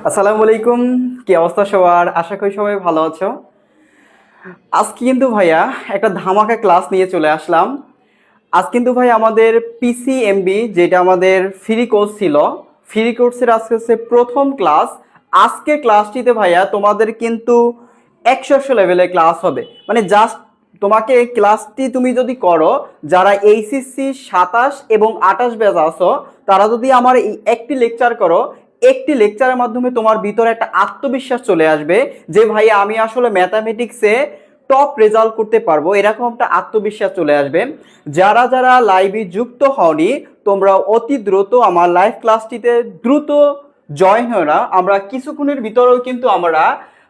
আসসালামু আলাইকুম। কি অবস্থা সবার? আশা করি সবাই ভালো আছো। আজকে কিন্তু ভাইয়া একটা ধামাকা ক্লাস নিয়ে চলে আসলাম। আজ কিন্তু ভাই আমাদের পিসিএমবি যেটা আমাদের ফ্রি কোর্স ছিল, ফ্রি কোর্সের আজকে হচ্ছে প্রথম ক্লাস। আজকে ক্লাসটিতে ভাইয়া তোমাদের কিন্তু 100 লেভেলের ক্লাস হবে। মানে জাস্ট তোমাকে এই ক্লাসটি তুমি যদি করো, যারা এইচএসসি 27 এবং 28 ব্যাচ আছো, তারা যদি আমার এই একটি লেকচার করো, একটি লেকচারের মাধ্যমে তোমার ভিতরে একটা আত্মবিশ্বাস চলে আসবে যে ভাই আমি আসলে ম্যাথামেটিক্সে টপ রেজাল্ট করতে পারবো, এরকম একটা আত্মবিশ্বাস চলে আসবে। যারা যারা লাইভে যুক্ত হওনি, তোমরা অতি দ্রুত আমার লাইভ ক্লাসটিতে দ্রুত জয়েন হয়ে না। আমরা কিছুক্ষণের ভিতরেও কিন্তু আমরা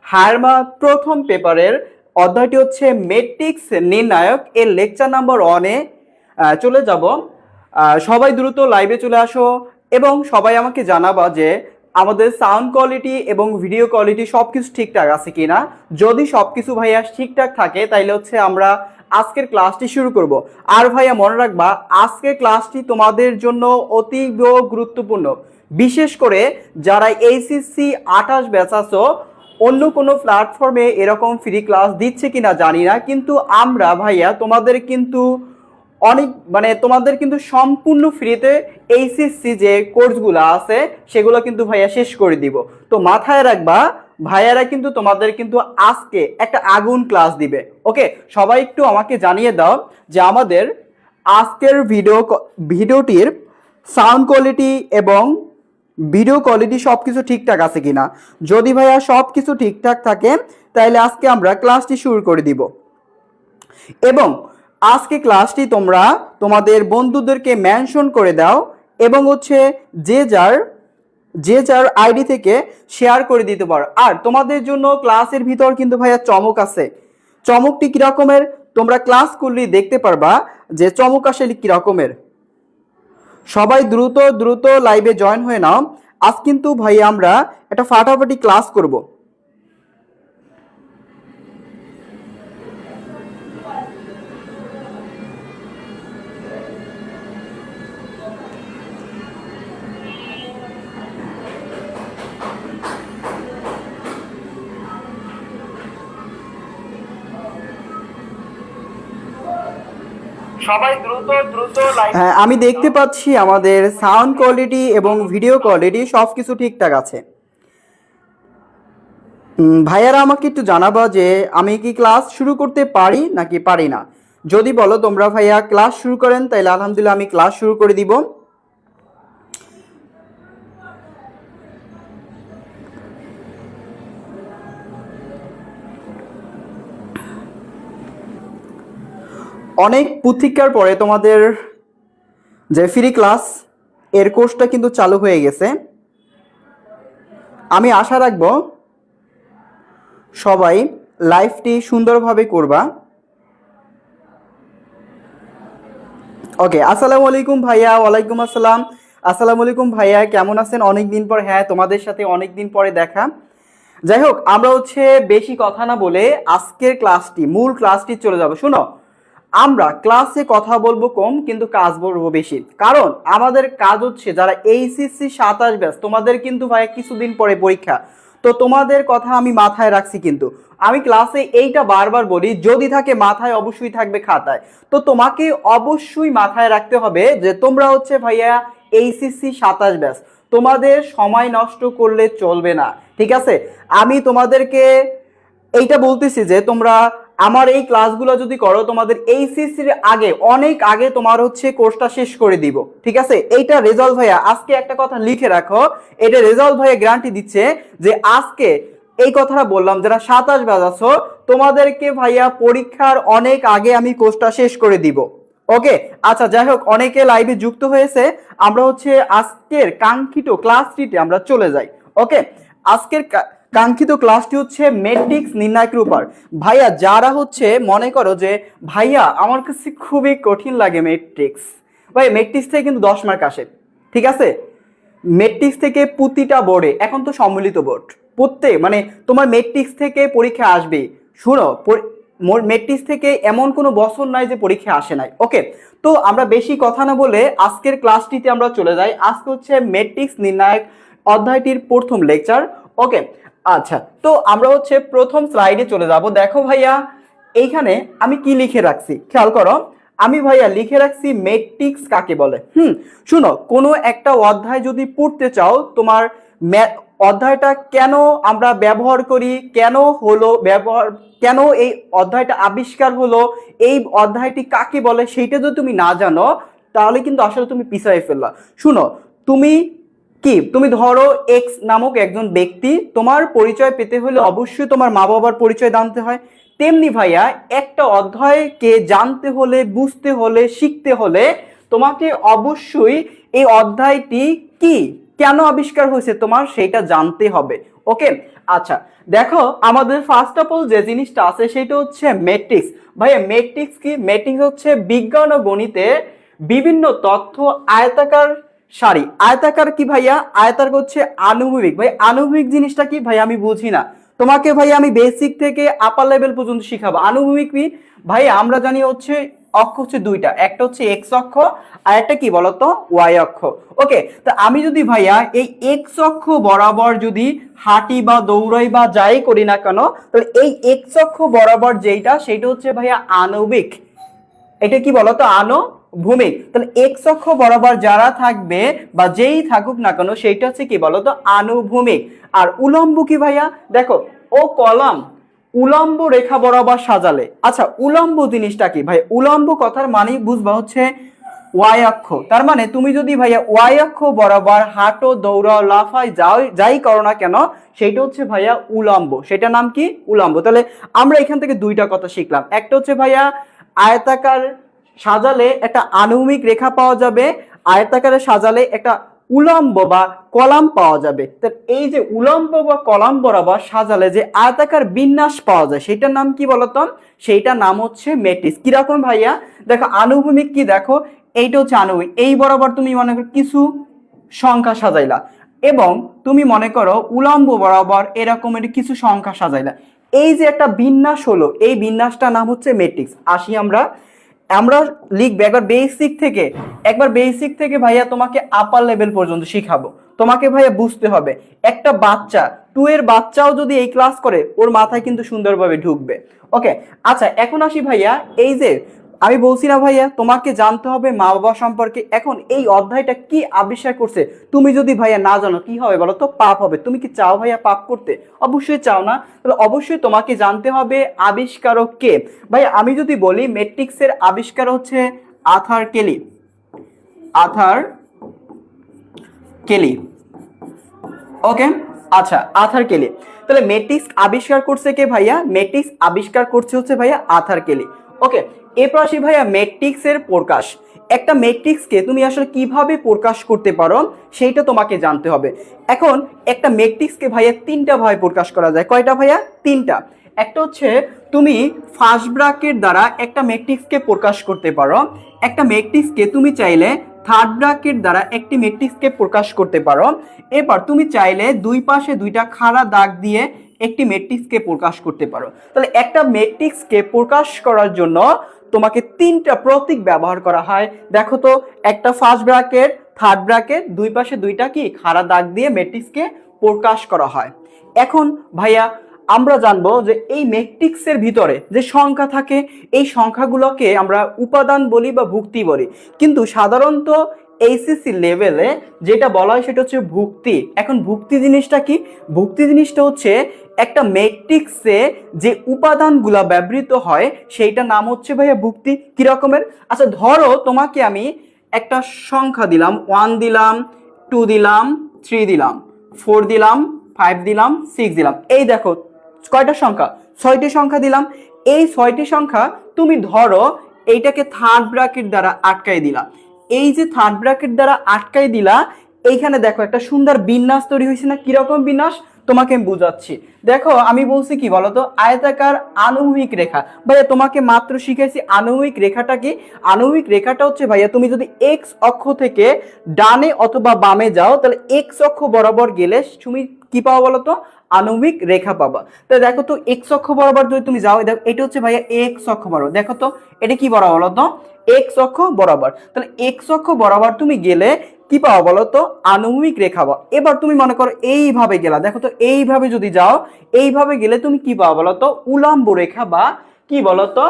হায়ারমা প্রথম পেপারের অধ্যায়টি হচ্ছে ম্যাট্রিক্স নির্ণায়ক এর লেকচার নাম্বার 1-এ চলে যাব। সবাই দ্রুত লাইভে চলে আসো এবং সবাই আমাকে জানাবা যে আমাদের সাউন্ড কোয়ালিটি এবং ভিডিও কোয়ালিটি সব কিছু ঠিকঠাক আছে কিনা। যদি সব কিছু ভাইয়া ঠিকঠাক থাকে তাইলে হচ্ছে আমরা আজকের ক্লাসটি শুরু করব। আর ভাইয়া মনে রাখবা, আজকের ক্লাসটি তোমাদের জন্য অতীব গুরুত্বপূর্ণ, বিশেষ করে যারা এইচএসসি 28 ব্যাচ আছো। অন্য কোনো প্ল্যাটফর্মে এরকম ফ্রি ক্লাস দিচ্ছে কিনা জানি না, কিন্তু আমরা ভাইয়া তোমাদের কিন্তু অনেক তোমাদের কিন্তু সম্পূর্ণ ফ্রিতে এইচএসসি যে কোর্সগুলো আছে সেগুলো কিন্তু ভাইয়া শেষ করে দিব। তো মাথায় রাখবা, ভাইয়ারা কিন্তু তোমাদের কিন্তু আজকে একটা আগুন ক্লাস দিবে। ওকে, সবাই একটু আমাকে জানিয়ে দাও যে আমাদের আজকের ভিডিওটির সাউন্ড কোয়ালিটি এবং ভিডিও কোয়ালিটি সব কিছু ঠিকঠাক আছে কিনা। যদি ভাইয়া সব কিছু ঠিকঠাক থাকে তাহলে আজকে আমরা ক্লাসটি শুরু করে দিব। এবং আজকে ক্লাসটি তোমরা তোমাদের বন্ধুদেরকে মেনশন করে দাও এবং হচ্ছে যে যার আইডি থেকে শেয়ার করে দিতে পারো। আর তোমাদের জন্য ক্লাসের ভিতর কিন্তু ভাইয়া চমক আছে। চমকটি কিরকমের তোমরা ক্লাস করলেই দেখতে পারবা যে চমক আসলে কিরকমের। সবাই দ্রুত দ্রুত লাইভে জয়েন হয়ে নাও। আজ কিন্তু ভাই আমরা একটা ফাটাফাটি ক্লাস করব। সবাই দ্রুত দ্রুত লাইভ। হ্যাঁ, আমি দেখতে পাচ্ছি আমাদের সাউন্ড কোয়ালিটি এবং ভিডিও কোয়ালিটি সব কিছু ঠিকঠাক আছে। ভাইয়ারা আমাকে একটু জানাবা যে আমি কি ক্লাস শুরু করতে পারি নাকি পারি না। যদি বলো তোমরা ভাইয়া ক্লাস শুরু করেন তাহলে আলহামদুলিল্লাহ আমি ক্লাস শুরু করে দিব। অনেক প্রতীক্ষার পরে তোমাদের যে ফ্রি ক্লাস এর কোর্সটা কিন্তু চালু হয়ে গেছে। আমি আশা রাখবো সবাই লাইভটি সুন্দরভাবে করবা। ওকে, আসসালামু আলাইকুম ভাইয়া। ওয়ালাইকুম আসসালাম। আসসালামু আলাইকুম ভাইয়া, কেমন আছেন? অনেক দিন পর, হ্যাঁ তোমাদের সাথে অনেক দিন পরে দেখা। যাই হোক, আমরা হচ্ছে বেশি কথা না বলে আজকের মূল ক্লাসটি চলে যাব। শুনো, আমরা ক্লাসে কথা বলবো কম কিন্তু কাজ বলবো বেশি। কারণ আমাদের কাজ হচ্ছে যারা এইচএসসি 27 ব্যাচ, তোমাদের কিন্তু ভাই কিছুদিন পরে পরীক্ষা। তো তোমাদের কথা আমি মাথায় রাখছি, কিন্তু আমি ক্লাসে এইটা বারবার বলি, যদি থাকে মাথায় অবশ্যই থাকবে খাতায়। তো তোমাকে অবশ্যই মাথায় রাখতে হবে যে তোমরা হচ্ছে ভাইয়া এইচএসসি 27 ব্যাচ, তোমাদের সময় নষ্ট করলে চলবে না, ঠিক আছে? আমি তোমাদেরকে এইটা বলতেছি যে তোমরা আমার এই ক্লাসগুলো যদি করো, তোমাদের এইচএসসির আগে অনেক আগে তোমার হচ্ছে কোর্সটা শেষ করে দিব, ঠিক আছে? এইটা রেজাল্ট ভাইয়া আজকে একটা কথা লিখে রাখো, এটা রেজাল্ট ভাইয়া গ্যারান্টি দিচ্ছে যে আজকে এই কথাটা বললাম, যারা 27 ব্যাচ আছো তোমাদেরকে ভাইয়া পরীক্ষার অনেক আগে আমি কোর্সটা শেষ করে দিব। ওকে, আচ্ছা যাই হোক, অনেকে লাইভে যুক্ত হয়েছে। আমরা হচ্ছে আজকের কাঙ্ক্ষিত ক্লাসটিতে আমরা চলে যাই। ওকে, আজকের কাঙ্ক্ষিত ক্লাসটি হচ্ছে ম্যাট্রিক্স নির্ণায়কের উপর। ভাইয়া যারা হচ্ছে মনে করো যে ভাইয়া আমার কাছে খুবই কঠিন লাগে ম্যাট্রিক্স, ভাই ম্যাট্রিক্স থেকে কিন্তু 10 মার্ক আসে, ঠিক আছে? ম্যাট্রিক্স থেকে প্রতিটা বোর্ডে, এখন তো সম্মিলিত বোর্ড, তোমার ম্যাট্রিক্স থেকে পরীক্ষা আসবে। শুনো, ম্যাট্রিক্স থেকে এমন কোনো বছর নাই যে পরীক্ষা আসে নাই। ওকে, তো আমরা বেশি কথা না বলে আজকের ক্লাসটিতে আমরা চলে যাই। আজকে হচ্ছে ম্যাট্রিক্স নির্ণায়ক অধ্যায়টির প্রথম লেকচার। ওকে, আচ্ছা, তো আমরা হচ্ছে প্রথম স্লাইডে চলে যাব। দেখো ভাইয়া এইখানে আমি কি লিখে রাখছি, খেয়াল করো। আমি ভাইয়া লিখে রাখছি ম্যাট্রিক্স কাকে বলে। শুনো, কোনো একটা অধ্যায় যদি পড়তে চাও, তোমার অধ্যায়টা কেন আমরা ব্যবহার করি, কেন হলো ব্যবহার, কেন এই অধ্যায়টা আবিষ্কার হলো, এই অধ্যায়টি কাকে বলে, সেইটা যদি তুমি না জানো তাহলে কিন্তু আসলে তুমি পিছায় ফেললা। শুনো, তুমি তুমি ধরো এক্স নামক একজন ব্যক্তি, তোমার পরিচয় পেতে হলে অবশ্যই তোমার মা বাবার পরিচয় জানতে হয়। তেমনি ভাইয়া একটা অধ্যায়কে জানতে হলে, বুঝতে হলে, শিখতে হলে তোমাকে অবশ্যই এই অধ্যায়টি কি, কেন আবিষ্কার হয়েছে, তোমার সেইটা জানতে হবে। ওকে, আচ্ছা, দেখো আমাদের ফার্স্ট অফ অল যে জিনিসটা আছে সেটা হচ্ছে ম্যাট্রিক্স। ভাইয়া ম্যাট্রিক্স কি? ম্যাট্রিক্স হচ্ছে বিজ্ঞান ও গণিতে বিভিন্ন তথ্য আয়তাকার সারি। আয়তাকার কি ভাইয়া? আয়তাকার হচ্ছে আনুভূমিক। ভাই আনুভূমিক জিনিসটা কি ভাই? আমি বুঝি না, তোমাকে ভাই আমি বেসিক থেকে আপার লেভেল পর্যন্ত শিখাবো। আনুভূমিক কি ভাই? আমরা জানি হচ্ছে অক্ষ হচ্ছে দুইটা, একটা হচ্ছে এক্স অক্ষ আর একটা কি বলতো ওয়াই অক্ষ। ওকে, তো আমি যদি ভাইয়া এই এক্স অক্ষ বরাবর যদি হাঁটি বা দৌড়াই বা যাই করি না কেন, তাহলে এই এক্স অক্ষ বরাবর যেটা সেটা হচ্ছে ভাইয়া আণবিক। এটা কি বলতো? আনুভূমিক। তাহলে এক্স অক্ষ বরাবর যারা থাকবে বা যেই থাকুক না কেন সেইটা হচ্ছে কি বলতো আনুভূমিক। আর উলম্ব কি ভাইয়া? দেখো ও কলাম উলম্ব রেখা বরাবর সাজালে। আচ্ছা, উলম্ব জিনিসটা কি ভাই? উলম্ব কথার মানে বুঝবা হচ্ছে ওয়াই অক্ষ। তার মানে তুমি যদি ভাইয়া ওয়াই অক্ষ বরাবর হাঁটো, দৌড়াও, লাফাই, যাই করো না কেন, সেইটা হচ্ছে ভাইয়া উলম্ব। সেটা নাম কি? উলম্ব। তাহলে আমরা এখান থেকে দুইটা কথা শিখলাম। একটা হচ্ছে ভাইয়া আয়তাকার সাজালে একটা আনুভূমিক রেখা পাওয়া যাবে, আয়তাকারে সাজালে একটা উলম্ব বা কলাম পাওয়া যাবে। তো এই যে উলম্ব বা কলাম বরাবর সাজালে যে আয়তাকার বিন্যাস পাওয়া যায় সেটার নাম কি বলতো? সেইটার নাম হচ্ছে ম্যাট্রিক্স। কিরকম ভাইয়া? দেখো আনুভূমিক কি, দেখো এইটা হচ্ছে আনুভূমিক। এই বরাবর তুমি মনে করো কিছু সংখ্যা সাজাইলা, এবং তুমি মনে করো উলম্ব বরাবর এরকমের কিছু সংখ্যা সাজাইলা। এই যে একটা বিন্যাস হলো, এই বিন্যাসটার নাম হচ্ছে ম্যাট্রিক্স। আসি আমরা আমরা লিখবে একবার বেসিক থেকে ভাইয়া তোমাকে আপার লেভেল পর্যন্ত শিখাবো। তোমাকে ভাইয়া বুঝতে হবে, একটা বাচ্চা 2 এর বাচ্চাও যদি এই ক্লাস করে ওর মাথায় কিন্তু সুন্দরভাবে ঢুকবে। ওকে, আচ্ছা, এখন আসি ভাইয়া, এই যে আমি বলছি না ভাইয়া তোমাকে জানতে হবে মা বাবা সম্পর্কে। এখন এই অধ্যায়টা কি আবিষ্কার করছে তুমি যদি ভাইয়া না জানো কি হবে বলো তো? পাপ হবে। তুমি কি চাও ভাইয়া পাপ করতে? অবশ্যই চাও না। তাহলে অবশ্যই তোমাকে জানতে হবে আবিষ্কারক কে। ভাইয়া আমি যদি বলি ম্যাট্রিক্সের আবিষ্কার হচ্ছে আর্থার কেলি। আর্থার কেলি। ওকে, আচ্ছা, আর্থার কেলি। তাহলে ম্যাট্রিক্স আবিষ্কার করছে কে ভাইয়া? ম্যাট্রিক্স আবিষ্কার করছে হচ্ছে ভাইয়া আর্থার কেলি। ওকে, এরপর আসি ভাইয়া ম্যাট্রিক্সের প্রকাশ। একটা ম্যাট্রিক্সকে তুমি আসলে কিভাবে প্রকাশ করতে পারো সেইটা তোমাকে জানতে হবে। এখন একটা ম্যাট্রিক্সকে ভাইয়া তিনটা ভাবে প্রকাশ করা যায়। কয়টা ভাইয়া? তিনটা। একটা হচ্ছে তুমি ফার্স্ট ব্র্যাকেট দ্বারা একটা ম্যাট্রিক্সকে প্রকাশ করতে পারো। একটা ম্যাট্রিক্সকে তুমি চাইলে থার্ড ব্র্যাকেট দ্বারা একটি ম্যাট্রিক্সকে প্রকাশ করতে পারো। এরপর তুমি চাইলে দুই পাশে দুইটা খাড়া দাগ দিয়ে একটি ম্যাট্রিক্সকে প্রকাশ করতে পারো। তাহলে একটা ম্যাট্রিক্সকে প্রকাশ করার জন্য তোমাকে তিনটা প্রতীক ব্যবহার করা হয়। দেখো তো, একটা ফার্স্ট ব্র্যাকেট, থার্ড ব্র্যাকেট, দুই পাশে দুইটা কি খাড়া দাগ দিয়ে ম্যাট্রিক্সকে প্রকাশ করা হয়। এখন ভাইয়া আমরা জানবো যে এই ম্যাট্রিক্সের ভিতরে যে সংখ্যা থাকে এই সংখ্যাগুলোকে আমরা উপাদান বলি বা ভুক্তি বলি। কিন্তু সাধারণত এইচএসসি লেভেলে যেটা বলা হয় সেটা হচ্ছে ভুক্তি। এখন ভুক্তি জিনিসটা কি? ভুক্তি জিনিসটা হচ্ছে একটা ম্যাট্রিক্সে যে উপাদানগুলো ব্যবহৃত হয় সেইটা নাম হচ্ছে ভাইয়া ভুক্তি। কি রকমের? আচ্ছা ধরো তোমাকে আমি একটা সংখ্যা দিলাম, 1 দিলাম, 2 দিলাম, 3 দিলাম, 4 দিলাম, 5 দিলাম, 6 দিলাম। এই দেখো কয়টা সংখ্যা? 6টি সংখ্যা দিলাম। এই 6টি সংখ্যা তুমি ধরো এইটাকে থার্ড ব্র্যাকেট দ্বারা আটকাই দিলা। এই যে থার্ড ব্র্যাকেট দ্বারা আটকাই দিলা, এইখানে দেখো একটা সুন্দর বিন্যাস তৈরি হয়েছে না? কিরকম বিন্যাস তোমাকে আমি বুঝাচ্ছি। দেখো আমি বলছি কি বলতো? আয়তাকার আনুভূমিক রেখা। ভাইয়া তোমাকে মাত্র শিখাইছি আনুভূমিক রেখাটা কি। আনুভূমিক রেখাটা হচ্ছে ভাইয়া তুমি যদি এক্স অক্ষ থেকে ডানে অথবা বামে যাও তাহলে এক্স অক্ষ বরাবর গেলে তুমি কি পাবো বলতো? আণবিক রেখা পাবা। তাহলে দেখো তো এক্স অক্ষ বরাবর যদি তুমি যাও, দেখো এটা হচ্ছে ভাইয়া এক্স অক্ষ বরাবর। দেখো তো এটা কি বরাবর বলো তো? এক্স অক্ষ বরাবর। তাহলে এক্স অক্ষ বরাবর তুমি গেলে কি পাওয়া বলো তো, আনুভূমিক রেখা পাও। এবার তুমি মনে করো এইভাবে গেলা, দেখো তো এইভাবে যদি যাও, এইভাবে গেলে তুমি কি পাওয়া বলো তো, উলম্ব রেখা বা কি বলো তো,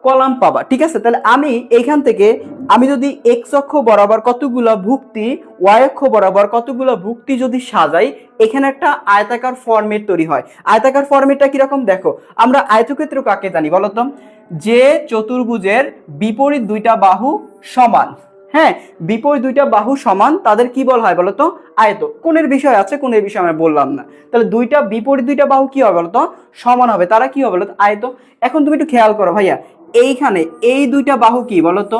কলাম পাবা। ঠিক আছে, তাহলে আমি এইখান থেকে আমি যদি এক্স অক্ষ বরাবর কতগুলা ভুক্তি, ওয়াই অক্ষ বরাবর কতগুলা ভুক্তি যদি সাজাই, এখানে একটা আয়তাকার ফরম্যাট তৈরি হয়। আয়তাকার ফরম্যাটটা কিরকম দেখো, আমরা আয়তক্ষেত্র কাকে জানি বলতো, যে চতুর্ভুজের বিপরীত দুইটা বাহু সমান, হ্যাঁ, বিপরীত দুইটা বাহু সমান, তাদের কি বলা হয় বলতো, আয়ত। কোণের বিষয় আছে, কোণের বিষয় আমি বললাম না। তাহলে বিপরীত দুইটা বাহু কি হবে বলতো, সমান হবে, তারা কি হবে বলতো, আয়ত। এখন তুমি একটু খেয়াল করো ভাইয়া, এইখানে এই দুইটা বাহু কি বলতো,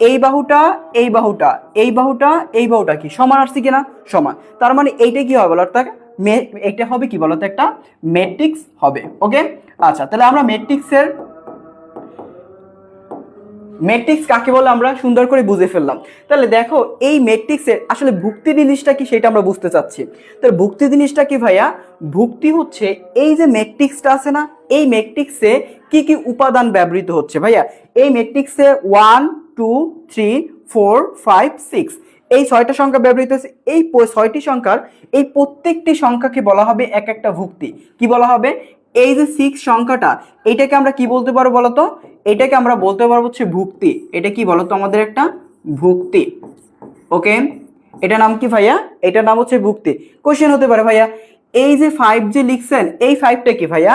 এই বাহুটা এই বাহুটা এই বাহুটা এই বাহুটা কি সমান আসছে কিনা, সমান। তার মানে এইটা কি হবে বলতো, এইটা হবে কি বলতো, একটা ম্যাট্রিক্স হবে। ওকে, আচ্ছা, তাহলে আমরা ম্যাট্রিক্স কাকে বলে আমরা সুন্দর করে বুঝে ফেললাম। তাহলে দেখো এই ম্যাট্রিক্সের আসলে ভুক্তি জিনিসটা কি সেটা আমরা বুঝতে চাচ্ছি। তাহলে ভুক্তি জিনিসটা কি ভাইয়া, ভুক্তি হচ্ছে এই যে ম্যাট্রিক্সটা আছে না, এই ম্যাট্রিক্সে কি কি উপাদান ব্যবহৃত হচ্ছে ভাইয়া, এই ম্যাট্রিক্সে 1 2 3 4 5 6 এই 6টা সংখ্যা ব্যবহৃত হচ্ছে। এই 6টি সংখ্যার এই প্রত্যেকটি সংখ্যাকে বলা হবে এক একটা ভুক্তি। কি বলা হবে, এই যে 6 সংখ্যাটা, এটাকে আমরা কি বলতে পারবো বলতো, এটাকে আমরা বলতে পারবো হচ্ছে ভুক্তি। এটা কি বলতো আমাদের একটা ভুক্তি। ওকে, এটা নাম কি ভাইয়া, এটার নাম হচ্ছে ভুক্তি। কোশ্চেন হতে পারে ভাইয়া, এই যে 5 যে লিখছেন, এই 5টা কি ভাইয়া,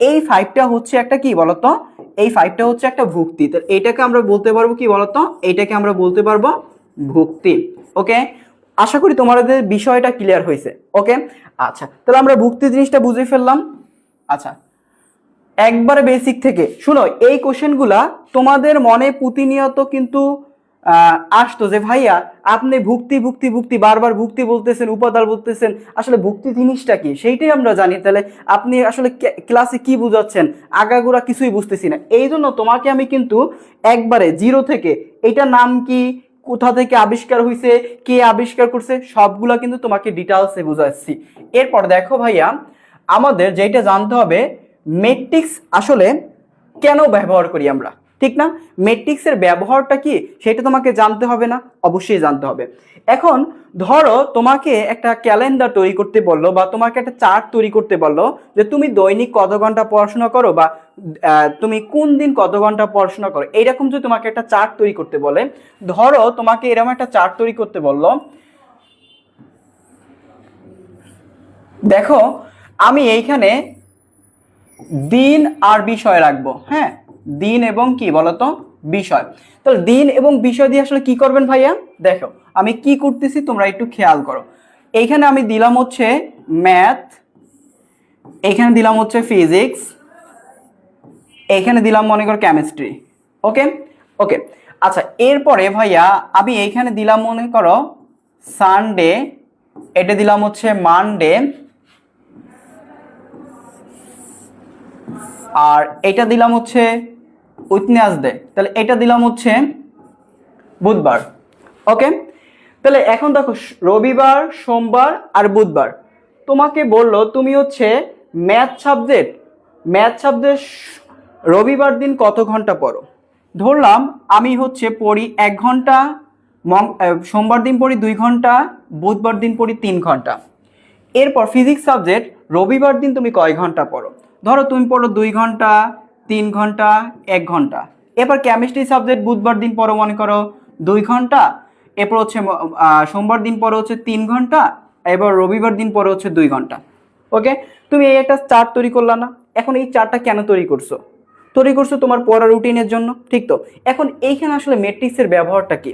এই 5টা হচ্ছে একটা কি বলতো, এই 5টা হচ্ছে একটা ভুক্তি। তো এটাকে আমরা বলতে পারবো কি বলতো, এটাকে আমরা বলতে পারবো ভুক্তি। ওকে, আশা করি তোমাদের বিষয়টা ক্লিয়ার হয়েছে। ওকে, আচ্ছা, তাহলে আমরা ভুক্তি জিনিসটা বুঝে ফেললাম। আচ্ছা, একবারে বেসিক থেকে শুনো, এই কোশ্চেনগুলা তোমাদের মনে প্রতিনিয়ত কিন্তু আসতো যে ভাইয়া আপনি ভুক্তি ভুক্তি ভুক্তি বারবার ভুক্তি বলতেছেন, উপাদান বলতেছেন, আসলে ভুক্তি জিনিসটা কি সেইটাই আমরা জানি। তাহলে আপনি আসলে ক্লাসে কি বুঝাচ্ছেন, আগাগোড়া কিছুই বুঝতেছি না। এই জন্য তোমাকে আমি কিন্তু একবারে জিরো থেকে এটা নাম কি, কোথা থেকে আবিষ্কার হয়েছে, কে আবিষ্কার করছে, সবগুলা কিন্তু তোমাকে ডিটেলসে বুঝাচ্ছি। এরপর দেখো ভাইয়া, আমাদের যেটা জানতে হবে, ম্যাট্রিক্স আসলে কেন ব্যবহার করি আমরা, ঠিক না, ম্যাট্রিক্সের ব্যবহারটা কি সেটা তোমাকে জানতে হবে না, অবশ্যই জানতে হবে। এখন ধরো তোমাকে একটা ক্যালেন্ডার তৈরি করতে বললো, বা তোমাকে একটা চার্ট তৈরি করতে বললো যে তুমি দৈনিক কত ঘন্টা পড়াশোনা করো, বা তুমি কোন দিন কত ঘন্টা পড়াশোনা করো, এইরকম যদি তোমাকে একটা চার্ট তৈরি করতে বলে, ধরো তোমাকে এরকম একটা চার্ট তৈরি করতে বললো, দেখো আমি এইখানে দিন আর বিষয় রাখবো, হ্যাঁ, দিন এবং কি বলতো, বিষয়। তাহলে দিন এবং বিষয় দিয়ে আসলে কি করবেন ভাইয়া, দেখো আমি কি করতেছি তোমরা একটু খেয়াল করো। এইখানে আমি দিলাম হচ্ছে ম্যাথ, এইখানে দিলাম হচ্ছে ফিজিক্স, এইখানে দিলাম মনে করো কেমিস্ট্রি। ওকে, ওকে, আচ্ছা, এরপরে ভাইয়া আমি এইখানে দিলাম মনে করো সানডে, এটা দিলাম হচ্ছে মানডে, আর এটা দিলাম হচ্ছে উইটনেসডে, তাহলে এটা দিলাম হচ্ছে বুধবার। ওকে, তাহলে এখন দেখো রবিবার, সোমবার আর বুধবার তোমাকে বললো তুমি হচ্ছে ম্যাথ সাবজেক্ট রবিবার দিন কত ঘন্টা পড়ো। ধরলাম আমি হচ্ছে পড়ি 1 ঘন্টা, সোমবার দিন পড়ি 2 ঘন্টা, বুধবার দিন পড়ি 3 ঘন্টা। এরপর ফিজিক্স সাবজেক্ট রবিবার দিন তুমি কয় ঘন্টা পড়ো, ধরো তুমি পড়ো 2 ঘন্টা, 3 ঘন্টা, 1 ঘন্টা। এরপর কেমিস্ট্রি সাবজেক্ট বুধবার দিন পড়ো মনে করো 2 ঘন্টা, এরপর হচ্ছে সোমবার দিন পড়ো হচ্ছে 3 ঘন্টা, এবার রবিবার দিন পড়ো হচ্ছে 2 ঘন্টা। ওকে, তুমি এই একটা চার্ট তৈরি করলা না, এখন এই চার্টটা কেন তৈরি করছো, তোমার পড়া রুটিনের জন্য, ঠিক তো। এখন এইখানে আসলে ম্যাট্রিক্সের ব্যবহারটা কি,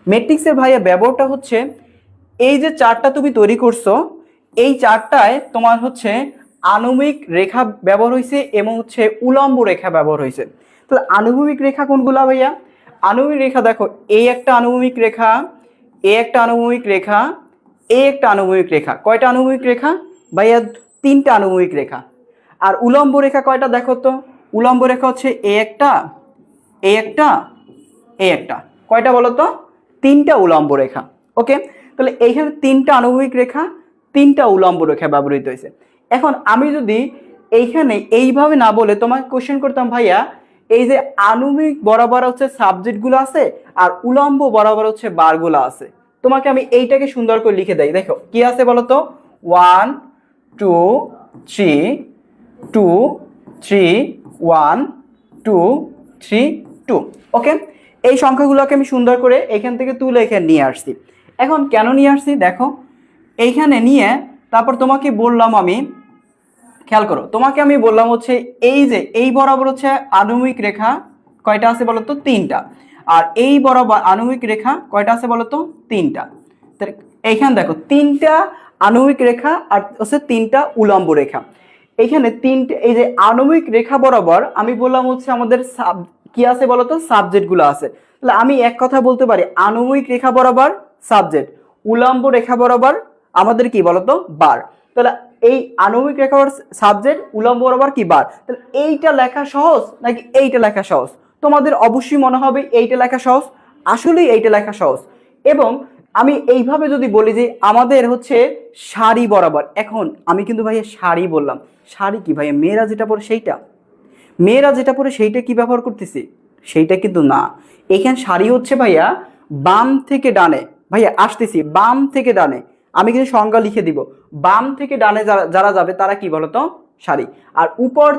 ম্যাট্রিক্সের ভাইয়া ব্যবহারটা হচ্ছে এই যে চার্টটা তুমি তৈরি করছো, এই চার্টটায় তোমার হচ্ছে আনুভূমিক রেখা ব্যবহার হয়েছে এবং হচ্ছে উলম্ব রেখা ব্যবহার হয়েছে। তাহলে আনুভূমিক রেখা কোনগুলা ভাইয়া, আনুভূমিক রেখা দেখো, এই একটা আনুভূমিক রেখা, এই একটা আনুভূমিক রেখা, এই একটা আনুভূমিক রেখা। কয়টা আনুভূমিক রেখা ভাইয়া, 3টা আনুভূমিক রেখা। আর উলম্ব রেখা কয়টা দেখো তো, উলম্ব রেখা হচ্ছে এই একটা, এই একটা, এই একটা। কয়টা বলো তো, 3টা উলম্ব রেখা। ওকে, তাহলে এইখানে 3টা আনুভূমিক রেখা, 3টা উলম্ব রেখা ব্যবহৃত হয়েছে। এখন আমি যদি এইখানে এইভাবে না বলে তোমাকে কোশ্চেন করতাম ভাইয়া, এই যে আনুভূমিক বরাবর হচ্ছে সাবজেক্টগুলো আছে আর উলম্ব বরাবর হচ্ছে বারগুলো আছে, তোমাকে আমি এইটাকে সুন্দর করে লিখে দেই। দেখো কি আছে বলো তো, 1 2 3 2 3 1 2 3 2। ওকে, এই সংখ্যাগুলোকে আমি সুন্দর করে এখান থেকে তুলে এখানে নিয়ে আসছি। এখন কেন নিয়ে আসছি দেখো, এইখানে নিয়ে তারপর তোমাকে বললাম আমি, খেয়াল করো, তোমাকে আমি বললাম হচ্ছে এই যে এই বরাবর হচ্ছে আনুভূমিক রেখা কয়টা আছে বলো তো, 3টা। আর এই বরাবর আনুভূমিক রেখা কয়টা আছে বলো তো, 3টা। এইখানে দেখো 3টা আনুভূমিক রেখা আর হচ্ছে 3টা উলম্ব রেখা। এইখানে 3টে, এই যে আনুভূমিক রেখা বরাবর আমি বললাম হচ্ছে আমাদের কি আছে বলতো, সাবজেক্টগুলো আছে। তাহলে আমি এক কথা বলতে পারি, আনুভূমিক রেখা বরাবর সাবজেক্ট, উলম্ব রেখা বরাবর আমাদের কি বলতো, বার। তাহলে এই আনুভূমিক রেখা সাবজেক্ট, উলম্ব বরাবর কি বার। তাহলে এইটা লেখা সহজ নাকি এইটা লেখা সহজ? তোমাদের অবশ্যই মনে হবে এইটা লেখা সহজ, আসলেই এইটা লেখা সহজ। এবং আমি এইভাবে যদি বলি যে আমাদের হচ্ছে শাড়ি বরাবর, এখন আমি কিন্তু ভাইয়া শাড়ি বললাম, শাড়ি কি ভাইয়া মেয়েরা যেটা পরে সেইটা? মেয়েরা যেটা পরে সেইটা কি ব্যবহার করতেছি? সেইটা কিন্তু না। এখানে শাড়ি হচ্ছে ভাইয়া বাম থেকে ডানে, ভাইয়া আসতেছি, বাম থেকে ডানে আমি কিন্তু সংজ্ঞা লিখে দিব। বাম থেকে ডানে যারা যাবে তারা কি বলতো, শাড়ি। আর উপর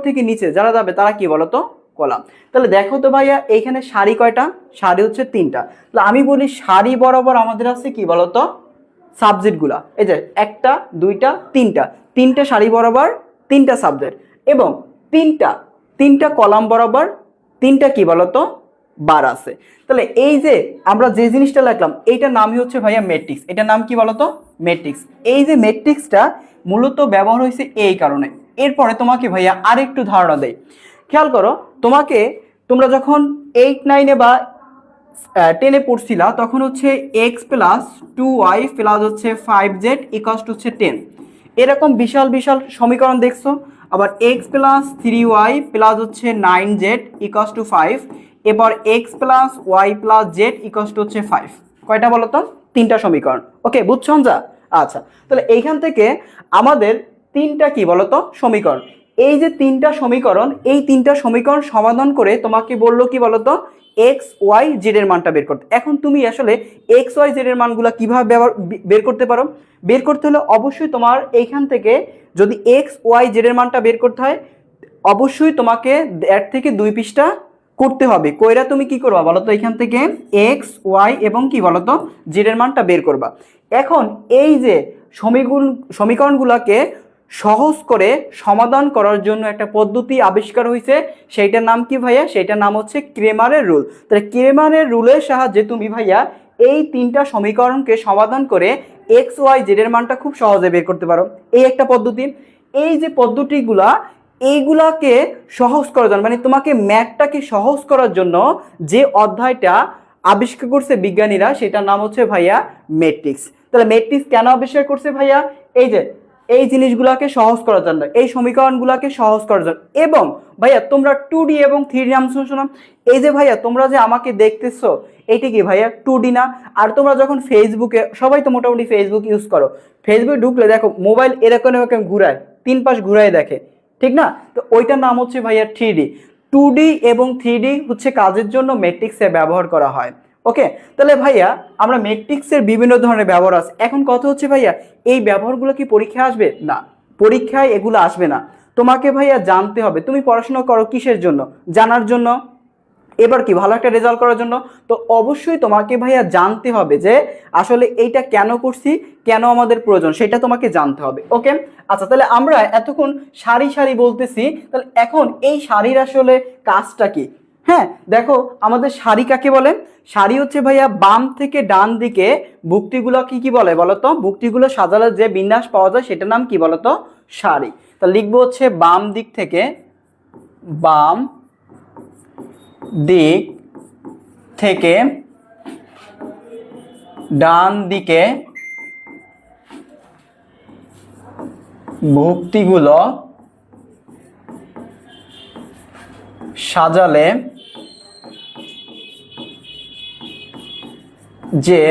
থেকে নিচে যারা যাবে তারা কি বলতো, কলাম। তাহলে দেখো তো ভাইয়া এইখানে শাড়ি কয়টা? শাড়ি হচ্ছে 3টা। তাহলে আমি বলি শাড়ি বরাবর আমাদের আছে কি বলতো, সাবজেক্টগুলা। এই যে 1টা 2টা 3টা, 3টা শাড়ি বরাবর 3টা সাবজেক্ট, এবং 3টা কলাম বরাবর 3টা কি বলতো, বার আছে। তাহলে এই যে আমরা যে জিনিসটা লিখলাম এইটার নামই হচ্ছে ভাইয়া ম্যাট্রিক্স। এটার নাম কি বলতো, ম্যাট্রিক্স। এই যে ম্যাট্রিক্সটা মূলত ব্যবহার হয়েছে এই কারণে। এরপরে তোমাকে ভাইয়া আরেকটু ধারণা দেই, খেয়াল করো। তোমরা যখন 8 9 বা 10 পড়ছিলা তখন হচ্ছে x প্লাস 2y প্লাস হচ্ছে 5z ইকুয়ালস টু হচ্ছে 10, এরকম বিশাল বিশাল সমীকরণ দেখছো। আবার x প্লাস 3y প্লাস হচ্ছে 9z ইকুয়ালস টু 5, এরপর x plus y plus z equals to হচ্ছে 5। কয়টা বলো তো, 3টা সমীকরণ। ওকে, বুঝছো যা? আচ্ছা, তাহলে এইখান থেকে আমাদের 3টা কি বলতো সমীকরণ। এই যে 3টা সমীকরণ, এই 3টা সমীকরণ সমাধান করে তোমাকে বললো কি বলতো, এক্স ওয়াই জেড এর মানটা বের করতে। এখন তুমি আসলে এক্স ওয়াই জেড এর মানগুলো কিভাবে বের করতে পারো? বের করতে হলে অবশ্যই তোমার এইখান থেকে যদি এক্স ওয়াই জেড এর মানটা বের করতে হয়, অবশ্যই তোমাকে 1 থেকে 2 পৃষ্ঠা করতে হবে। কইরা তুমি কি করবা বলো তো, এখান থেকে এক্স ওয়াই এবং কি বলতো জেড এর মানটা বের করবা। এখন এই যে সমীকরণগুলোকে সহজ করে সমাধান করার জন্য একটা পদ্ধতি আবিষ্কার হয়েছে, সেইটার নাম কি ভাইয়া? সেইটার নাম হচ্ছে ক্রেমারের রুল। তাহলে ক্রেমারের রুলের সাহায্যে তুমি ভাইয়া এই 3টা সমীকরণকে সমাধান করে এক্স ওয়াই জেড এর মানটা খুব সহজে বের করতে পারো। এই একটা পদ্ধতি। এই যে পদ্ধতিগুলা, এইগুলাকে সহজ করার জন্য, মানে তোমাকে ম্যাথটাকে সহজ করার জন্য যে অধ্যায়টা আবিষ্কার করছে বিজ্ঞানীরা, সেটার নাম হচ্ছে ভাইয়া ম্যাট্রিক্স। তাহলে ম্যাট্রিক্স কেন আবিষ্কার করছে ভাইয়া? এই যে এই জিনিসগুলোকে সহজ করার জন্য, এই সমীকরণগুলোকে সহজ করার জন্য। এবং ভাইয়া তোমরা 2D এবং 3D নাম শুনো। এই যে ভাইয়া তোমরা যে আমাকে দেখতেছো, এইটা কি ভাইয়া 2D না? আর তোমরা যখন ফেসবুকে, সবাই তো মোটামুটি ফেসবুক ইউজ করো, ফেসবুকে ঢুকলে দেখো মোবাইল এরকম এরকম ঘুরায়, 3 পাশ ঘুরায় দেখে, ঠিক না? তো ওইটার নাম হচ্ছে ভাইয়া 3D। 2D এবং 3D হচ্ছে কাজের জন্য ম্যাট্রিক্সে ব্যবহার করা হয়। ওকে, তাহলে ভাইয়া আমরা ম্যাট্রিক্সের বিভিন্ন ধরনের ব্যবহার আছে। এখন কথা হচ্ছে ভাইয়া এই ব্যবহারগুলো কি পরীক্ষায় আসবে? না, পরীক্ষায় এগুলো আসবে না। তোমাকে ভাইয়া জানতে হবে। তুমি পড়াশোনা করো কিসের জন্য? জানার জন্য। এবার কি ভালো একটা রেজাল্ট করার জন্য। তো অবশ্যই তোমাকে ভাইয়া জানতে হবে যে আসলে এইটা কেন করছি, কেন আমাদের প্রয়োজন, সেটা তোমাকে জানতে হবে। ওকে, আচ্ছা, তাহলে আমরা এতক্ষণ সারি সারি বলতেছি, তাহলে এখন এই সারির আসলে কাজটা কি? হ্যাঁ, দেখো আমাদের সারি কাকে বলে? সারি হচ্ছে ভাইয়া বাম থেকে ডান দিকে ভুক্তিগুলো কি কি বলে বলতো? ভুক্তিগুলো সাজালে যে বিন্যাস পাওয়া যায় সেটার নাম কি বলতো? সারি। তা লিখবো হচ্ছে বাম দিক থেকে, বাম দিক থেকে ডান দিকে ভুক্তিগুলো সাজালে যে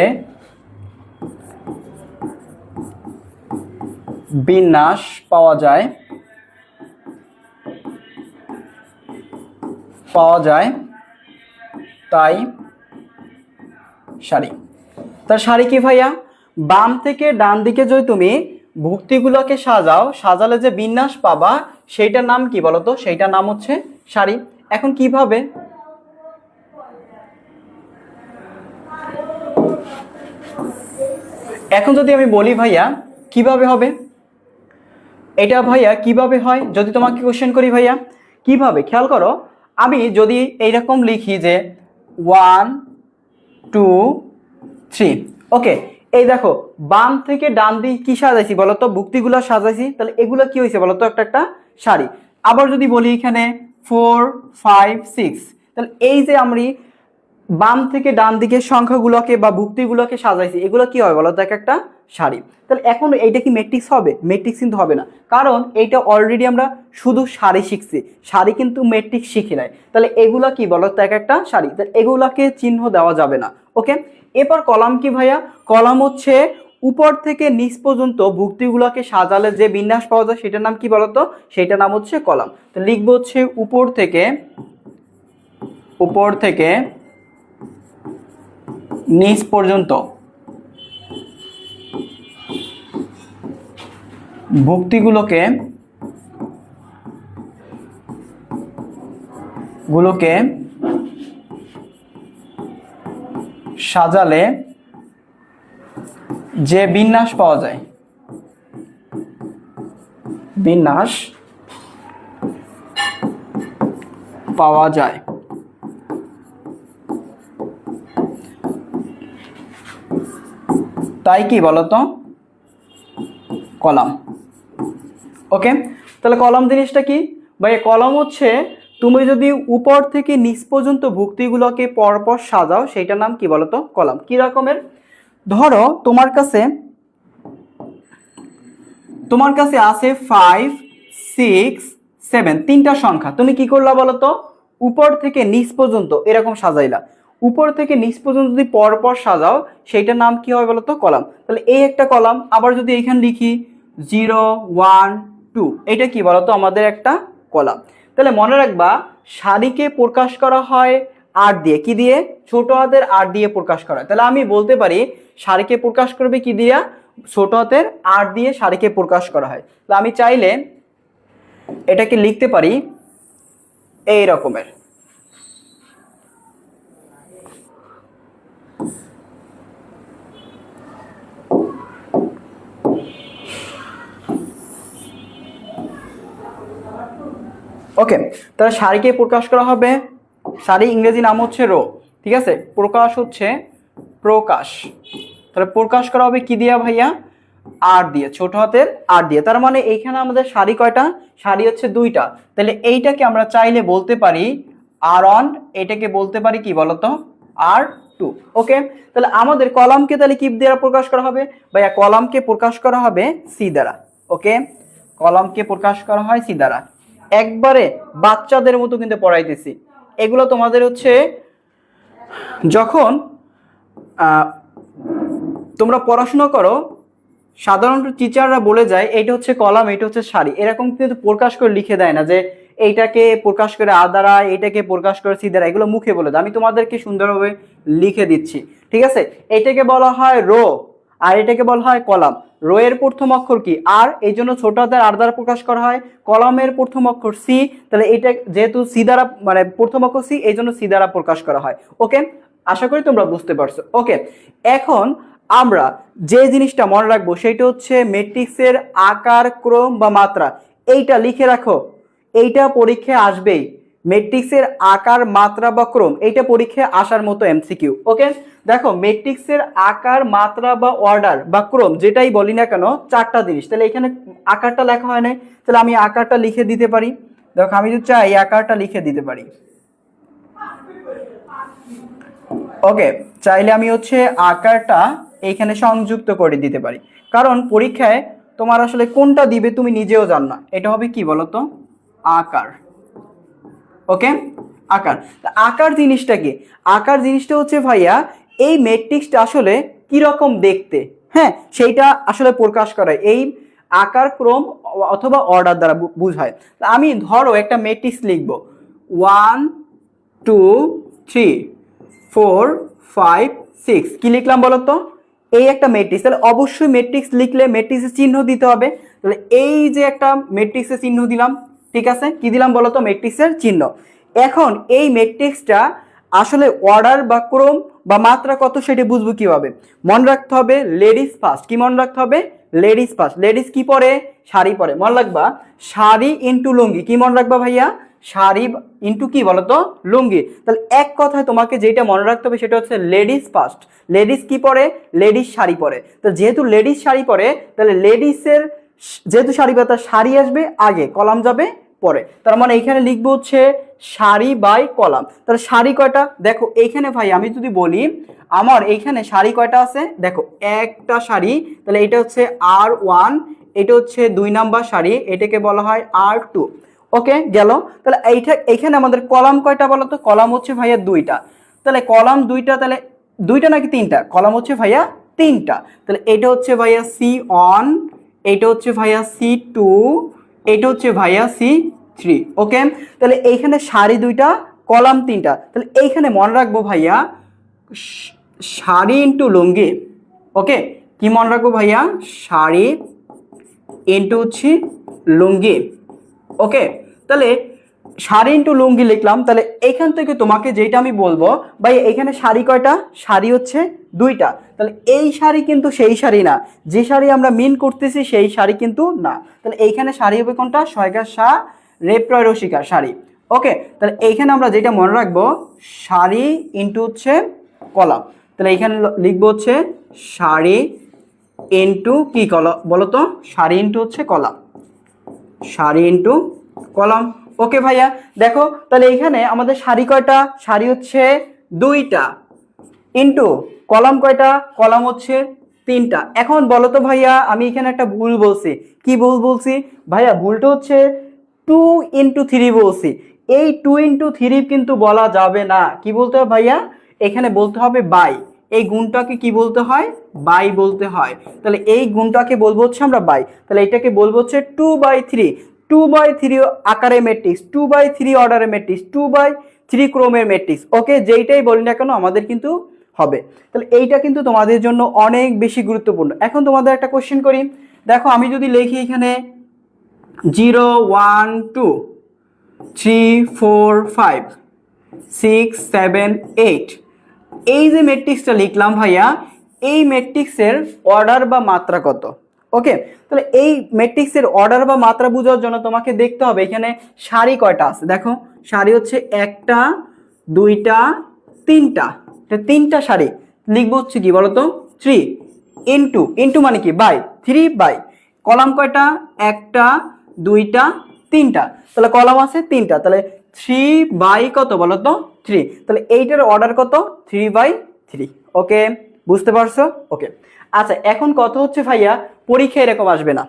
বিন্যাস পাওয়া যায় তাই সারি। তার সারি কি ভাইয়া? বাম থেকে ডান দিকে যদি তুমি ভুক্তিগুলোকে সাজাও, সাজালে যে বিন্যাস পাবা সেইটার নাম কি বলতো? সেইটার নাম হচ্ছে সারি। এখন কিভাবে? এখন যদি আমি বলি ভাইয়া কিভাবে হবে, এটা ভাইয়া কিভাবে হয় যদি তোমাকে কোশ্চেন করি ভাইয়া কিভাবে, খেয়াল করো। আমি যদি এইরকম লিখি যে 1 2 3, ওকে, এই দেখো বাম থেকে ডান দিকে কি সাজাইছি বলতো? ভুক্তিগুলো সাজাইছি, তাহলে এগুলো কি হয়েছে বলতো? একটা একটা সারি। আবার যদি বলি এখানে 4 5 6, তাহলে এই যে আমি বাম থেকে ডান দিকের সংখ্যাগুলোকে বা ভুক্তিগুলোকে সাজাইছি, এগুলো কি হয় বলতো? এক একটা সারি। তাহলে এখন এইটা কি ম্যাট্রিক্স হবে? ম্যাট্রিক্স কিন্তু হবে না, কারণ এইটা অলরেডি আমরা শুধু সারি শিখছি, সারি কিন্তু ম্যাট্রিক্স শিখি নাই। তাহলে এগুলা কি বলতো? এক একটা সারি, তাহলে এগুলাকে চিহ্ন দেওয়া যাবে না। ওকে, এরপর কলাম কি ভাইয়া? কলাম হচ্ছে উপর থেকে নিচ পর্যন্ত ভুক্তিগুলোকে সাজালে যে বিন্যাস পাওয়া যায় সেটার নাম কি বলতো? সেটার নাম হচ্ছে কলাম। তো লিখবো হচ্ছে উপর থেকে নিচ পর্যন্ত ভুক্তিগুলোকে সাজালে যে বিন্যাস পাওয়া যায়, তাই কি বলতো? কলাম। ওকে, তাহলে কলাম জিনিসটা কি ভাই? কলাম হচ্ছে তুমি যদি উপর থেকে নিচ পর্যন্ত ভুক্তিগুলোকে পরপর সাজাও সেইটার নাম কি বলতো? কলাম। কি রকমের? ধরো তোমার কাছে আছে 5 6 7, তিনটা সংখ্যা, তুমি কি করলা বলতো? উপর থেকে নিচ পর্যন্ত এরকম সাজাইলা। উপর থেকে নিচ পর্যন্ত যদি পরপর সাজাও সেইটার নাম কি হয় বলতো? কলাম। তাহলে এই একটা কলাম। আবার যদি এইখানে লিখি 0 1 2, এটা কি বলতো? আমাদের একটা কলাম। তাহলে মনে রাখবা সারিকে প্রকাশ করা হয় আর দিয়ে। কি দিয়ে? ছোট হাতের আর দিয়ে প্রকাশ করা হয়। তাহলে আমি বলতে পারি সারিকে প্রকাশ করবে কি দিয়া? ছোট হাতের আর দিয়ে সারিকে প্রকাশ করা হয়। তাহলে আমি চাইলে এটাকে লিখতে পারি এই রকমের। ওকে, তাহলে সারিকে প্রকাশ করা হবে, সারি ইংরেজি নাম হচ্ছে রো, ঠিক আছে? প্রকাশ হচ্ছে প্রকাশ। তাহলে প্রকাশ করা হবে কি দিয়া ভাইয়া? আর দিয়ে, ছোট হাতের আর দিয়ে। তার মানে এইখানে আমাদের সারি কয়টা? সারি হচ্ছে দুইটা। তাহলে এইটাকে আমরা চাইলে বলতে পারি R1, এটাকে বলতে পারি কি বলতো? R2। ওকে, তাহলে আমাদের কলামকে তাহলে কি দ্বারা প্রকাশ করা হবে ভাইয়া? কলামকে প্রকাশ করা হবে সি দ্বারা। ওকে, কলামকে প্রকাশ করা হয় সি দ্বারা। একবারে বাচ্চাদের মতো কিন্তু পড়াইতেছি। এগুলো তোমাদের হচ্ছে যখন তোমরা পড়াশোনা করো সাধারণত টিচাররা বলে যায় এইটা হচ্ছে কলাম, এটা হচ্ছে সারি, এরকম কিন্তু প্রকাশ করে লিখে দেয় না যে এইটাকে প্রকাশ করে আ দ্বারা, এইটাকে প্রকাশ করে সি দ্বারা, এগুলো মুখে বলে দেয়। আমি তোমাদেরকে সুন্দরভাবে লিখে দিচ্ছি, ঠিক আছে? এটাকে বলা হয় রো আর এটাকে বলা হয় কলাম। রো এর প্রথম অক্ষর কি? আর, এই জন্য ছোট হাতের আর দ্বারা প্রকাশ করা হয়। কলামের প্রথম অক্ষর সি, তাহলে এটা যেহেতু সি দ্বারা মানে প্রথম অক্ষর সি, এই জন্য সি দ্বারা প্রকাশ করা হয়। ওকে, আশা করি তোমরা বুঝতে পারছো। ওকে, এখন আমরা যে জিনিসটা মনে রাখবো সেইটা হচ্ছে ম্যাট্রিক্সের আকার, ক্রম বা মাত্রা। এইটা লিখে রাখো, এইটা পরীক্ষায় আসবেই। ম্যাট্রিক্সের আকার, মাত্রা বা ক্রম, এইটা পরীক্ষায় আসার মতো এমসিকিউ। ওকে, দেখো ম্যাট্রিক্সের আকার, মাত্রা বা অর্ডার বা ক্রম যেটাই বলি না কেন, চারটা জিনিস। তাহলে এখানে আকারটা লেখা হয় নাই, তাহলে আমি আকারটা লিখে দিতে পারি। দেখো আমি যদি চাই আকারটা লিখে দিতে পারি। ওকে, চাইলে আমি হচ্ছে আকারটা এইখানে সংযুক্ত করে দিতে পারি, কারণ পরীক্ষায় তোমার আসলে কোনটা দিবে তুমি নিজেও জান না। এটা হবে কি বলতো? আকার। ওকে, আকার। আকার জিনিসটা কি? আকার জিনিসটা হচ্ছে ভাইয়া এই ম্যাট্রিক্সটা আসলে কি রকম দেখতে, হ্যাঁ, সেইটা আসলে প্রকাশ করে এই আকার, ক্রম অথবা অর্ডার দ্বারা বুঝায়। আমি ধরো একটা ম্যাট্রিক্স লিখবো 1 2 3 4 5 6, কি লিখলাম বলো তো? এই একটা ম্যাট্রিক্স, তাহলে অবশ্যই ম্যাট্রিক্স লিখলে ম্যাট্রিক্সের চিহ্ন দিতে হবে। তাহলে এই যে একটা ম্যাট্রিক্সের চিহ্ন দিলাম, ঠিক আছে, কি দিলাম বলো তো, ম্যাট্রিক্সের চিহ্ন। এখন এই ম্যাট্রিক্সটা আসলে অর্ডার বা ক্রম বা মাত্রা কত সেটা বুঝবো কিভাবে? মনে রাখতে হবে লেডিস ফার্স্ট। কি মনে রাখতে হবে? Ladies first. লেডিস কি পরে? শাড়ি পরে। মনে রাখবা শাড়ি ইন্টু লুঙ্গি। কি মনে রাখবা ভাইয়া? শাড়ি ইন্টু কি বলতো? লুঙ্গি। তাহলে এক কথায় তোমাকে যেটা মনে রাখতে হবে সেটা হচ্ছে লেডিস ফার্স্ট। লেডিস কি পরে? লেডিস শাড়ি পরে। তো যেহেতু লেডিস শাড়ি পরে, তাহলে লেডিসের যেহেতু শাড়ি পাতা, শাড়ি আসবে আগে, কলাম যাবে পরে। তার মানে এইখানে লিখবো হচ্ছে শাড়ি বাই কলাম। তাহলে শাড়ি কয়টা? দেখো এইখানে ভাই আমি যদি বলি আমার এইখানে শাড়ি কয়টা আছে, দেখো একটা শাড়ি, তাহলে এটা হচ্ছে R1, এটা হচ্ছে 2 নাম্বার শাড়ি, এটাকে বলা হয় R2। ওকে গেল। তাহলে এইখানে আমাদের কলাম কয়টা বলো তো? কলাম হচ্ছে ভাইয়া 2টা। তাহলে কলাম 2টা, তাহলে 2টা নাকি 3টা? কলাম হচ্ছে ভাইয়া 3টা। তাহলে এটা হচ্ছে ভাইয়া C1, এটা হচ্ছে ভাইয়া C2, এটা হচ্ছে ভাইয়া C3। ওকে, তাহলে এইখানে শাড়ি 2টা, কলাম 3টা। তাহলে এইখানে মনে রাখবো ভাইয়া শাড়ি ইন্টু লুঙ্গি। ওকে, কি মনে রাখবো ভাইয়া? শাড়ি ইন্টু হচ্ছে লুঙ্গি। ওকে, তাহলে শাড়ি ইন্টু লুঙ্গি লিখলাম। তাহলে এইখান থেকে তোমাকে যেটা আমি বলবো ভাই, এখানে শাড়ি কয়টা? শাড়ি হচ্ছে 2টা। তাহলে এই শাড়ি কিন্তু সেই শাড়ি না, যে শাড়ি আমরা মিন করতেছি সেই শাড়ি কিন্তু না। তাহলে এইখানে শাড়ি হবে কোনটা? শয়গা শা রেপ্রয় রসিকা শাড়ি। ওকে, তাহলে এইখানে আমরা যেটা মনে রাখবো শাড়ি ইন্টু হচ্ছে কলাম। তাহলে এইখানে লিখবো হচ্ছে শাড়ি ইন্টু কি কলাম বলো তো? শাড়ি ইন্টু হচ্ছে কলাম, শাড়ি ইন্টু কলাম। ওকে ভাইয়া, দেখো তাহলে এইখানে আমাদের শাড়ি কয়টা? শাড়ি হচ্ছে 2টা, ইন্টু কলাম কয়টা? কলাম হচ্ছে 3টা। এখন বলো তো ভাইয়া, আমি এখানে একটা ভুল বলছি। কি ভুল বলছি ভাইয়া? ভুলটা হচ্ছে 2 ইন্টু 3 বলছি। এই 2 ইন্টু 3 কিন্তু বলা যাবে না। কি বলতে হবে ভাইয়া? এখানে বলতে হবে বাই। এই গুণটাকে কি বলতে হয়? বাই বলতে হয়। তাহলে এই গুণটাকে বলবো হচ্ছে আমরা বাই। তাহলে এটাকে বলবো হচ্ছে 2/3। 2/3 আকারে ম্যাট্রিক্স, 2/3 অর্ডারের ম্যাট্রিক্স, 2/3 ক্রমের ম্যাট্রিক্স। ওকে, যেইটাই বলি না কেন আমাদের কিন্তু হবে। তাহলে এইটা কিন্তু তোমাদের জন্য অনেক বেশি গুরুত্বপূর্ণ। এখন তোমাদের একটা কোশ্চেন করি, দেখো আমি যদি লিখি এখানে 0 1 2 3 4 5 6 7 8, এই যে ম্যাট্রিক্সটা লিখলাম ভাইয়া, এই ম্যাট্রিক্সের অর্ডার বা মাত্রা কত? ওকে, তাহলে এই ম্যাট্রিক্সের অর্ডার বা মাত্রা বোঝার জন্য তোমাকে দেখতে হবে এখানে সারি কয়টা আছে। দেখো সারি হচ্ছে 1টা 2টা 3টা, 3টা সারি। লিখবো হচ্ছে কি বলতো? 3 ইন্টু, ইন্টু মানে কি? বাই। 3 বাই কলাম কয়টা? 1টা 2টা 3টা, তাহলে কলাম আছে 3টা, তাহলে 3 বাই কত বলতো? 3। তাহলে এইটার অর্ডার কত? 3/3। ওকে, বুঝতে পারছো? ওকে, আচ্ছা এখন কথা হচ্ছে ভাইয়া পরীক্ষা এরকম আসবে না।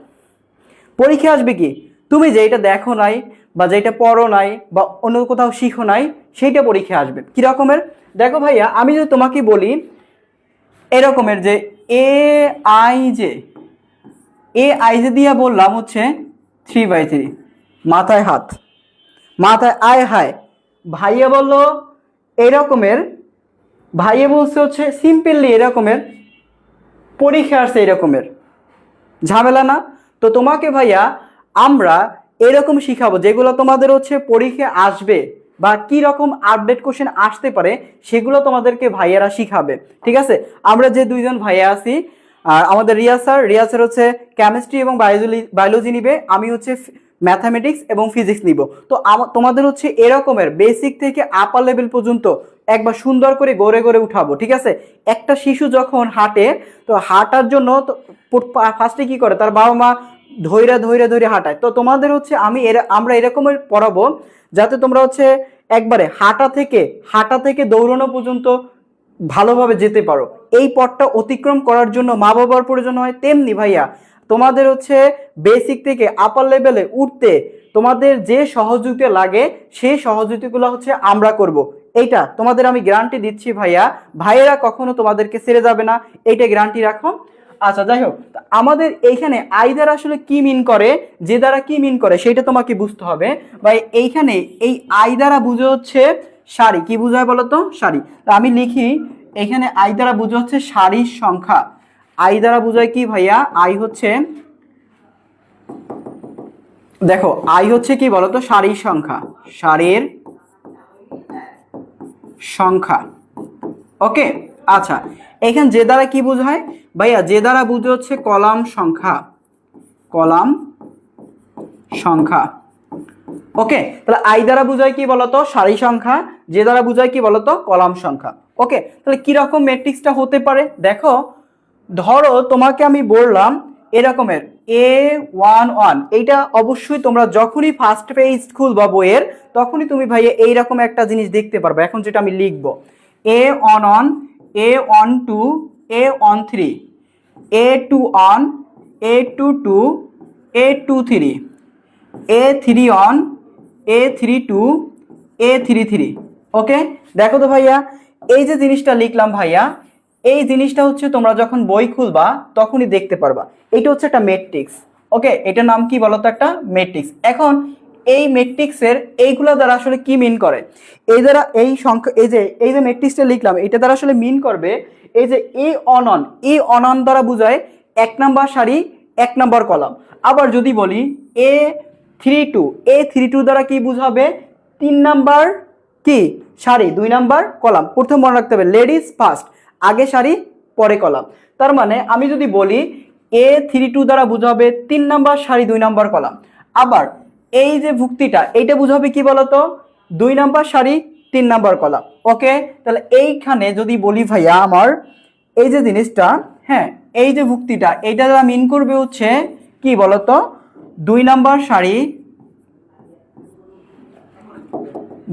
পরীক্ষা আসবে কি? তুমি যেটা দেখো নাই বা যেটা পড়ো নাই বা অন্য কোথাও শিখো নাই সেইটা পরীক্ষা আসবে। কি রকমের? দেখো ভাইয়া আমি যদি তোমাকে বলি এরকমের যে এ আই জে দিয়া বললাম হচ্ছে 3/3, মাথায় হাত, মাথায় আয় হায়। ভাইয়া বললো এরকমের, ভাইয়া বলছে হচ্ছে সিম্পলি এরকমের, পরীক্ষা আসছে এরকমের, ঝামেলা না? তো তোমাকে ভাইয়া আমরা এরকম শিখাবো যেগুলো তোমাদের হচ্ছে পরীক্ষা আসবে বা কি রকম আপডেট কোশ্চেন আসতে পারে সেগুলো তোমাদেরকে ভাইয়ারা শিখাবে। ঠিক আছে, আমরা যে 2জন ভাইয়া আছি, আর আমাদের রিয়া স্যার হচ্ছে কেমিস্ট্রি এবং বায়োলজি নিবে, আমি হচ্ছে ম্যাথামেটিক্স এবং ফিজিক্স নিব। তো তোমাদের হচ্ছে এরকমের বেসিক থেকে আপার লেভেল পর্যন্ত একবার সুন্দর করে গড়ে গড়ে উঠাবো। ঠিক আছে, একটা শিশু যখন হাঁটে, তো হাঁটার জন্য তো ফার্স্টে কি করে? তার বাবা মা ধৈর্য ধৈর্য ধৈর্য হাঁটায়। তো তোমাদের হচ্ছে আমরা এরকমের পড়াবো যাতে তোমরা হচ্ছে একবারে হাঁটা থেকে দৌড়ানো পর্যন্ত ভালোভাবে যেতে পারো। এই পথটা অতিক্রম করার জন্য মা বাবার প্রয়োজন হয়, তেমনি ভাইয়া তোমাদের হচ্ছে বেসিক থেকে আপার লেভেলে উঠতে তোমাদের যে সহযোগিতা লাগে সেই সহযোগিতাগুলো হচ্ছে আমরা করব। এইটা তোমাদের আমি গ্যারান্টি দিচ্ছি ভাইয়া, ভাইয়েরা কখনো তোমাদেরকে ছেড়ে যাবে না, এইটা গ্যারান্টি রাখো। আচ্ছা যাই হোক, আমাদের এইখানে আই দ্বারা আসলে কি মিন করে, যে দ্বারা কি মিন করে সেটা তোমাকে বুঝতে হবে। বা এইখানে এই আই দ্বারা বুঝে হচ্ছে সারি। কি বুঝায় বলো তো? সারি। তা আমি লিখি এখানে আই দ্বারা বুঝে হচ্ছে সারির সংখ্যা। আই দ্বারা বোঝায় কি ভাইয়া? আই হচ্ছে, দেখো আই হচ্ছে কি বলতো? সারির সংখ্যা, সারির সংখ্যা। ওকে, আচ্ছা এখানে যে দ্বারা কি বোঝায় ভাইয়া? যে দ্বারা বুঝে হচ্ছে কলাম সংখ্যা, কলাম সংখ্যা। ওকে, তাহলে আই দ্বারা বোঝায় কি বলতো? সারি সংখ্যা। যে দ্বারা বোঝায় কি বলতো? কলাম সংখ্যা। ওকে, তাহলে কিরকম ম্যাট্রিক্সটা হতে পারে দেখো। ধরো তোমাকে আমি বললাম এরকমের A11, এইটা অবশ্যই তোমরা যখনই ফার্স্ট পেজ খুলবা বইয়ের, তখনই তুমি ভাইয়া এইরকম একটা জিনিস দেখতে পারবে। এখন যেটা আমি লিখবো, A11, A12, A13, A21, A22, A23, A31, A32, A33। ওকে, দেখো তো ভাইয়া, এই যে জিনিসটা লিখলাম ভাইয়া, এই জিনিসটা হচ্ছে তোমরা যখন বই খুলবা তখনই দেখতে পারবা। এটা হচ্ছে একটা ম্যাট্রিক্স। ওকে, এটার নাম কি বলতো? একটা ম্যাট্রিক্স। এখন এই ম্যাট্রিক্সের এইগুলা দ্বারা আসলে কি মিন করে? এই দ্বারা এই সংখ্যা, এই যে ম্যাট্রিক্সটা লিখলাম, এটা দ্বারা আসলে মিন করবে এই যে এ অনন দ্বারা বোঝায় 1 নাম্বার সারি 1 নাম্বার কলাম। আবার যদি বলি A32 দ্বারা কি বুঝাবে? 3 নাম্বার কি সারি 2 নাম্বার কলাম। প্রথম মনে রাখতে হবে লেডিস ফার্স্ট, আগে সারি পরে কলাম। তার মানে আমি যদি বলি A32 দ্বারা বুঝাবে 3 নাম্বার সারি 2 নাম্বার কলাম। আবার এই যে ভুক্তিটা, এইটা বুঝাবে কি বলতো? 2 নাম্বার সারি 3 নাম্বার কলাম। ওকে, তাহলে এইখানে যদি বলি ভাইয়া আমার এই যে জিনিসটা, হ্যাঁ এই যে ভুক্তিটা, এইটা দ্বারা মিন করবে হচ্ছে কি বলতো? 2 নাম্বার সারি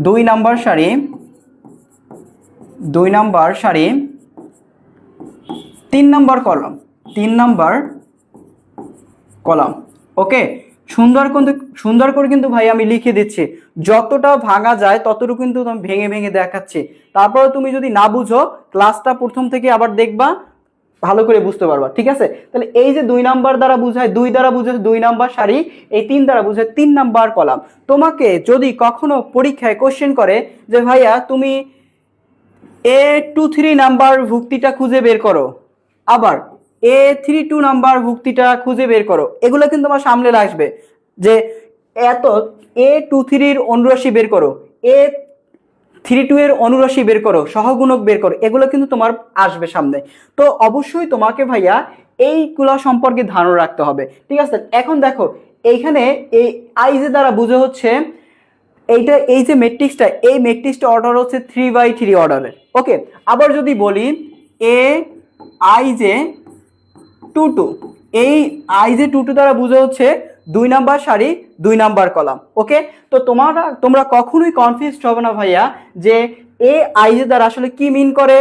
2 নাম্বার সারি 2 নাম্বার সারি 3 নাম্বার কলাম, 3 নাম্বার কলাম। ওকে, সুন্দর করে কিন্তু ভাই আমি লিখে দিচ্ছি, যতটা ভাঙা যায় ততটুকু কিন্তু আমি ভেঙে ভেঙে দেখাচ্ছি। তারপরে তুমি যদি না বুঝো, ক্লাসটা প্রথম থেকে আবার দেখবা, ভালো করে বুঝতে পারবা। ঠিক আছে, তাহলে এই যে 2 নাম্বার দ্বারা বুঝায় 2 দ্বারা বুঝায় 2 নাম্বার সারি, এই 3 দ্বারা বুঝায় 3 নাম্বার কলাম। তোমাকে যদি কখনো পরীক্ষায় কোশ্চেন করে যে ভাইয়া তুমি A23 নাম্বার ভুক্তিটা খুঁজে বের করো, আবার A32 নাম্বার ভুক্তিটা খুঁজে বের করো, এগুলো কিন্তু আমার সামনে আসবে যে এত A23 এর অনুরাশি বের করো, A32 এর অনুরাশি বের করো, সহগুণক বের করো, এগুলো কিন্তু তোমার আসবে সামনে। তো অবশ্যই তোমাকে ভাইয়া এইগুলো সম্পর্কে ধারণা রাখতে হবে। ঠিক আছে, এখন দেখো এইখানে এই আই যে দ্বারা বুঝে হচ্ছে এইটা, এই যে ম্যাট্রিক্সটা, এই ম্যাট্রিক্সটা অর্ডার হচ্ছে 3/3 অর্ডারের। ওকে, আবার যদি বলি Aij22, এই Aij22 দ্বারা বুঝে হচ্ছে 2 নাম্বার সারি 2 নাম্বার কলাম। ওকে, তো তোমরা কখনোই কনফিউজ হবে না ভাইয়া যে Aij দ্বারা আসলে কি মিন করে,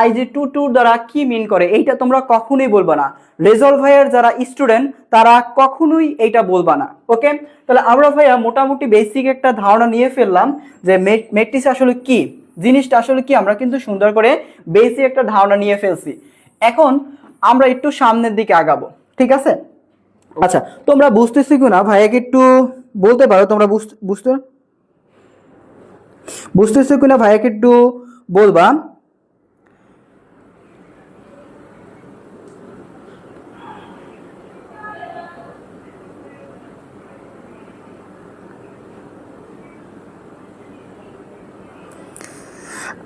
Aij22 দ্বারা কি মিন করে, এইটা তোমরা কখনোই বলবা না। রেজাল্ট ভাইয়ার যারা স্টুডেন্ট তারা কখনোই এইটা বলবা না। ওকে, তাহলে আমরা ভাইয়া মোটামুটি বেসিক একটা ধারণা নিয়ে ফেললাম যে ম্যাট্রিক্স আসলে কি, জিনিসটা আসলে কি, আমরা কিন্তু সুন্দর করে বেসিক একটা ধারণা নিয়ে ফেলছি। এখন আমরা একটু সামনের দিকে আগাবো। ঠিক আছে, আচ্ছা তোমরা বুঝতেছি কিনা ভাইয়াকে একটু বলতে পারো? তোমরা বুঝতেছো কিনা ভাইয়াকে একটু বলবা।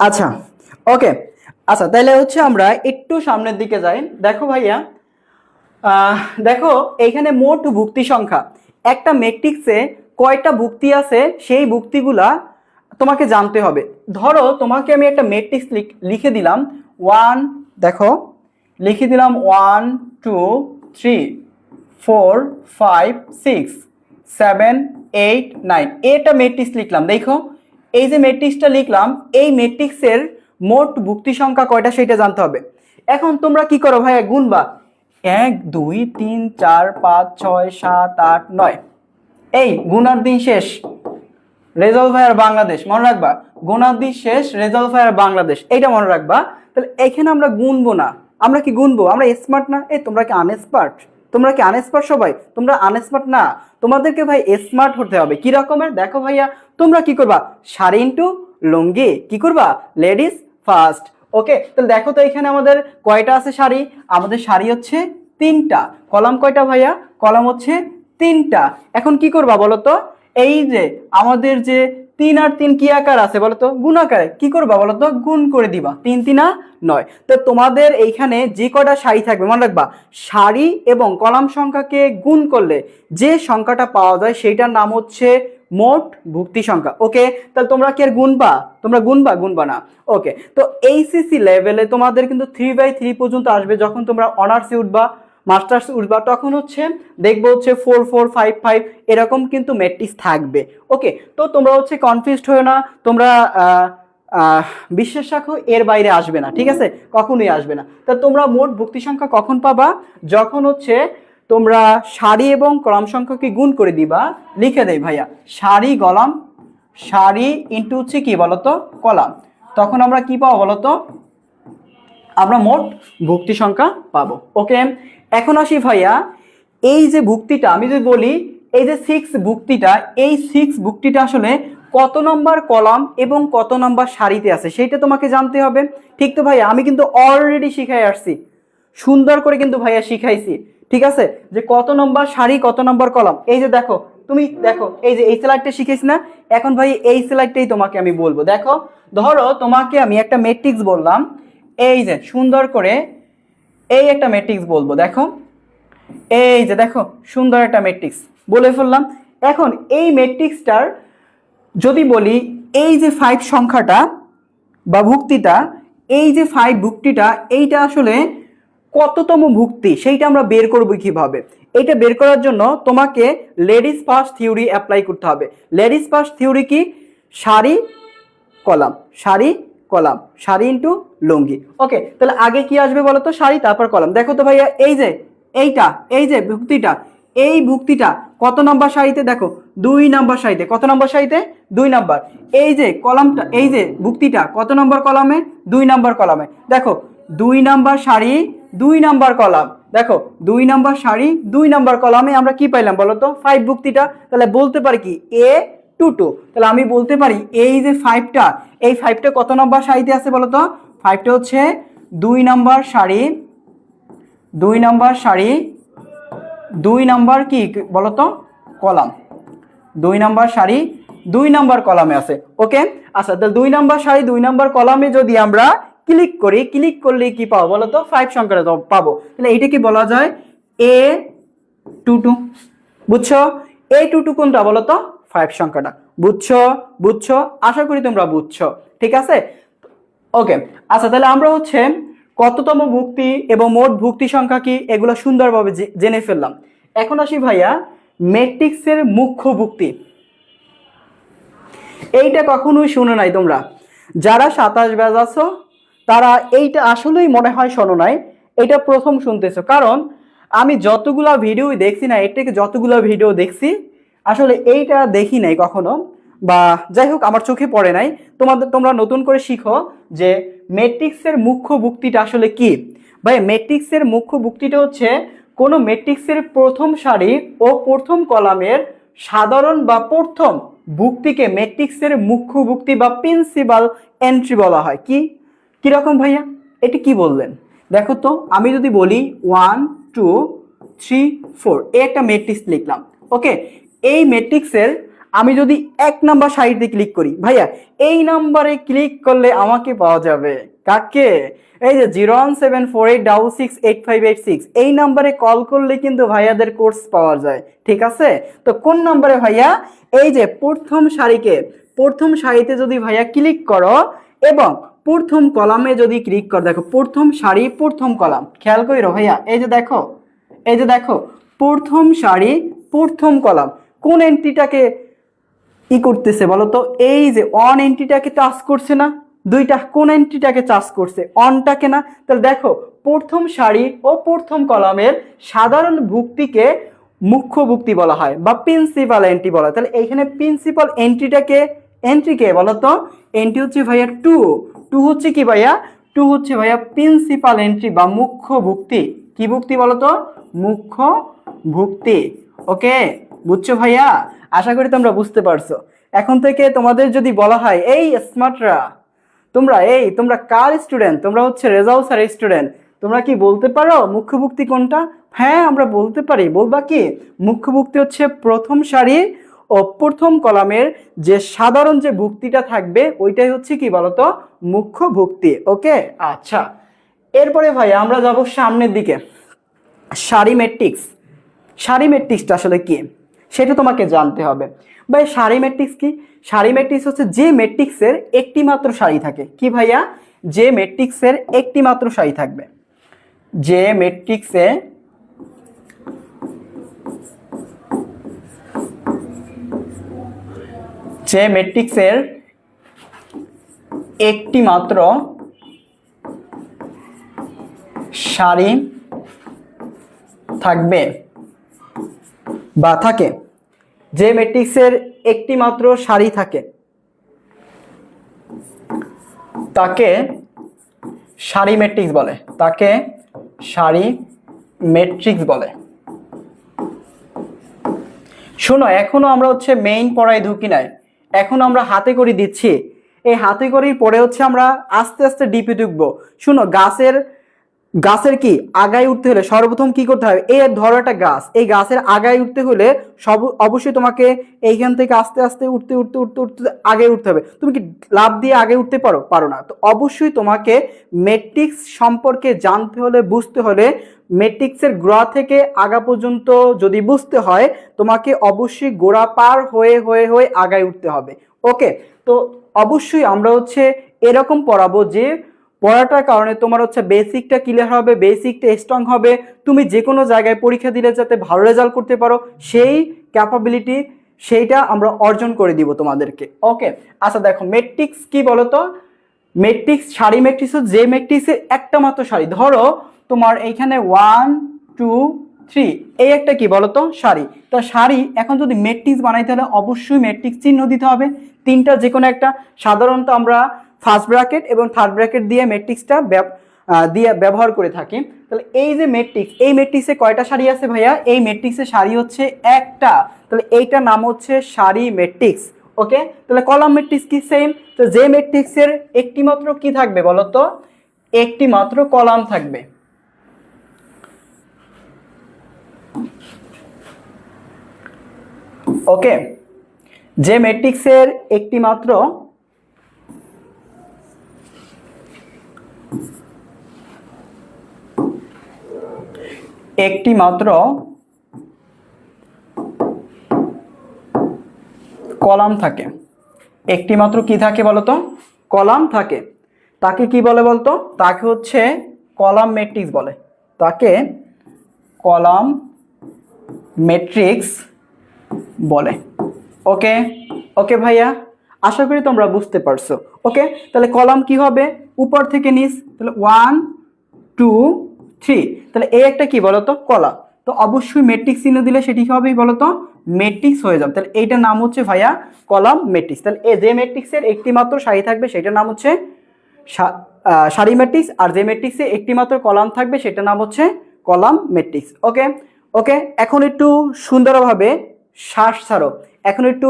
আচ্ছা, ওকে, আচ্ছা তাহলে হচ্ছে আমরা একটু সামনের দিকে যাই। দেখো ভাইয়া, দেখো এইখানে মোট ভুক্তি সংখ্যা, একটা ম্যাট্রিক্সে কয়টা ভুক্তি আছে সেই ভুক্তিগুলা তোমাকে জানতে হবে। ধরো তোমাকে আমি একটা ম্যাট্রিক্স লিখে দিলাম 1, দেখো লিখে দিলাম 1 2 3 4 5 6 7 8 9, এটা ম্যাট্রিক্স লিখলাম। দেখো এই যে ম্যাট্রিক্সটা লিখলাম, এই ম্যাট্রিক্সের মোট ভুক্তি সংখ্যা কয়টা সেটা জানতে হবে। এখন তোমরা কি করো ভাইয়া? গুনবা 1 2 3 4 5 6 7 8 9, এই গুনার দিন শেষ, রেজাল্ট ভাইয়ার বাংলাদেশ, মনে রাখবা। গুনার দিন শেষ, রেজাল্ট ভাইয়ার বাংলাদেশ, এইটা মনে রাখবা। তাহলে এখানে আমরা গুনবো না, আমরা কি গুনবো? আমরা স্মার্ট না? এই তোমরা কি আনস্মার্ট? তোমরা কি আনস্মার্ট? সবাই তোমরা আনস্মার্ট না, তোমাদেরকে ভাই স্মার্ট হতে হবে। কি রকমের? দেখো ভাইয়া, তোমরা কি করবা? শাড়ি ইন্টু লুঙ্গি, কি করবা? Ladies first. ওকে, তাহলে দেখো তো এখানে আমাদের কয়টা আছে সারি, আমাদের সারি হচ্ছে 3টা, কলাম কয়টা ভাইয়া, কলাম হচ্ছে 3টা। এখন কি করবা বলো তো, এই যে আমাদের যে 3 আর 3 কি আকার আছে বলো তো, গুণ আকারে, কি করবা বলো তো, গুণ করে দিবা, 3 3 9। তো তোমাদের এইখানে যে কয়টা সারি থাকবে মনে রাখবা, সারি এবং কলাম সংখ্যাকে গুণ করলে যে সংখ্যাটা পাওয়া যায় সেইটার নাম হচ্ছে মোট ভুক্তি সংখ্যা। ওকে, তাহলে তোমরা কি আর গুনবা, তোমরা গুনবা না। ওকে, তো এইচএসসি লেভেলে তোমাদের কিন্তু 3/3 পর্যন্ত আসবে, যখন তোমরা অনার্সে উঠবা, মাস্টার্স উঠবা, তখন হচ্ছে দেখবো হচ্ছে 4 4 5 5 এরকম কিন্তু ম্যাট্রিক্স থাকবে। ওকে, তো তোমরা হচ্ছে কনফিউজড হয়ে না, তোমরা বিশ্বাস রাখো এর বাইরে আসবে না, ঠিক আছে, কখনোই আসবে না। তা তোমরা মোট ভুক্তি সংখ্যা কখন পাবা, যখন হচ্ছে তোমরা সারি এবং কলাম সংখ্যাকে গুণ করে দিবা, লিখে দেই ভাইয়া সারি ইন্টু হচ্ছে কি বলতো, কলাম, তখন আমরা কি পাবো বলতো, আমরা মোট ভুক্তি সংখ্যা পাবো। ওকে, এখন আসি ভাইয়া, এই যে ভুক্তিটা আমি যদি বলি, এই যে 6 ভুক্তিটা, এই 6 ভুক্তিটা আসলে কত নম্বর কলাম এবং কত নম্বর সারিতে আছে সেইটা তোমাকে জানতে হবে। ঠিক তো ভাইয়া, আমি কিন্তু অলরেডি শিখাই আসছি, সুন্দর করে কিন্তু ভাইয়া শিখাইছি, ঠিক আছে, যে কত নম্বর সারি কত নম্বর কলাম। এই যে দেখো, তুমি দেখো, এই যে এই স্লাইডটা শিখেছি না, এখন ভাই এই স্লাইডটাই তোমাকে আমি বলবো। দেখো, ধরো তোমাকে আমি একটা ম্যাট্রিক্স বললাম, এই যে সুন্দর করে এই একটা ম্যাট্রিক্স বলবো, দেখো এই যে দেখো সুন্দর একটা ম্যাট্রিক্স বলে ফেললাম। এখন এই ম্যাট্রিক্সটার যদি বলি, এই যে 5 সংখ্যাটা বা ভুক্তিটা, এই যে 5 ভুক্তিটা, এইটা আসলে কততম ভুক্তি সেইটা আমরা বের করব কিভাবে। এইটা বের করার জন্য তোমাকে লেডিস ফার্স্ট থিওরি অ্যাপ্লাই করতে হবে। লেডিস ফার্স্ট থিওরি কি, সারি কলাম, সারি কলাম, সারি ইন্টু লুঙ্গি। ওকে, তাহলে আগে কি আসবে বলো তো, সারি তারপর কলাম। দেখো তো ভাইয়া, এই যে এইটা, এই যে ভুক্তিটা, এই ভুক্তিটা কত নম্বর সারিতে, দেখো 2 নম্বর সারিতে, কত নম্বর সারিতে, 2 নম্বর। এই যে কলামটা, এই যে ভুক্তিটা কত নম্বর কলামে, 2 নম্বর কলামে। দেখো 2 নম্বর সারি 2 নম্বর কলাম, দেখো 2 নম্বর সারি 2 নম্বর কলামে আমরা কি পাইলাম বলো তো, 5 ভুক্তিটা। তাহলে বলতে পারি কি A22, তাহলে আমি বলতে পারি এই যে 5টা, এই 5টা কত নম্বর সারিতে আছে বলো তো, 5টা হচ্ছে 2 নম্বর সারি, 2 নম্বর সারি, 2 নম্বর কি বলতো কলাম, 2 নম্বর সারি 2 নম্বর কলামে আছে। ওকে, আচ্ছা, তাহলে 2 নম্বর সারি 2 নম্বর কলামে যদি আমরা ক্লিক করি, ক্লিক করলে কি পাবো বলতো, 5 সংখ্যাটা পাবো। তাহলে এটা কি বলা যায়, A22, বুঝছো, A22 কোনটা বলতো, 5 সংখ্যাটা। বুঝছো, আশা করি তোমরা বুঝছো, ঠিক আছে। ওকে, আচ্ছা, তাহলে আমরা হচ্ছে কততম ভুক্তি এবং মোট ভুক্তি সংখ্যা কি এগুলো সুন্দরভাবে জেনে ফেললাম। এখন আসি ভাইয়া ম্যাট্রিক্সের মুখ্য ভুক্তি। এইটা কখনোই শুনে নাই তোমরা, যারা 27 ব্যাচ আছো তারা এইটা আসলেই মনে হয় শোনো নাই, এটা প্রথম শুনতেছো। কারণ আমি যতগুলা ভিডিও দেখছি না, এর থেকে যতগুলো ভিডিও দেখছি আসলে এইটা দেখি নাই কখনো, বা যাই হোক আমার চোখে পড়ে নাই। তোমরা নতুন করে শিখো যে ম্যাট্রিক্সের মুখ্য ভুক্তিটা আসলে কি। ভাই ম্যাট্রিক্সের মুখ্য ভুক্তিটা হচ্ছে কোনো ম্যাট্রিক্সের প্রথম সারি ও প্রথম কলামের সাধারণ বা প্রথম ভুক্তিকে ম্যাট্রিক্সের মুখ্য ভুক্তি বা প্রিন্সিপাল এন্ট্রি বলা হয়। কিরকম ভাইয়া, এটি কি বললেন, দেখো তো, আমি যদি বলি 1 2 3 4 একটা ম্যাট্রিক্স লিখলাম। ওকে, এই ম্যাট্রিক্সের আমি যদি 1 নাম্বার সারিতে ক্লিক করি, ভাইয়া এই নাম্বারে ক্লিক করলে আমাকে পাওয়া যাবে কাকে, এই যে 01748668586, এই নাম্বারে কল করলে কিন্তু ভাইয়াদের কোর্স পাওয়া যায়, ঠিক আছে। তো কোন নাম্বারে ভাইয়া, এই যে প্রথম সারিতে যদি ভাইয়া ক্লিক করো এবং প্রথম কলামে যদি ক্লিক করো, দেখো প্রথম সারি প্রথম কলাম, খেয়াল করো ভাইয়া, এই যে দেখো প্রথম সারি প্রথম কলাম, কোন এন্ট্রিটাকে করতেছে বলো তো, এই যে অন এন্ট্রিটাকে টাচ করছে না, দুইটা কোন এন্ট্রিটাকে টাচ করছে, অনটাকে না। তাহলে দেখো প্রথম সারি ও প্রথম কলামের সাধারণ ভুক্তিকে মুখ্য ভুক্তি বলা হয় বা প্রিন্সিপাল এন্ট্রি বলা হয়। তাহলে এইখানে প্রিন্সিপাল এন্ট্রিকে বলো তো, এন্ট্রি হচ্ছে ভাইয়া 2 হচ্ছে কি ভাইয়া, 2 হচ্ছে ভাইয়া প্রিন্সিপাল এন্ট্রি বা মুখ্য ভুক্তি। কি ভুক্তি বলো তো, মুখ্য ভুক্তি। ওকে, বুঝছো ভাইয়া, আশা করি তোমরা বুঝতে পারছো। এখন থেকে তোমাদের যদি বলা হয় এই স্মার্টরা তোমরা কার স্টুডেন্ট? তোমরা হচ্ছে রেজাউল স্যারের স্টুডেন্ট। তোমরা কি বলতে পারো মুখ্যভুক্তি কোনটা? হ্যাঁ, আমরা বলতে পারি। বলবা কি? মুখ্যভুক্তি হচ্ছে প্রথম সারি ও প্রথম কলামের যে সাধারণ যে ভুক্তিটা থাকবে ওইটাই হচ্ছে কি বলতো? মুখ্যভুক্তি। ওকে, আচ্ছা। এরপরে ভাই আমরা যাব সামনের দিকে। সারি ম্যাট্রিক্স। সারি ম্যাট্রিক্সটা আসলে কি সেটা তোমাকে জানতে হবে। ভাই সারি ম্যাট্রিক্স কি? সারি ম্যাট্রিক্স হচ্ছে যে ম্যাট্রিক্সের একটি মাত্র সারি থাকে। কি ভাইয়া? যে ম্যাট্রিক্সের একটি মাত্র সারি থাকবে। যে ম্যাট্রিক্সে একটি মাত্র সারি থাকবে বা থাকে, যে ম্যাট্রিক্সের একটি মাত্র সারি থাকে তাকে সারি ম্যাট্রিক্স বলে। তাকে সারি ম্যাট্রিক্স বলে। শোনো, এখনো আমরা হচ্ছে মেইন পড়ায় ঢুকি নাই, এখনো আমরা হাতে করে দিচ্ছি। এই হাতে করেই পরে হচ্ছে আমরা আস্তে আস্তে ডিপে ঢুকবো। শোনো, গাছের কি আগায় উঠতে হলে সর্বপ্রথম কি করতে হবে? এই ধরো একটা গাছ, এই গাছের আগায় উঠতে হলে অবশ্যই তোমাকে এইখান থেকে আস্তে আস্তে উঠতে উঠতে উঠতে উঠতে আগে উঠতে হবে। তুমি কি লাফ দিয়ে আগে উঠতে পারো না। তো অবশ্যই তোমাকে ম্যাট্রিক্স সম্পর্কে জানতে হলে, বুঝতে হলে, ম্যাট্রিক্সের গোড়া থেকে আগা পর্যন্ত যদি বুঝতে হয়, তোমাকে অবশ্যই গোড়া পার হয়ে হয়ে হয়ে আগায় উঠতে হবে। ওকে, তো অবশ্যই আমরা হচ্ছে এরকম পড়াবো যে পড়াটার কারণে তোমার হচ্ছে বেসিকটা ক্লিয়ার হবে, বেসিকটা স্ট্রং হবে, তুমি যে কোনো জায়গায় পরীক্ষা দিলে যাতে ভালো রেজাল্ট করতে পারো সেই ক্যাপাবিলিটি সেইটা আমরা অর্জন করে দিব তোমাদেরকে। ওকে, আচ্ছা দেখো ম্যাট্রিক্স কি বলতো? ম্যাট্রিক্স, সারি ম্যাট্রিক্স যে ম্যাট্রিক্সের একটা মাত্র সারি। ধরো তোমার এইখানে 1 2 3 এই একটা কি বলতো? সারি। তো সারি এখন যদি ম্যাট্রিক্স বানাইতে হলে অবশ্যই ম্যাট্রিক্স চিহ্ন দিতে হবে, তিনটা যে কোনো একটা। সাধারণত আমরা ফার্স্ট ব্র্যাকেট এবং থার্ড ব্র্যাকেট দিয়ে ম্যাট্রিক্সটা ব্যবহার করে থাকি। তাহলে এই যে ম্যাট্রিক্স, এই ম্যাট্রিক্সে কয়টা সারি আছে ভাইয়া? এই ম্যাট্রিক্সের সারি হচ্ছে একটা। তাহলে এইটার নাম হচ্ছে সারি ম্যাট্রিক্স। ওকে, তাহলে কলাম ম্যাট্রিক্স কি? সেম। তো যে ম্যাট্রিক্সের একটি মাত্র কি থাকবে বলতো? একটি মাত্র কলাম থাকবে। ওকে, যে ম্যাট্রিক্সের একটি মাত্র কলাম থাকে, একটি মাত্র কি থাকে বলতো? কলাম থাকে। তাকে কি বলে বলতো? তাকে হচ্ছে কলাম ম্যাট্রিক্স বলে। তাকে কলাম ম্যাট্রিক্স বলে। ওকে, ওকে ভাইয়া, আশা করি তোমরা বুঝতে পারছো। ওকে, তাহলে কলাম কি হবে? উপর থেকে নিচ। তাহলে 1 2 3, তাহলে এই একটা কি বলতো? কলাম। তো অবশ্যই ম্যাট্রিক্স চিহ্ন দিলে সেটি কি হবে বলতো? ম্যাট্রিক্স হয়ে যাবে। তাহলে এইটার নাম হচ্ছে ভাইয়া কলাম ম্যাট্রিক্স। তাহলে এই যে ম্যাট্রিক্সের একটি মাত্র সারি থাকবে সেটার নাম হচ্ছে সারি ম্যাট্রিক্স, আর যে ম্যাট্রিক্সে একটি মাত্র কলাম থাকবে সেটার নাম হচ্ছে কলাম ম্যাট্রিক্স। ওকে, ওকে, এখন একটু সুন্দরভাবে শ্বাস ছাড়ো, এখন একটু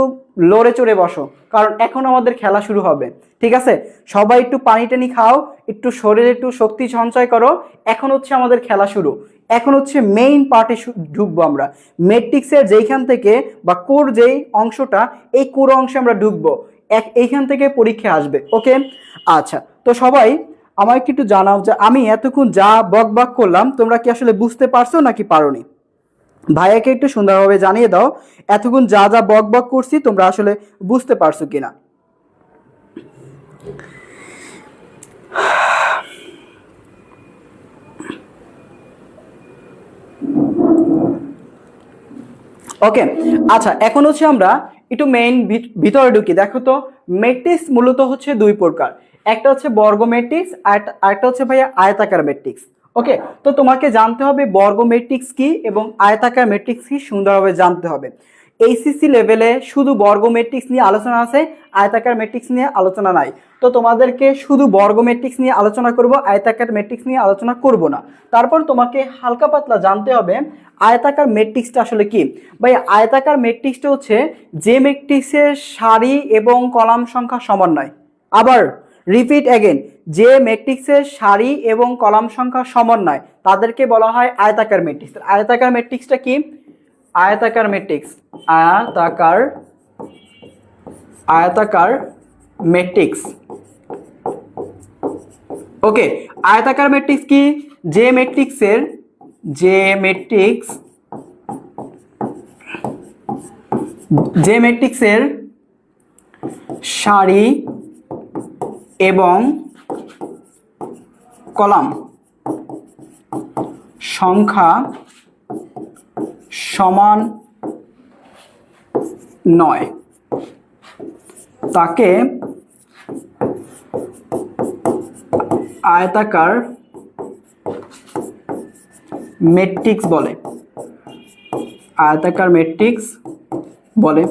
লড়ে চড়ে বসো, কারণ এখন আমাদের খেলা শুরু হবে। ঠিক আছে, সবাই একটু পানি টানি খাও, একটু শরীরে একটু শক্তি সঞ্চয় করো। এখন হচ্ছে আমাদের খেলা শুরু। এখন হচ্ছে মেইন পার্টে ঢুকবো আমরা। ম্যাট্রিক্সের যেইখান থেকে বা কোর যেই অংশটা, এই কোর অংশে আমরা ঢুকবো। এইখান থেকে পরীক্ষা আসবে। ওকে, আচ্ছা, তো সবাই আমাকে একটু জানাও যে আমি এতক্ষণ যা বক করলাম তোমরা কি আসলে বুঝতে পারছো নাকি পারোনি? ভাইয়াকে একটু সুন্দরভাবে জানিয়ে দাও এতক্ষণ যা যা বক করছি তোমরা আসলে বুঝতে পারছো কিনা। ওকে, আচ্ছা, এখন হচ্ছে আমরা একটু মেইন ভিতরে ঢুকি। দেখো তো ম্যাট্রিক্স মূলত হচ্ছে দুই প্রকার, একটা হচ্ছে বর্গ ম্যাট্রিক্স আর একটা হচ্ছে ভাইয়া আয়তাকার ম্যাট্রিক্স। ওকে, তো তোমাকে জানতে হবে বর্গ ম্যাট্রিক্স কি এবং আয়তাকার ম্যাট্রিক্স কি, সুন্দরভাবে জানতে হবে। এইচএসসি লেভেলে শুধু বর্গ ম্যাট্রিক্স নিয়ে আলোচনা আছে, আয়তাকার ম্যাট্রিক্স নিয়ে আলোচনা নাই। তো তোমাদেরকে শুধু বর্গ ম্যাট্রিক্স নিয়ে আলোচনা করব, আয়তাকার ম্যাট্রিক্স নিয়ে আলোচনা করব না। তারপর তোমাকে হালকা পাতলা জানতে হবে আয়তাকার ম্যাট্রিক্সটা আসলে কি। ভাই আয়তাকার ম্যাট্রিক্সটা হচ্ছে যে ম্যাট্রিক্সের সারি এবং কলাম সংখ্যা সমান নয়। আবার রিপিট অ্যাগেন, যে ম্যাট্রিক্সের সারি এবং কলাম সংখ্যা সমন্বয় তাদেরকে বলা হয় আয়তাকার ম্যাট্রিক্স। আয়তাকার ম্যাট্রিক্সটা কি? আয়তাকার ম্যাট্রিক্স, আয়তাকার ম্যাট্রিক্স। ওকে, আয়তাকার ম্যাট্রিক্স কি? যে ম্যাট্রিক্সের সারি এবং কলাম সংখ্যা সমান নয় তাকে আয়তাকার ম্যাট্রিক্স বলে, আয়তাকার ম্যাট্রিক্স বলে।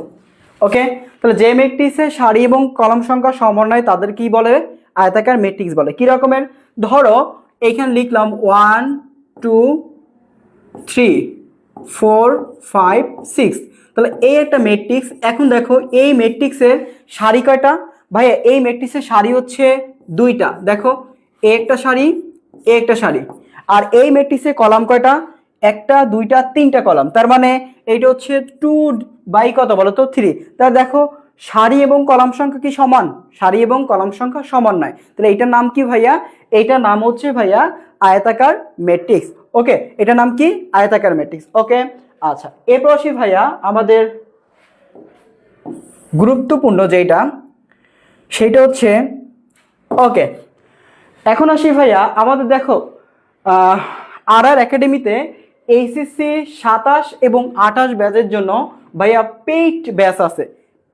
ওকে, তাহলে যে ম্যাট্রিক্সের সারি এবং কলাম সংখ্যা সমন্বয় তাদের কি বলে? আয়তাকার ম্যাট্রিক্স বলে। কি রকমের? ধরো এখানে লিখলাম 1 2 3 4 5 6, তাহলে এই একটা ম্যাট্রিক্স। এখন দেখো এই ম্যাট্রিক্সের সারি কয়টা? ভাইয়া এই ম্যাট্রিক্সের সারি হচ্ছে দুইটা, দেখো এ একটা সারি, এ একটা সারি। আর এই ম্যাট্রিক্সের কলাম কয়টা? একটা, দুইটা, তিনটা কলাম। তার মানে এইটা হচ্ছে 2 বাই কত বলো তো? 3। তাহলে দেখো সারি এবং কলাম সংখ্যা কি সমান? সারি এবং কলাম সংখ্যা সমান নয়। তাহলে এইটার নাম কি ভাইয়া? এইটার নাম হচ্ছে ভাইয়া আয়তাকার ম্যাট্রিক্স। ওকে, এটার নাম কি? আয়তাকার ম্যাট্রিক্স। ওকে, আচ্ছা এরপর আসি ভাইয়া আমাদের গুরুত্বপূর্ণ যেটা, সেইটা হচ্ছে ওকে, এখন আসি ভাইয়া আমাদের দেখো আর একাডেমিতে এইচএসসি 27 এবং 28 ব্যাচের জন্য ভাইয়া পেইড ব্যাচ আছে।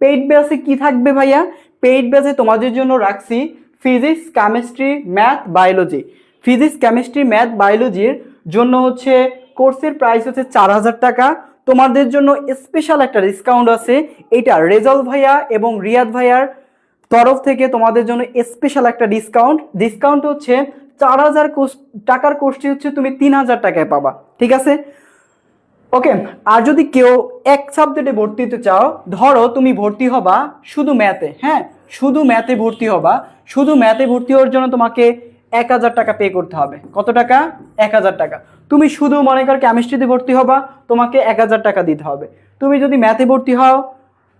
পেইড ব্যাচে কি থাকবে ভাইয়া? পেইড ব্যাচে তোমাদের জন্য রাখছি physics, chemistry, math, biology. Physics, chemistry, math, বায়োলজির জন্য হচ্ছে কোর্সের প্রাইস হচ্ছে 4000 টাকা। তোমাদের জন্য স্পেশাল একটা ডিসকাউন্ট আছে, এটা রেজাল্ট ভাইয়া এবং রিয়াদ ভাইয়ার তরফ থেকে তোমাদের জন্য স্পেশাল একটা ডিসকাউন্ট হচ্ছে 4000 টাকার কোর্সটি হচ্ছে তুমি 3000 টাকায় পাবা। ঠিক আছে? ওকে, আর যদি কেউ এক সাবজেক্টে ভর্তি হতে চাও, ধরো তুমি ভর্তি হবা শুধু ম্যাথে, হ্যাঁ শুধু ম্যাথে ভর্তি হবা, শুধু ম্যাথে ভর্তি হওয়ার জন্য তোমাকে 1000 টাকা পে করতে হবে। কত টাকা? 1000 টাকা। তুমি শুধু মনে কর কেমিস্ট্রিতে ভর্তি হবা, তোমাকে 1000 টাকা দিতে হবে। তুমি যদি ম্যাথে ভর্তি হও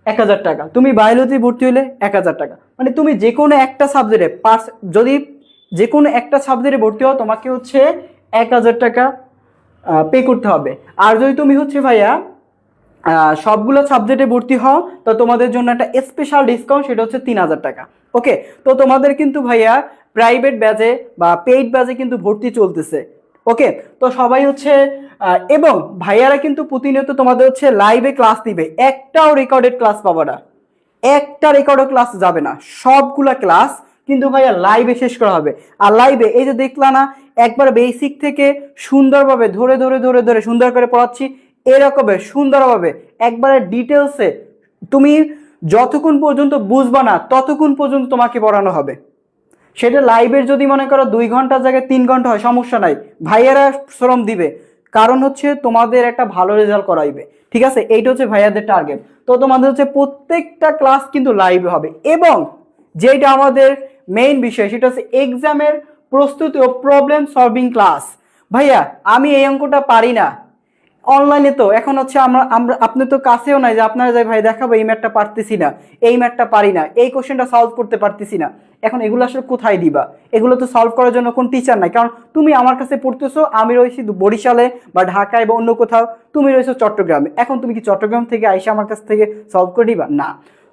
1000 টাকা, তুমি বায়োলজি ভর্তি হলে 1000 টাকা। মানে তুমি যে কোনো একটা সাবজেক্টে যদি যে কোনো একটা সাবজেক্টে ভর্তি হও তোমাকে হচ্ছে 1000 টাকা পে করতে হবে। আর যদি তুমি হচ্ছে ভাইয়া সবগুলো সাবজেক্টে ভর্তি হও তো তোমাদের জন্য একটা স্পেশাল ডিসকাউন্ট, সেটা হচ্ছে 3000 টাকা। ওকে, তো তোমাদের কিন্তু ভাইয়া প্রাইভেট ব্যাচে বা পেইড ব্যাচে কিন্তু ভর্তি চলতেছে। ওকে, তো সবাই হচ্ছে এবং ভাইয়ারা কিন্তু প্রতিনিয়ত তোমাদের হচ্ছে লাইভে ক্লাস দিবে, একটাও রেকর্ডেড ক্লাস পাবে না, একটা রেকর্ডেড ক্লাস যাবে না, সবগুলা ক্লাস কিন্তু ভাইয়া লাইভে শেষ করা হবে। আর লাইভে এই যে দেখলা না, একবার বেসিক থেকে সুন্দরভাবে ধরে ধরে ধরে ধরে সুন্দর করে পড়াচ্ছি, এরকমভাবে সুন্দরভাবে একবারে ডিটেলসে তুমি যতক্ষণ পর্যন্ত বুঝবা না ততক্ষণ পর্যন্ত তোমাকে পড়ানো হবে। সেটা লাইভের যদি মনে করো 2 ঘন্টার জায়গায় 3 ঘন্টা হয়, সমস্যা নাই, ভাইয়ারা শ্রম দিবে, কারণ হচ্ছে তোমাদের একটা ভালো রেজাল্ট করাইবে। ঠিক আছে, এইটা হচ্ছে ভাইয়াদের টার্গেট। তো তোমাদের হচ্ছে প্রত্যেকটা ক্লাস কিন্তু লাইভ হবে, এবং যেটা আমাদের মেইন বিষয় সেটা হচ্ছে এক্সামের প্রস্তুতি ও প্রবলেম সলভিং ক্লাস। ভাইয়া আমি এই অঙ্কটা পারি না, অনলাইনে তো এখন হচ্ছে আমরা আমরা আপনি তো কাছেও নাই যে আপনারা যাই ভাই দেখাবো এই ম্যাথটা পারতেছি না, এই ম্যাথটা পারি না, এই কোশ্চেনটা সলভ করতে পারতেছি না। এখন এগুলো আসলে কোথায় দিবা? এগুলো তো সলভ করার জন্য কোন টিচার নাই, কারণ তুমি আমার কাছে পড়তেছো, আমি রয়েছি বরিশালে বা ঢাকায় বা অন্য কোথাও, তুমি রয়েছো চট্টগ্রামে। এখন তুমি কি চট্টগ্রাম থেকে আইসা আমার কাছ থেকে সলভ করে দিবা? না,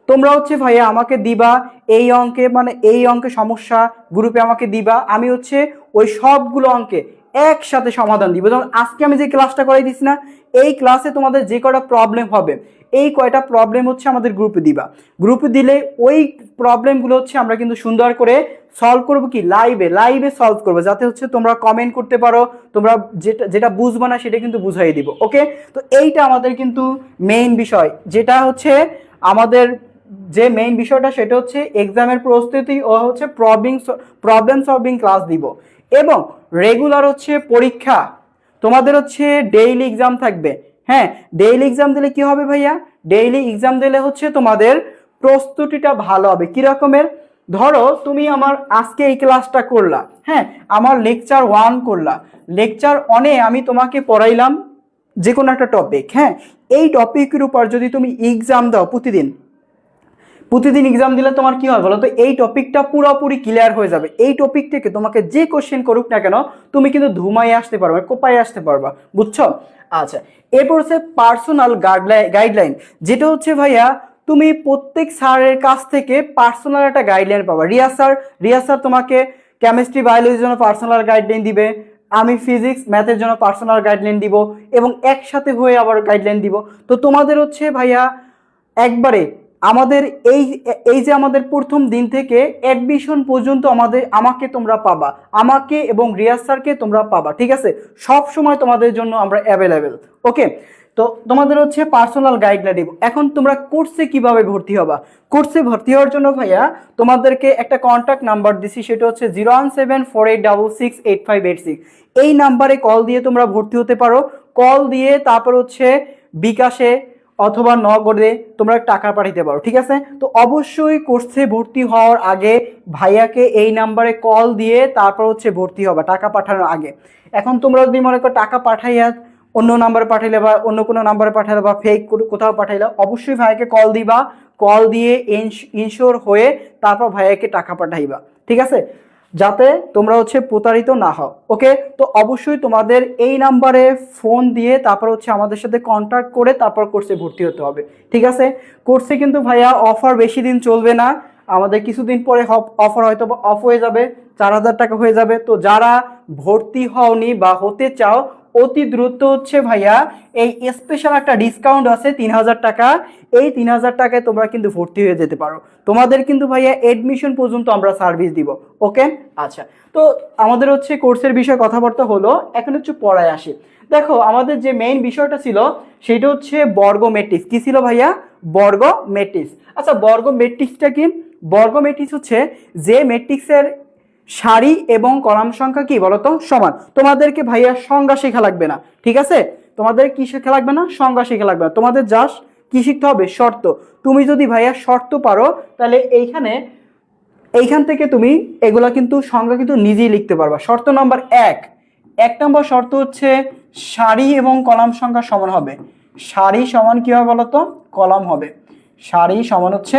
তোমরা হচ্ছে ভাইয়া আমাকে দিবা এই অঙ্কে, মানে এই অঙ্কে সমস্যা গ্রুপে আমাকে দিবা, আমি হচ্ছে ওই সবগুলো অঙ্কে একসাথে সমাধান দিব। যেমন আজকে আমি যে ক্লাসটা করাই দিচ্ছি না, এই ক্লাসে তোমাদের যে কয়টা প্রবলেম হবে এই কয়টা প্রবলেম হচ্ছে আমাদের গ্রুপে দিবা। গ্রুপে দিলে ওই প্রবলেমগুলো হচ্ছে আমরা কিন্তু সুন্দর করে সলভ করবো, কি লাইভে সলভ করবো, যাতে হচ্ছে তোমরা কমেন্ট করতে পারো, তোমরা যেটা যেটা বুঝবো না সেটা কিন্তু বুঝাই দিব। ওকে, তো এইটা আমাদের কিন্তু মেইন বিষয়, যেটা হচ্ছে আমাদের যে মেইন বিষয়টা সেটা হচ্ছে এক্সামের প্রস্তুতি ও হচ্ছে প্রবলেম সলভিং ক্লাস দিব। এবং রেগুলার হচ্ছে পরীক্ষা, তোমাদের হচ্ছে ডেইলি এক্সাম থাকবে। হ্যাঁ, ডেইলি এক্সাম দিলে কি হবে ভাইয়া? ডেইলি এক্সাম দিলে হচ্ছে তোমাদের প্রস্তুতিটা ভালো হবে। কি রকমের? ধরো তুমি আমার আজকে এই ক্লাসটা করলা, হ্যাঁ, আমার লেকচার 1 করলা, লেকচার 1-এ আমি তোমাকে পড়াইলাম যে কোনো একটা টপিক, হ্যাঁ, এই টপিকের উপর যদি তুমি এক্সাম দাও প্রতিদিন, প্রতিদিন এক্সাম দিলে তোমার কি হয় বলো তো, এই টপিকটা পুরোপুরি ক্লিয়ার হয়ে যাবে। এই টপিক থেকে তোমাকে যে কোশ্চেন করুক না কেন তুমি কিন্তু ধুমাই আসতে পারবে, কোপায় আসতে পারবা, বুঝছো? আচ্ছা, এরপর হচ্ছে পার্সোনাল গাইডলাইন, যেটা হচ্ছে ভাইয়া তুমি প্রত্যেক স্যারের কাছ থেকে পার্সোনাল একটা গাইডলাইন পাবা। রিয়া স্যার তোমাকে কেমিস্ট্রি বায়োলজির জন্য পার্সোনাল গাইডলাইন দিবে, আমি ফিজিক্স ম্যাথের জন্য পার্সোনাল গাইডলাইন দিব, এবং একসাথে হয়ে আবার গাইডলাইন দিব। তো তোমাদের হচ্ছে ভাইয়া একবারে আমাদের এই এই যে আমাদের প্রথম দিন থেকে অ্যাডমিশন পর্যন্ত আমাকে তোমরা পাবা, আমাকে এবং রিয়াজ স্যারকে তোমরা পাবা, ঠিক আছে? সব সময় তোমাদের জন্য আমরা অ্যাভেলেবেল। ওকে, তো তোমাদের হচ্ছে পার্সোনাল গাইডলাইন দিব। এখন তোমরা কোর্সে কিভাবে ভর্তি হবা? কোর্সে ভর্তি হওয়ার জন্য ভাইয়া তোমাদেরকে একটা কন্ট্যাক্ট নাম্বার দিছি, সেটা হচ্ছে 01748668586। এই নাম্বারে কল দিয়ে তোমরা ভর্তি হতে পারো। কল দিয়ে তারপর হচ্ছে বিকাশে অথবা নগদে তোমরা টাকা পাঠাতে পারো, ঠিক আছে? তো অবশ্যই কোর্সে ভর্তি হওয়ার আগে ভাইয়াকে এই নাম্বারে কল দিয়ে তারপর হচ্ছে ভর্তি হবা টাকা পাঠানোর আগে। এখন তোমরা যদি মনে করো টাকা পাঠাইয়া অন্য নাম্বারে পাঠাইলে বা অন্য কোনো নাম্বারে পাঠাইলে বা ফেক কোথাও পাঠাইলে, অবশ্যই ভাইয়াকে কল দিবা, কল দিয়ে ইনশিওর হয়ে তারপর ভাইয়াকে টাকা পাঠাইবা, ঠিক আছে? যাতে তোমরা হচ্ছে প্রতারিত না হও। ওকে, তো অবশ্যই তোমাদের এই নাম্বারে ফোন দিয়ে তারপর হচ্ছে আমাদের সাথে কন্ট্যাক্ট করে তারপর কোর্সে ভর্তি হতে হবে, ঠিক আছে? কোর্সে কিন্তু ভাইয়া অফার বেশি দিন চলবে না, আমাদের কিছুদিন পরে অফার হয়তো অফ হয়ে যাবে, 4000 টাকা হয়ে যাবে। তো যারা ভর্তি হওনি বা হতে চাও অতি দ্রুত হচ্ছে ভাইয়া এই স্পেশাল একটা ডিসকাউন্ট আছে 3000 টাকা, এই 3000 টাকায় তোমরা কিন্তু ভর্তি হয়ে যেতে পারো। তোমাদের কিন্তু ভাইয়া এডমিশন পর্যন্ত আমরা সার্ভিস দিব। ওকে, আচ্ছা, তো আমাদের হচ্ছে কোর্সের বিষয়ে কথাবার্তা হলো, এখন হচ্ছে পড়ায় আসি। দেখো আমাদের যে মেইন বিষয়টা ছিল সেটা হচ্ছে বর্গ ম্যাট্রিক্স। কি ছিল ভাইয়া? বর্গ ম্যাট্রিক্স। আচ্ছা, বর্গ ম্যাট্রিক্সটা কি? বর্গ ম্যাট্রিক্স হচ্ছে যে ম্যাট্রিক্সের সারি এবং কলাম সংখ্যা কি বলতো সমান। তোমাদেরকে ভাইয়া সংজ্ঞা শেখা লাগবে না, ঠিক আছে? তোমাদের কি শেখা লাগবে না? সংজ্ঞা শেখা লাগবে না। তোমাদের জাস্ট কি শিখতে হবে? শর্ত। তুমি যদি ভাইয়া শর্ত পারো তাহলে এইখান থেকে তুমি এগুলা কিন্তু সংজ্ঞা কিন্তু নিজেই লিখতে পারবা। শর্ত নাম্বার 1 নম্বর শর্ত হচ্ছে সারি এবং কলাম সংখ্যা সমান হবে। সারি সমান কি হবে বলতো? কলাম হবে। সারি সমান হচ্ছে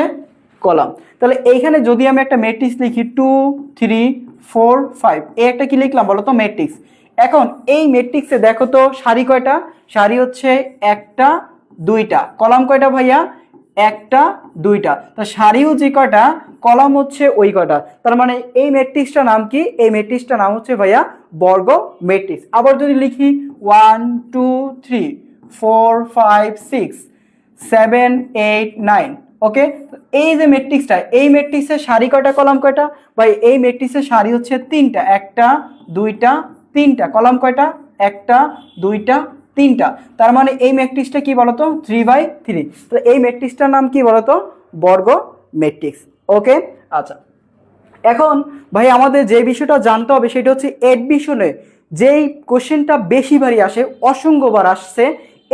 কলাম। তাহলে এইখানে যদি আমি একটা ম্যাট্রিক্স লিখি 2 3 4 5, এই একটা কি লিখলাম বলতো? ম্যাট্রিক্স। এখন এই ম্যাট্রিক্সে দেখো তো সারি কয়টা? সারি হচ্ছে একটা দুইটা, কলাম কয়টা ভাইয়া? একটা দুইটা। তো সারিও যে কয়টা, কলাম হচ্ছে ওই কয়টা। তার মানে এই ম্যাট্রিক্সটার নাম কি? এই ম্যাট্রিক্সটার নাম হচ্ছে ভাইয়া বর্গ ম্যাট্রিক্স। আবার যদি লিখি 1 2 3 4 5 6 7 8 9, ওকে, এই যে ম্যাট্রিক্সটা, এই ম্যাট্রিক্সের সারি কয়টা কলাম কয়টা? ভাই এই ম্যাট্রিক্সের সারি হচ্ছে তিনটা, একটা দুইটা তিনটা, কলাম কয়টা? একটা দুইটা তিনটা। তার মানে এই ম্যাট্রিক্সটা কি বলতো? 3/3। তো এই ম্যাট্রিক্সটার নাম কি বলতো? বর্গ ম্যাট্রিক্স। ওকে, আচ্ছা, এখন ভাই আমাদের যে বিষয়টা জানতে হবে সেটা হচ্ছে এডমিশনে যেই কোশ্চেনটা বেশিবারই আসে, অসংখ্যবার আসছে,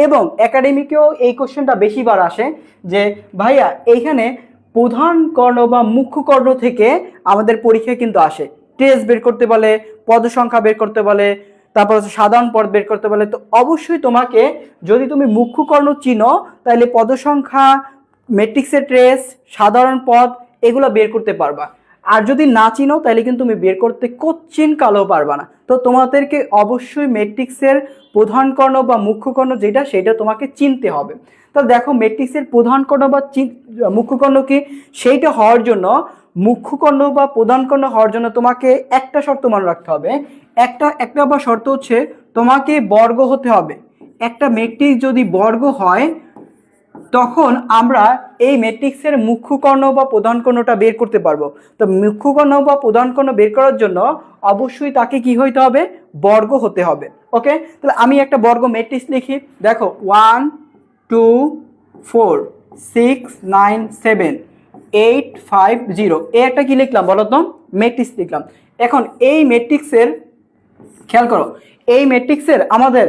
এবং একাডেমিকেও এই কোশ্চেনটা বেশিবার আসে যে ভাইয়া এইখানে প্রধান কর্ণ বা মুখ্য কর্ণ থেকে আমাদের পরীক্ষায় কিন্তু আসে। টেস্ট বের করতে বলে, পদ সংখ্যা বের করতে বলে, তারপর হচ্ছে সাধারণ পদ বের করতে বলে। তো অবশ্যই তোমাকে যদি তুমি মুখ্য কর্ণ চিনো তাহলে পদ সংখ্যা, ম্যাট্রিক্সের ট্রেস, সাধারণ পদ এগুলো বের করতে পারবা। আর যদি না চিনো তাহলে কিন্তু তুমি বের করতে কোশ্চিন কালেও পারবা না। তো তোমাদেরকে অবশ্যই ম্যাট্রিক্সের প্রধান কর্ণ বা মুখ্য কর্ণ যেটা, সেটা তোমাকে চিনতে হবে। তো দেখো ম্যাট্রিক্সের প্রধান কর্ণ বা মুখ্য কর্ণ কি, সেইটা হওয়ার জন্য, মুখ্য কর্ণ বা প্রধান কর্ণ হওয়ার জন্য তোমাকে একটা শর্ত মনে রাখতে হবে। এক নম্বর শর্ত হচ্ছে তোমাকে বর্গ হতে হবে। একটা ম্যাট্রিক্স যদি বর্গ হয় তখন আমরা এই ম্যাট্রিক্সের মুখ্য কর্ণ বা প্রধান কর্ণটা বের করতে পারবো। তো মুখ্য কর্ণ বা প্রধান কর্ণ বের করার জন্য অবশ্যই তাকে কি হইতে হবে? বর্গ হতে হবে। ওকে, তাহলে আমি একটা বর্গ ম্যাট্রিক্স লিখি। দেখো 1 2 4 6 9 7 8 5 0, এই একটা কি লিখলাম বলো তো? ম্যাট্রিক্স লিখলাম। এখন এই ম্যাট্রিক্সের খেয়াল করো, এই ম্যাট্রিক্সের আমাদের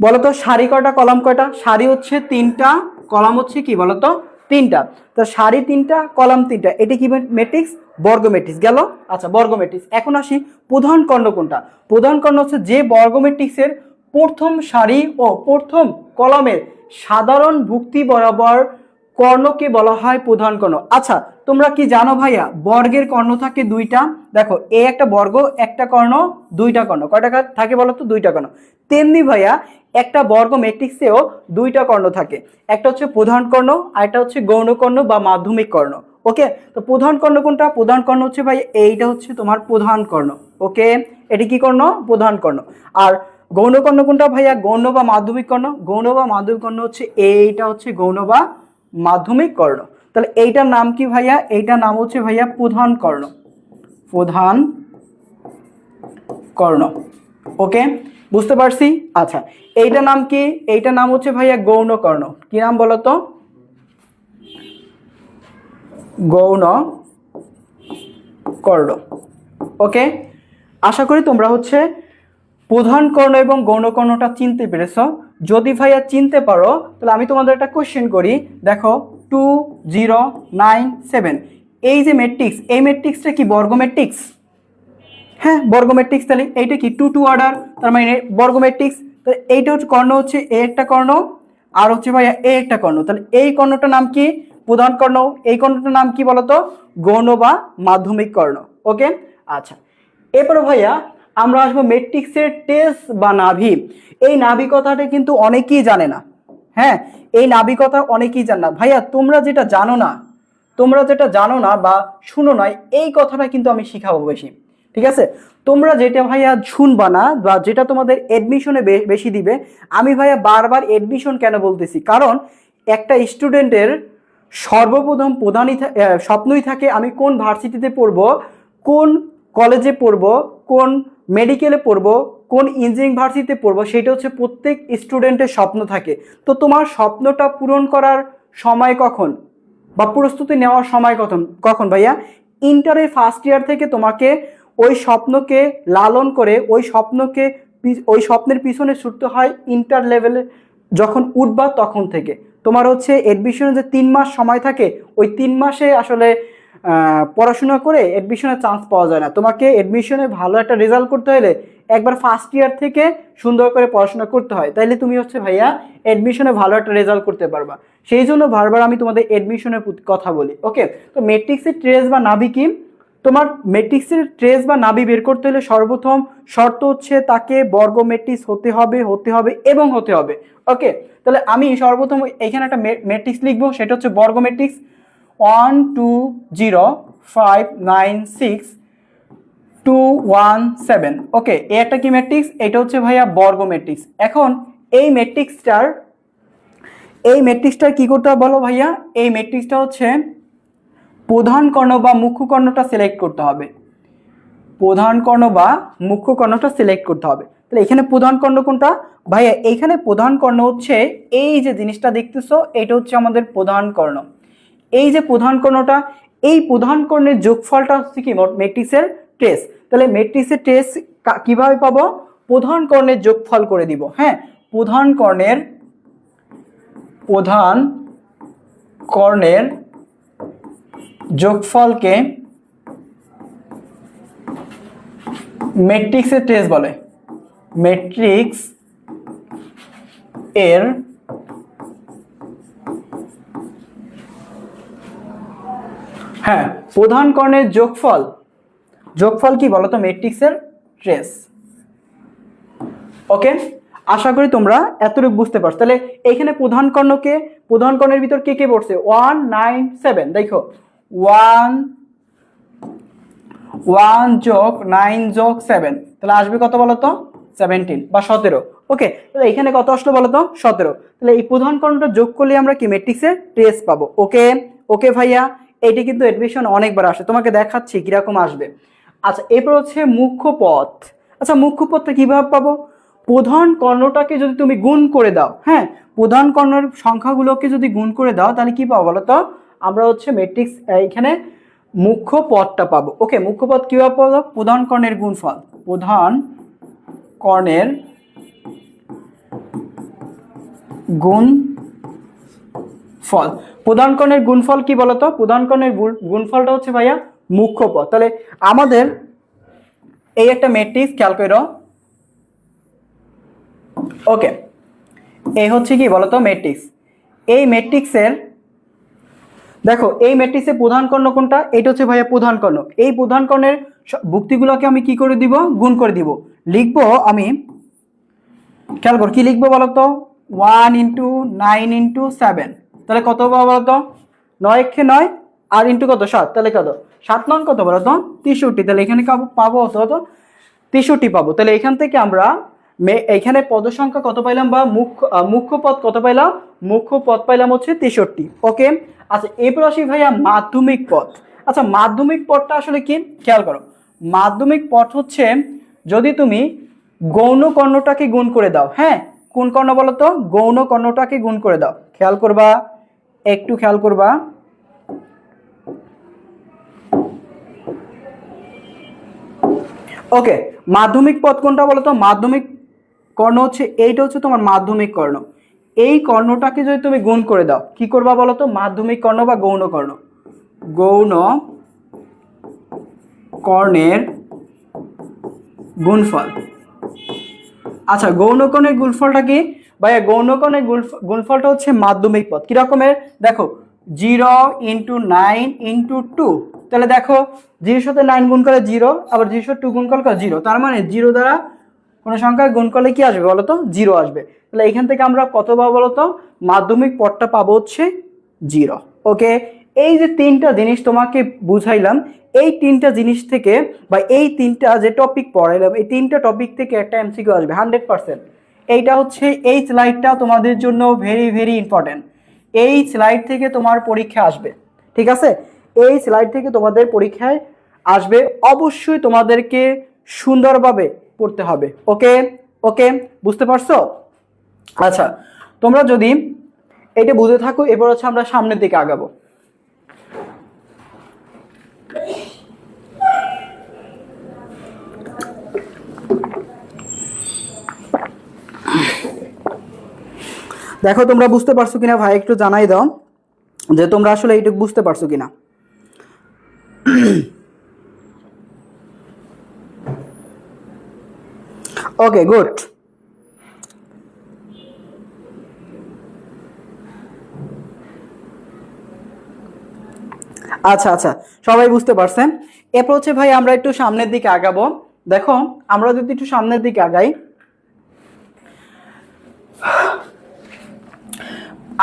বলতো সারি কয়টা কলাম কয়টা? সারি হচ্ছে তিনটা, কলাম হচ্ছে কি বলতো? তিনটা। তো সারি তিনটা, কলাম তিনটা, এটি কি ম্যাট্রিক্স? বর্গ ম্যাট্রিক্স গেল। আচ্ছা, বর্গ ম্যাট্রিক্স। এখন আসি প্রধান কর্ণ কোনটা। প্রধান কর্ণ হচ্ছে যে বর্গ ম্যাট্রিক্সের প্রথম সারি ও প্রথম কলামের সাধারণ ভুক্তি বরাবর কর্ণকে বলা হয় প্রধান কর্ণ। আচ্ছা, তোমরা কি জানো ভাইয়া বর্গের কর্ণ থাকে দুইটা? দেখো, এ একটা বর্গ, একটা কর্ণ, দুইটা কর্ণ। কয়টা থাকে বলো তো? দুইটা কর্ণ। তেমনি ভাইয়া একটা বর্গ ম্যাট্রিক্সেও দুইটা কর্ণ থাকে, একটা হচ্ছে প্রধান কর্ণ আর একটা হচ্ছে গৌণ কর্ণ বা মাধ্যমিক কর্ণ। ওকে, তো প্রধান কর্ণ কোনটা? প্রধান কর্ণ হচ্ছে ভাই এইটা হচ্ছে তোমার প্রধান কর্ণ। ওকে, এটি কি কর্ণ? প্রধান কর্ণ। আর গৌণ কর্ণ কোনটা ভাইয়া? গৌণ বা মাধ্যমিক কর্ণ। গৌণ বা মাধ্যমিক কর্ণ হচ্ছে এইটা হচ্ছে গৌণ বা মাধ্যমিক কর্ণ। তাহলে এইটার নাম কি ভাইয়া? এইটার নাম হচ্ছে ভাইয়া প্রধান কর্ণ। প্রধান কর্ণ। ওকে, বুঝতে পারছি? আচ্ছা, এইটার নাম কি? এইটার নাম হচ্ছে ভাইয়া গৌণ কর্ণ। কি নাম বলো তো? গৌণ কর্ণ। ওকে, আশা করি তোমরা হচ্ছে প্রধান কর্ণ এবং গৌণ কর্ণটা চিনতে পেরেছো। যদি ভাইয়া চিনতে পারো তাহলে আমি তোমাদের একটা কোশ্চেন করি। দেখো 2097, এই যে ম্যাট্রিক্স, এই ম্যাট্রিক্সটা কি বর্গ ম্যাট্রিক্স? হ্যাঁ, বর্গ ম্যাট্রিক্স। তাহলে এইটা কি 2 টু অর্ডার, তার মানে বর্গ ম্যাট্রিক্স। তাহলে এইটা হচ্ছে কর্ণ, হচ্ছে এ একটা কর্ণ আর হচ্ছে ভাইয়া এ একটা কর্ণ। তাহলে এই কর্ণটার নাম কি? প্রধান কর্ণ। এই কর্ণটার নাম কি বলতো? গৌণ বা মাধ্যমিক কর্ণ। ওকে, আচ্ছা, এরপরে ভাইয়া আমরা আসবো ম্যাট্রিক্সের টেস বা নাভি। এই নাভি কথাটা কিন্তু অনেকেই জানে না। হ্যাঁ, এই নাভি কথা অনেকেই জানে না ভাইয়া। তোমরা যেটা জানো না বা শুনো না, এই কথাটা কিন্তু আমি শিখাবো বেশি। ঠিক আছে, তোমরা যেটা ভাইয়া শুনবা না বা যেটা তোমাদের এডমিশনে বেশি দিবে, আমি ভাইয়া বারবার এডমিশন কেন বলতেছি, কারণ একটা স্টুডেন্টের সর্বপ্রথম স্বপ্নই থাকে আমি কোন ভার্সিটিতে পড়বো, কোন কলেজে পড়বো, কোন মেডিকেলে পড়বো, কোন ইঞ্জিনিয়ারিং ভার্সিটিতে পড়বো, সেটা হচ্ছে প্রত্যেক স্টুডেন্টের স্বপ্ন থাকে। তো তোমার স্বপ্নটা পূরণ করার সময় কখন বা প্রস্তুতি নেওয়ার সময় কখন ভাইয়া? ইন্টারের ফার্স্ট ইয়ার থেকে তোমাকে ওই স্বপ্নকে লালন করে ওই স্বপ্নের পিছনে ছুটতে হয়। ইন্টার লেভেলে যখন উঠবা তখন থেকে তোমার হচ্ছে এডমিশনের যে 3 মাস সময় থাকে, ওই 3 মাসে আসলে পড়াশোনা করে এডমিশনের চান্স পাওয়া যায় না। তোমাকে এডমিশনে ভালো একটা রেজাল্ট করতে হলে একবার ফার্স্ট ইয়ার থেকে সুন্দর করে পড়াশোনা করতে হয়, তাইলে তুমি হচ্ছে ভাইয়া এডমিশনে ভালো একটা রেজাল্ট করতে পারবা। সেই জন্য বারবার আমি তোমাদের এডমিশনের কথা বলি। ওকে, তো ম্যাট্রিক্সের ট্রেস বা নাভি কি? তোমার ম্যাট্রিক্সের ট্রেস বা নাভি বের করতে হলে সর্বপ্রথম শর্ত হচ্ছে তাকে বর্গ ম্যাট্রিক্স হতে হবে এবং হতে হবে। ওকে, তাহলে আমি সর্বপ্রথম এখানে একটা ম্যাট্রিক্স লিখবো, সেটা হচ্ছে বর্গ ম্যাট্রিক্স 1 2 0 5 9 6 2 1 7। ওকে, এই একটা কি ম্যাট্রিক্স? এটা হচ্ছে ভাইয়া বর্গ ম্যাট্রিক্স। এখন এই ম্যাট্রিক্সটার কি করতে হবে বলো ভাইয়া? এই ম্যাট্রিক্সটা হচ্ছে প্রধান কর্ণ বা মুখ্য কর্ণটা সিলেক্ট করতে হবে। প্রধান কর্ণ বা মুখ্য কর্ণটা সিলেক্ট করতে হবে। তাহলে এখানে প্রধান কর্ণ কোনটা ভাইয়া? এইখানে প্রধান কর্ণ হচ্ছে এই যে জিনিসটা দেখতেছো, এটা হচ্ছে আমাদের প্রধান কর্ণ। এই যে প্রধান কর্ণটা, এই প্রধান কর্ণের যোগফলটা হচ্ছে কি ম্যাট্রিক্সের ট্রেস। তাহলে ম্যাট্রিক্সের ট্রেস কিভাবে পাবো? প্রধান কর্ণের যোগফল করে দিব। হ্যাঁ, প্রধান কর্ণের যোগফলকে ম্যাট্রিক্সের ট্রেস বলে। ম্যাট্রিক্স এর হ্যাঁ, প্রধান কর্ণের যোগফল কি বলতো? ম্যাট্রিক্সের ট্রেস। ওকে, আশা করি তোমরা এতটুকু বুঝতে পারছো। তাহলে এখানে প্রধান কর্ণের ভিতর কে কে পড়ছে? 1 9 7। দেখো 1 যোগ 9 যোগ 7, তাহলে আসবে কত বলতো? 17 বা 17। ওকে, তাহলে এখানে কত আসলো বলতো? 17। তাহলে এই প্রধান কর্ণটা যোগ করলে আমরা কি ম্যাট্রিক্সের ট্রেস পাবো। ওকে ওকে ভাইয়া, এইটি কিন্তু এডমিশন অনেকবার আসে, তোমাকে দেখাচ্ছি কিরকম আসবে। আচ্ছা, এরপর হচ্ছে মুখ্য পথ। আচ্ছা, মুখ্য পথটা কিভাবে পাবো? প্রধান কর্ণটাকে যদি তুমি গুণ করে দাও, হ্যাঁ, প্রধান কর্ণের সংখ্যাগুলোকে যদি গুণ করে দাও তাহলে কি পাবো বলতো? আমরা হচ্ছে ম্যাট্রিক্স এখানে মুখ্য পদটা পাবো। ওকে, মুখ্য পদ কিভাবে পাবো? প্রধান কর্ণের গুণফল, প্রধান কর্ণের ফল। প্রধান কর্ণের গুণফল কি বলতো? প্রধান কর্ণের গুণফলটা হচ্ছে ভাইয়া মুখ্য পদ। তাহলে আমাদের এই একটা ম্যাট্রিক্স খেয়াল করো। ওকে, এই হচ্ছে কি বলতো ম্যাট্রিক্স। এই ম্যাট্রিক্সের দেখো এই ম্যাট্রিক্সের প্রধান কর্ণ কোনটা? এটা হচ্ছে ভাইয়া প্রধান কর্ণ। এই প্রধান কর্ণের ভুক্তিগুলোকে আমি কি করে দিব? গুণ করে দিব। লিখবো আমি, খেয়াল কর কি লিখবো বলতো? 1 ইন্টু 9 ইন্টু 7, তাহলে কত পাবো বলতো? 9 × 9 আর ইন্টু কত 7, তাহলে কত 7 9 কত বলতো? 63। তাহলে এখানে পাবো কত? 63 পাবো। তাহলে এখান থেকে আমরা এখানে পদ সংখ্যা কত পাইলাম বা মুখ্য পদ কত পাইলাম? মুখ্য পদ পাইলাম হচ্ছে 63। ওকে, আচ্ছা এরপর আসি ভাইয়া মাধ্যমিক পদ। আচ্ছা মাধ্যমিক পদটা আসলে কি খেয়াল করো। মাধ্যমিক পদ হচ্ছে যদি তুমি গৌণ কর্ণটাকে গুণ করে দাও। হ্যাঁ, কোন কর্ণ বলো তো? গৌণ কর্ণটাকে গুণ করে দাও। খেয়াল করবা, একটু খেয়াল করবা। ওকে, মাধ্যমিক পদ কোনটা বলো তো? মাধ্যমিক কর্ণ হচ্ছে এইটা, হচ্ছে তোমার মাধ্যমিক কর্ণ। এই কর্ণটাকে যদি তুমি গুণ করে দাও, কি করবা বলো তো? মাধ্যমিক কর্ণ বা গৌণ কর্ণ। গৌণ কর্ণের গুণফল। আচ্ছা গৌণ কর্ণের গুণফলটা কি ভাইয়া? গৌণ কর্ণের গুণফলটা হচ্ছে মাধ্যমিক পদ। কি রকমের দেখো? 0 × 9 × 2। তাহলে দেখো 0 সাথে 9 গুণ করলে 0, আবার 0 সাথে 2 গুণ করলে 0। তার মানে 0 দ্বারা কোনো সংখ্যা গুণ করলে কি আসবে বলতো? 0 আসবে। তাহলে এখান থেকে আমরা কত পাবো বলতো? মাধ্যমিক পদটা পাবো হচ্ছে 0। ওকে, এই যে তিনটা জিনিস তোমাকে বুঝাইলাম, এই তিনটা জিনিস থেকে বা এই তিনটা যে টপিক পড়াইলাম, এই তিনটা টপিক থেকে একটা এমসিকিউ আসবে 100%। এইটা হচ্ছে, এই স্লাইডটা তোমাদের জন্য ভেরি ভেরি ইম্পর্টেন্ট। এই স্লাইড থেকে তোমার পরীক্ষা আসবে, ঠিক আছে? এই স্লাইড থেকে তোমাদের পরীক্ষায় আসবে। অবশ্যই তোমাদেরকে সুন্দরভাবে পড়তে হবে। ওকে ওকে, বুঝতে পারছো? আচ্ছা তোমরা যদি এটা বুঝে থাকো, এবার হচ্ছে আমরা সামনের দিকে আগাবো। দেখো তোমরা বুঝতে পারছো কিনা ভাই, একটু জানাই দাও যে তোমরা আসলে এইটুকু বুঝতে পারছো কিনা। Okay good. আচ্ছা আচ্ছা, সবাই বুঝতে পারছেন। এরপর হচ্ছে ভাই আমরা একটু সামনের দিকে আগাবো। দেখো আমরা যদি একটু সামনের দিকে আগাই,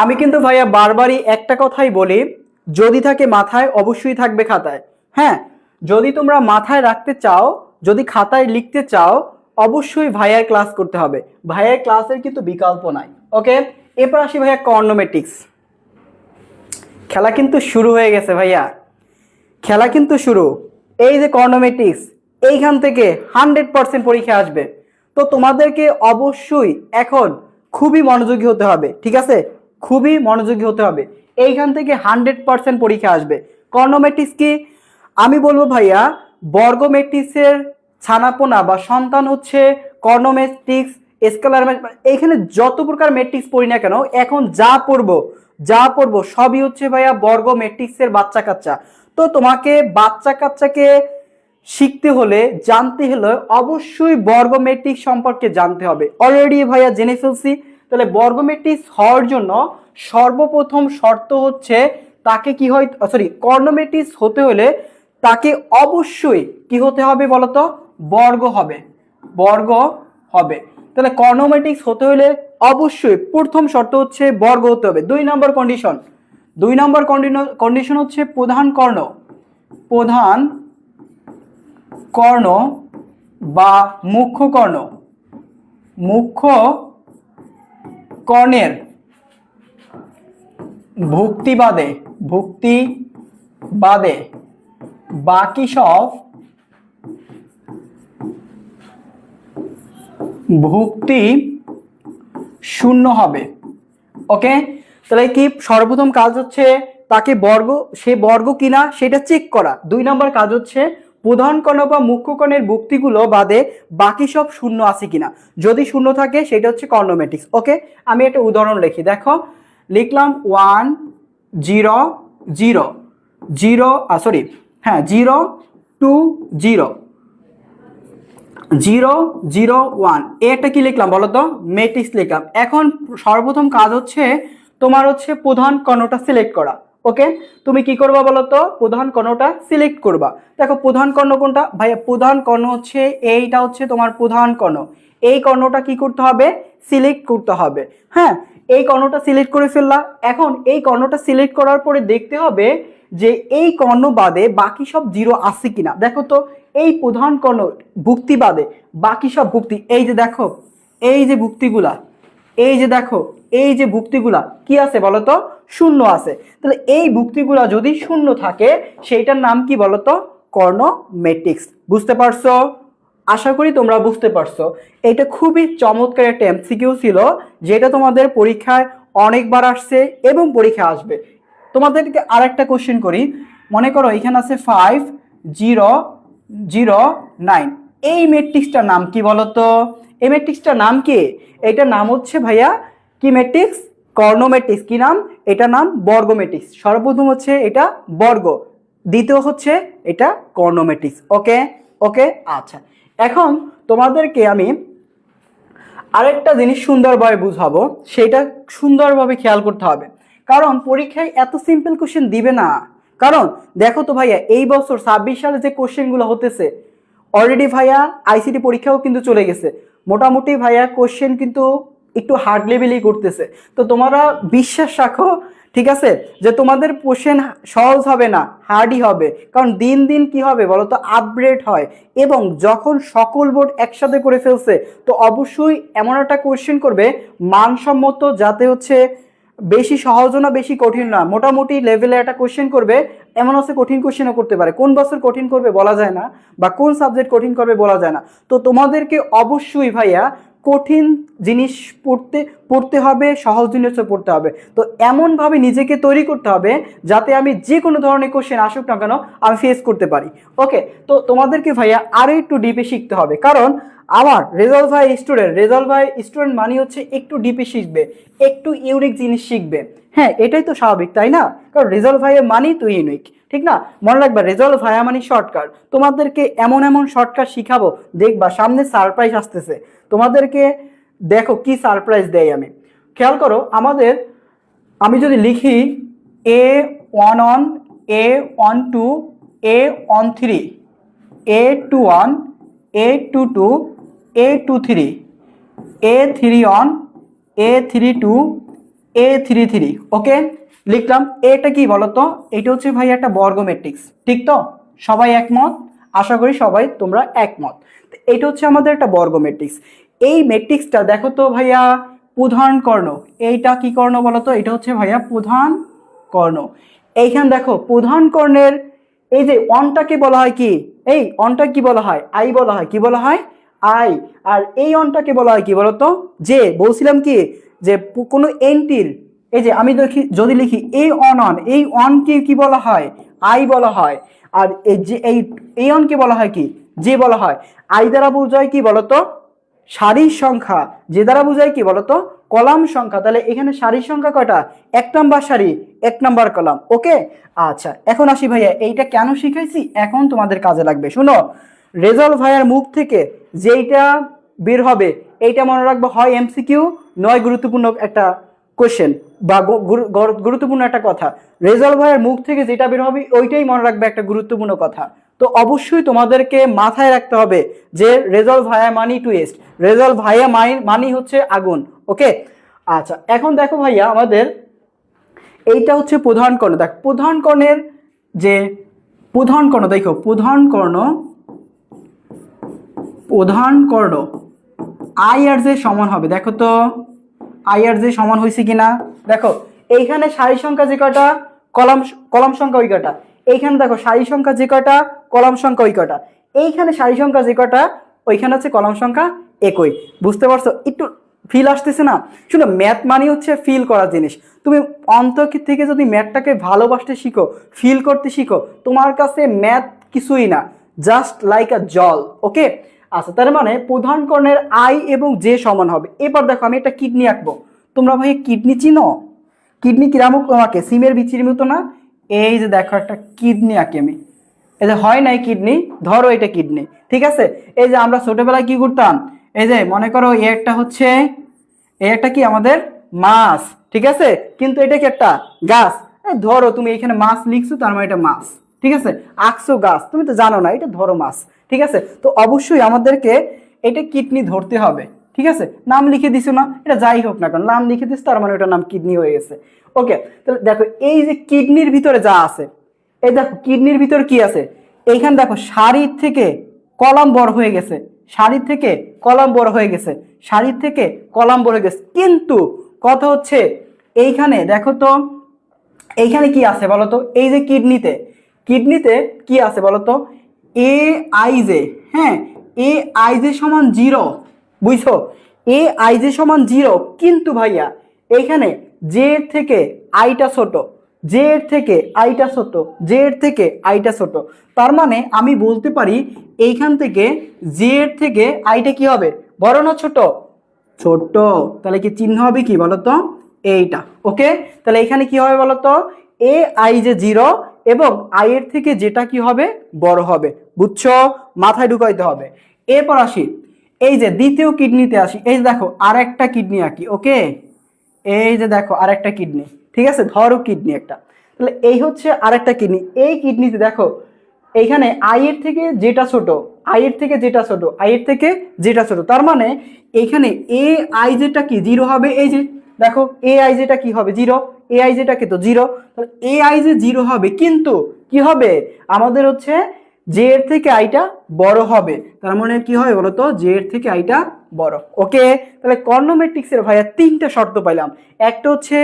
আমি কিন্তু ভাইয়া বারবারই একটা কথাই বলি, যদি থাকে মাথায় অবশ্যই থাকবে খাতায়। হ্যাঁ, যদি তোমরা মাথায় রাখতে চাও, যদি খাতায় লিখতে চাও, অবশ্যই ভাইয়ার ক্লাস করতে হবে। ভাইয়ার ক্লাসের কিন্তু বিকল্প নাই। ওকে, এরপর আসি ভাইয়া কর্নোমেটিক্স। খেলা কিন্তু শুরু হয়ে গেছে ভাইয়া, খেলা কিন্তু শুরু। এই যে কর্নোমেটিক্স, এইখান থেকে 100% পরীক্ষা আসবে। তো তোমাদেরকে অবশ্যই এখন খুবই মনোযোগী হতে হবে, ঠিক আছে? খুবই মনোযোগী হতে হবে। এইখান থেকে 100% পরীক্ষা আসবে। কর্নোমেটিক্স কি? আমি বলবো ভাইয়া, বর্গ ম্যাট্রিক্সের ছানাপোনা বা সন্তান হচ্ছে কর্নোমেট্রিক্স, স্কেলার। এইখানে যত প্রকার ম্যাট্রিক্স পড়ি না কেন, এখন যা পড়বো সবই হচ্ছে ভাইয়া বর্গ ম্যাট্রিক্সের বাচ্চা কাচ্চা। তো তোমাকে বাচ্চা কাচ্চাকে শিখতে হলে, জানতে হলে অবশ্যই বর্গ ম্যাট্রিক্স সম্পর্কে জানতে হবে। অলরেডি ভাইয়া জেনে ফেলছি। তাহলে বর্গ ম্যাট্রিক্স হওয়ার জন্য সর্বপ্রথম শর্ত হচ্ছে তাকে কি হয়, সরি, কর্নোমেট্রিক্স হতে হলে তাকে অবশ্যই কি হতে হবে বলতো? বর্গ হবে, বর্গ হবে। তাহলে কর্নোমেট্রিক্স হতে হলে অবশ্যই প্রথম শর্ত হচ্ছে বর্গ হতে হবে। 2 নম্বর কন্ডিশন হচ্ছে প্রধান কর্ণ বা মুখ্য কর্ণের ভুক্তি বাদে বাকি সব ভুক্তি শূন্য হবে। ওকে, তাহলে কি সর্বপ্রথম কাজ হচ্ছে তাকে সে বর্গ কিনা সেটা চেক করা। 2 নম্বর কাজ হচ্ছে প্রধান কর্ণ বা মুখ্য কর্ণের ভুক্তিগুলো বাদে বাকি সব শূন্য আছে কিনা। যদি শূন্য থাকে সেটা হচ্ছে কর্নোমেট্রিক্স। ওকে, আমি একটা উদাহরণ লিখি। দেখো লিখলাম 1 0 0 0 সরি হ্যাঁ 0 2 0 0 0 1 এটা কি লিখলাম বলো তো ম্যাট্রিক্স লিখলাম। এখন সর্বপ্রথম কাজ হচ্ছে তোমার হচ্ছে প্রধান কর্ণটা সিলেক্ট করা। ওকে, তুমি কি করবা বলো তো প্রধান কর্ণটা সিলেক্ট করবা। দেখো প্রধান কর্ণ কোনটা ভাইয়া, প্রধান কর্ণ হচ্ছে এইটা হচ্ছে তোমার প্রধান কর্ণ। এই কর্ণটা কি করতে হবে সিলেক্ট করতে হবে। হ্যাঁ, এই কর্ণটা সিলেক্ট করে ফেললা। এখন এই কর্ণটা সিলেক্ট করার পরে দেখতে হবে যে এই কর্ণ বাদে বাকি সব জিরো আছে কিনা। দেখো তো এই প্রধান কর্ণ ভুক্তি বাদে বাকি সব ভুক্তি, এই যে দেখো এই যে ভুক্তিগুলা, এই যে দেখো এই যে ভুক্তিগুলা কি আছে বলতো শূন্য আছে। তাহলে এই ভুক্তিগুলা যদি শূন্য থাকে সেইটার নাম কি বলতো কর্ণ ম্যাট্রিক্স। বুঝতে পারছো? আশা করি তোমরা বুঝতে পারছো। এটা খুবই চমৎকার একটা এমসিকিউ ছিল, যেটা তোমাদের পরীক্ষায় অনেকবার আসছে এবং পরীক্ষায় আসবে। তোমাদেরকে আরেকটা কোশ্চেন করি। মনে করো এখানে আছে 5 0 0 9, এই ম্যাট্রিক্সটার নাম কি বলতো? এই ম্যাট্রিক্সটার নাম কি? এটার নাম হচ্ছে ভাইয়া কি ম্যাট্রিক্স? কর্ণ ম্যাট্রিক্স। কি নাম? এটার নাম বর্গ ম্যাট্রিক্স। সর্বপ্রথম হচ্ছে এটা বর্গ, দ্বিতীয় হচ্ছে এটা কর্ণ ম্যাট্রিক্স। ওকে ওকে আচ্ছা, এখন তোমাদেরকে আমি আরেকটা জিনিস সুন্দরভাবে বুঝাবো, সেটা সুন্দরভাবে খেয়াল করতে হবে, কারণ পরীক্ষায় এত সিম্পল কোশ্চেন দিবে না। কারণ দেখো তো ভাইয়া এই বছর 26 সালে যে কোশ্চেনগুলো হতেছে, অলরেডি ভাইয়া আইসিটি পরীক্ষাও কিন্তু চলে গেছে, মোটামুটি ভাইয়া কোশ্চেন কিন্তু একটু হার্ড লেভেলই করতেছে। তো তোমরা বিশ্বাস রাখো, ঠিক আছে, যে তোমাদের কোশ্চেন সহজ হবে না, হার্ডই হবে। কারণ দিন দিন কি হবে বলতো আপগ্রেড হয়, এবং যখন সকল বোর্ড একসাথে করে ফেলছে তো অবশ্যই এমন একটা কোশ্চেন করবে মানসম্মত, যাতে হচ্ছে বেশি সহজও না বেশি কঠিন না, মোটামুটি লেভেলে একটা কোশ্চেন করবে। এমন আছে কঠিন কোশ্চেনও করতে পারে, কোন বছর কঠিন করবে বলা যায় না, বা কোন সাবজেক্ট কঠিন করবে বলা যায় না। তো তোমাদেরকে অবশ্যই ভাইয়া কঠিন জিনিস পড়তে হবে, সহজ জিনিসও পড়তে হবে। তো এমনভাবে নিজেকে তৈরি করতে হবে যাতে আমি যে কোনো ধরনের কোশ্চেন আসুক না কেন আমি ফেস করতে পারি। ওকে, তো তোমাদেরকে ভাইয়া আরও একটু ডিপে শিখতে হবে, কারণ আমার রেজাল্ট ভাই স্টুডেন্ট মানে হচ্ছে একটু ডিপে শিখবে, একটু ইউনিক জিনিস শিখবে। হ্যাঁ, এটাই তো স্বাভাবিক, তাই না? কারণ রেজাল্ট ভাইয়ের মানেই তো ইউনিক, ঠিক না? মনে রাখবা রেজাল্ট ভাইয়া মানে শর্টকাট। তোমাদেরকে এমন এমন শর্টকাট শিখাবো, দেখবা সামনে সারপ্রাইজ আসতেছে তোমাদেরকে। দেখো কি সারপ্রাইজ দেয় আমি, খেয়াল করো। আমি যদি লিখি A11 A12 A13 A21 A22 A23 A31 A32 A33, ওকে লিখলাম। এটা কি বলতো? এটা হচ্ছে ভাই একটা বর্গ ম্যাট্রিক্স, ঠিক তো? সবাই একমত? আশা করি সবাই তোমরা একমত। এটা হচ্ছে আমাদের একটা বর্গ ম্যাট্রিক্স। এই ম্যাট্রিক্সটা দেখো তো ভাইয়া প্রধান কর্ণ, এইটা কি কর্ণ বলতো? এটা হচ্ছে ভাইয়া প্রধান কর্ণ। এইখানে দেখো প্রধান কর্ণের এই যে অনটাকে বলা হয় কি? এই অনটা কি বলা হয়? আই বলা হয়। কি বলা হয়? আই। আর এই অনটাকে বলা হয় কি বলতো? যে বলছিলাম কি যে কোনো এন্টির, এই যে আমি যদি লিখি এই অন, এই অনকে কি বলা হয়? আই বলা হয়। আর এই যে এই অনকে বলা হয় কি? যে বলা হয়। আই দ্বারা বোঝায় কি বলতো? সারির সংখ্যা। যে দ্বারা বোঝায় কি বলতো? কলাম সংখ্যা। তাহলে এখানে সারির সংখ্যা কয়টা? 1 নাম্বার সারি 1 নাম্বার কলাম। ওকে আচ্ছা, এখন আসি ভাইয়া এইটা কেন শিখাইছি, এখন তোমাদের কাজে লাগবে। শুনো, রেজাল্ট ভাইয়ার মুখ থেকে যেইটা বের হবে এইটা মনে রাখবো, হয় এমসিকিউ নয় গুরুত্বপূর্ণ একটা কোশ্চেন বা গুরুত্বপূর্ণ একটা কথা। রেজাল্ট ভাইয়ের মুখ থেকে যেটা বের হবে ওইটাই মনে রাখবে একটা গুরুত্বপূর্ণ কথা। তো অবশ্যই তোমাদেরকে মাথায় রাখতে হবে যে রেজাল্ট ভাইয়া মানি টুইস্ট, রেজাল্ট ভাইয়া মানি হচ্ছে আগুন। ওকে আচ্ছা, এখন দেখো ভাইয়া আমাদের এইটা হচ্ছে প্রধান কর্ণ। দেখ প্রধান কর্ণের যে প্রধান কর্ণ, দেখো প্রধান কর্ণ আই আর জে সমান হবে। দেখো তো আই আর জে সমান হয়েছে কিনা? দেখো এইখানে সারি সংখ্যা যে কটা, কলাম সংখ্যা ওই কটা। এইখানে দেখো সারি সংখ্যা যে কটা, কলাম সংখ্যা ওই কটা। এইখানে সারি সংখ্যা যে কটা, ওইখানে হচ্ছে কলাম সংখ্যা একই। বুঝতে পারছো? একটু ফিল আসতেছে না? শুনো, ম্যাথ মানে হচ্ছে ফিল করার জিনিস। তুমি অন্তর থেকে যদি ম্যাথটাকে ভালোবাসতে শিখো, ফিল করতে শিখো, তোমার কাছে ম্যাথ কিছুই না, জাস্ট লাইক আ জল। ওকে আচ্ছা, তার মানে প্রধান কর্ণের আই এবং জে সমান হবে। এবার দেখো আমি একটা কিডনি আঁকবো। তোমরা ভাই কিডনি চিনো? কিডনি কিরামক আঁকে, সিমের বিচির মতো না? এই যে দেখো একটা কিডনি আঁকি আমি, এই যে হয় নাই কিডনি, ধরো এটা কিডনি, ঠিক আছে? এই যে আমরা ছোটবেলায় কি করতাম, এই যে মনে করো এই একটা হচ্ছে, এই একটা কি আমাদের মাছ, ঠিক আছে? কিন্তু এটা কি একটা গাছ। ধরো তুমি এখানে মাছ লিখছো, তার মানে এটা মাছ, ঠিক আছে? আঁকছো গাছ, তুমি তো জানো না, এটা ধরো মাছ, ঠিক আছে? তো অবশ্যই আমাদেরকে এটা কিডনি ধরতে হবে, ঠিক আছে? নাম লিখে দিছো না, এটা যাই হোক না কারণ নাম লিখে দিস, তার মানে ওটার নাম কিডনি হয়ে গেছে। ওকে, তাহলে দেখো এই যে কিডনির ভিতরে যা আছে, এই দেখো কিডনির ভিতর কি আছে, এইখানে দেখো সারির থেকে কলাম বড় হয়ে গেছে, সারির থেকে কলাম বড় হয়ে গেছে, সারির থেকে কলাম বড় হয়ে গেছে। কিন্তু কথা হচ্ছে এইখানে দেখো তো, এইখানে কি আছে বলতো, এই যে কিডনিতে, কিডনিতে কি আছে বলতো, এ আই জে, হ্যাঁ, এ আই জে সমান 0, বুঝছো? এ আই জে সমান 0, কিন্তু ভাইয়া এইখানে জে এর থেকে আইটা ছোট, জে এর থেকে আইটা ছোট, জে এর থেকে আইটা ছোট। তার মানে আমি বলতে পারি এইখান থেকে জে এর থেকে আইটা কি হবে, বড় না ছোট? ছোট। তাহলে কি চিহ্ন হবে কি বলতো, এইটা। ওকে, তাহলে এখানে কি হবে বলতো, এ আই যে 0 এবং আই এর থেকে যেটা কি হবে, বড় হবে। বুঝছো? মাথায় ঢুকাইতে হবে। এরপর আসি এই যে দ্বিতীয় কিডনিতে আসি, এই যে দেখো আরেকটা কিডনি আঁকি। ওকে, এই যে দেখো আরেকটা কিডনি, ঠিক আছে? ধরো কিডনি একটা, তাহলে এই হচ্ছে আরেকটা কিডনি। এই কিডনিতে দেখো এইখানে আই এর থেকে যেটা ছোট, আই এর থেকে যেটা ছোট, আই এর থেকে যেটা ছোট, তার মানে এইখানে এ আই যেটা কি 0 হবে। এই যে দেখো এ আই যেটা কি হবে 0, এ আই যেটা কি তো 0, তাহলে এ আই যে 0 হবে, কিন্তু কি হবে আমাদের হচ্ছে জে এর থেকে আইটা বড় হবে। তার মানে কি হয় বলতো, জে এর থেকে আইটা বড়। ওকে, তাহলে কর্নোমেট্রিক্সের ভাইয়া 3টা শর্ত পাইলাম। একটা হচ্ছে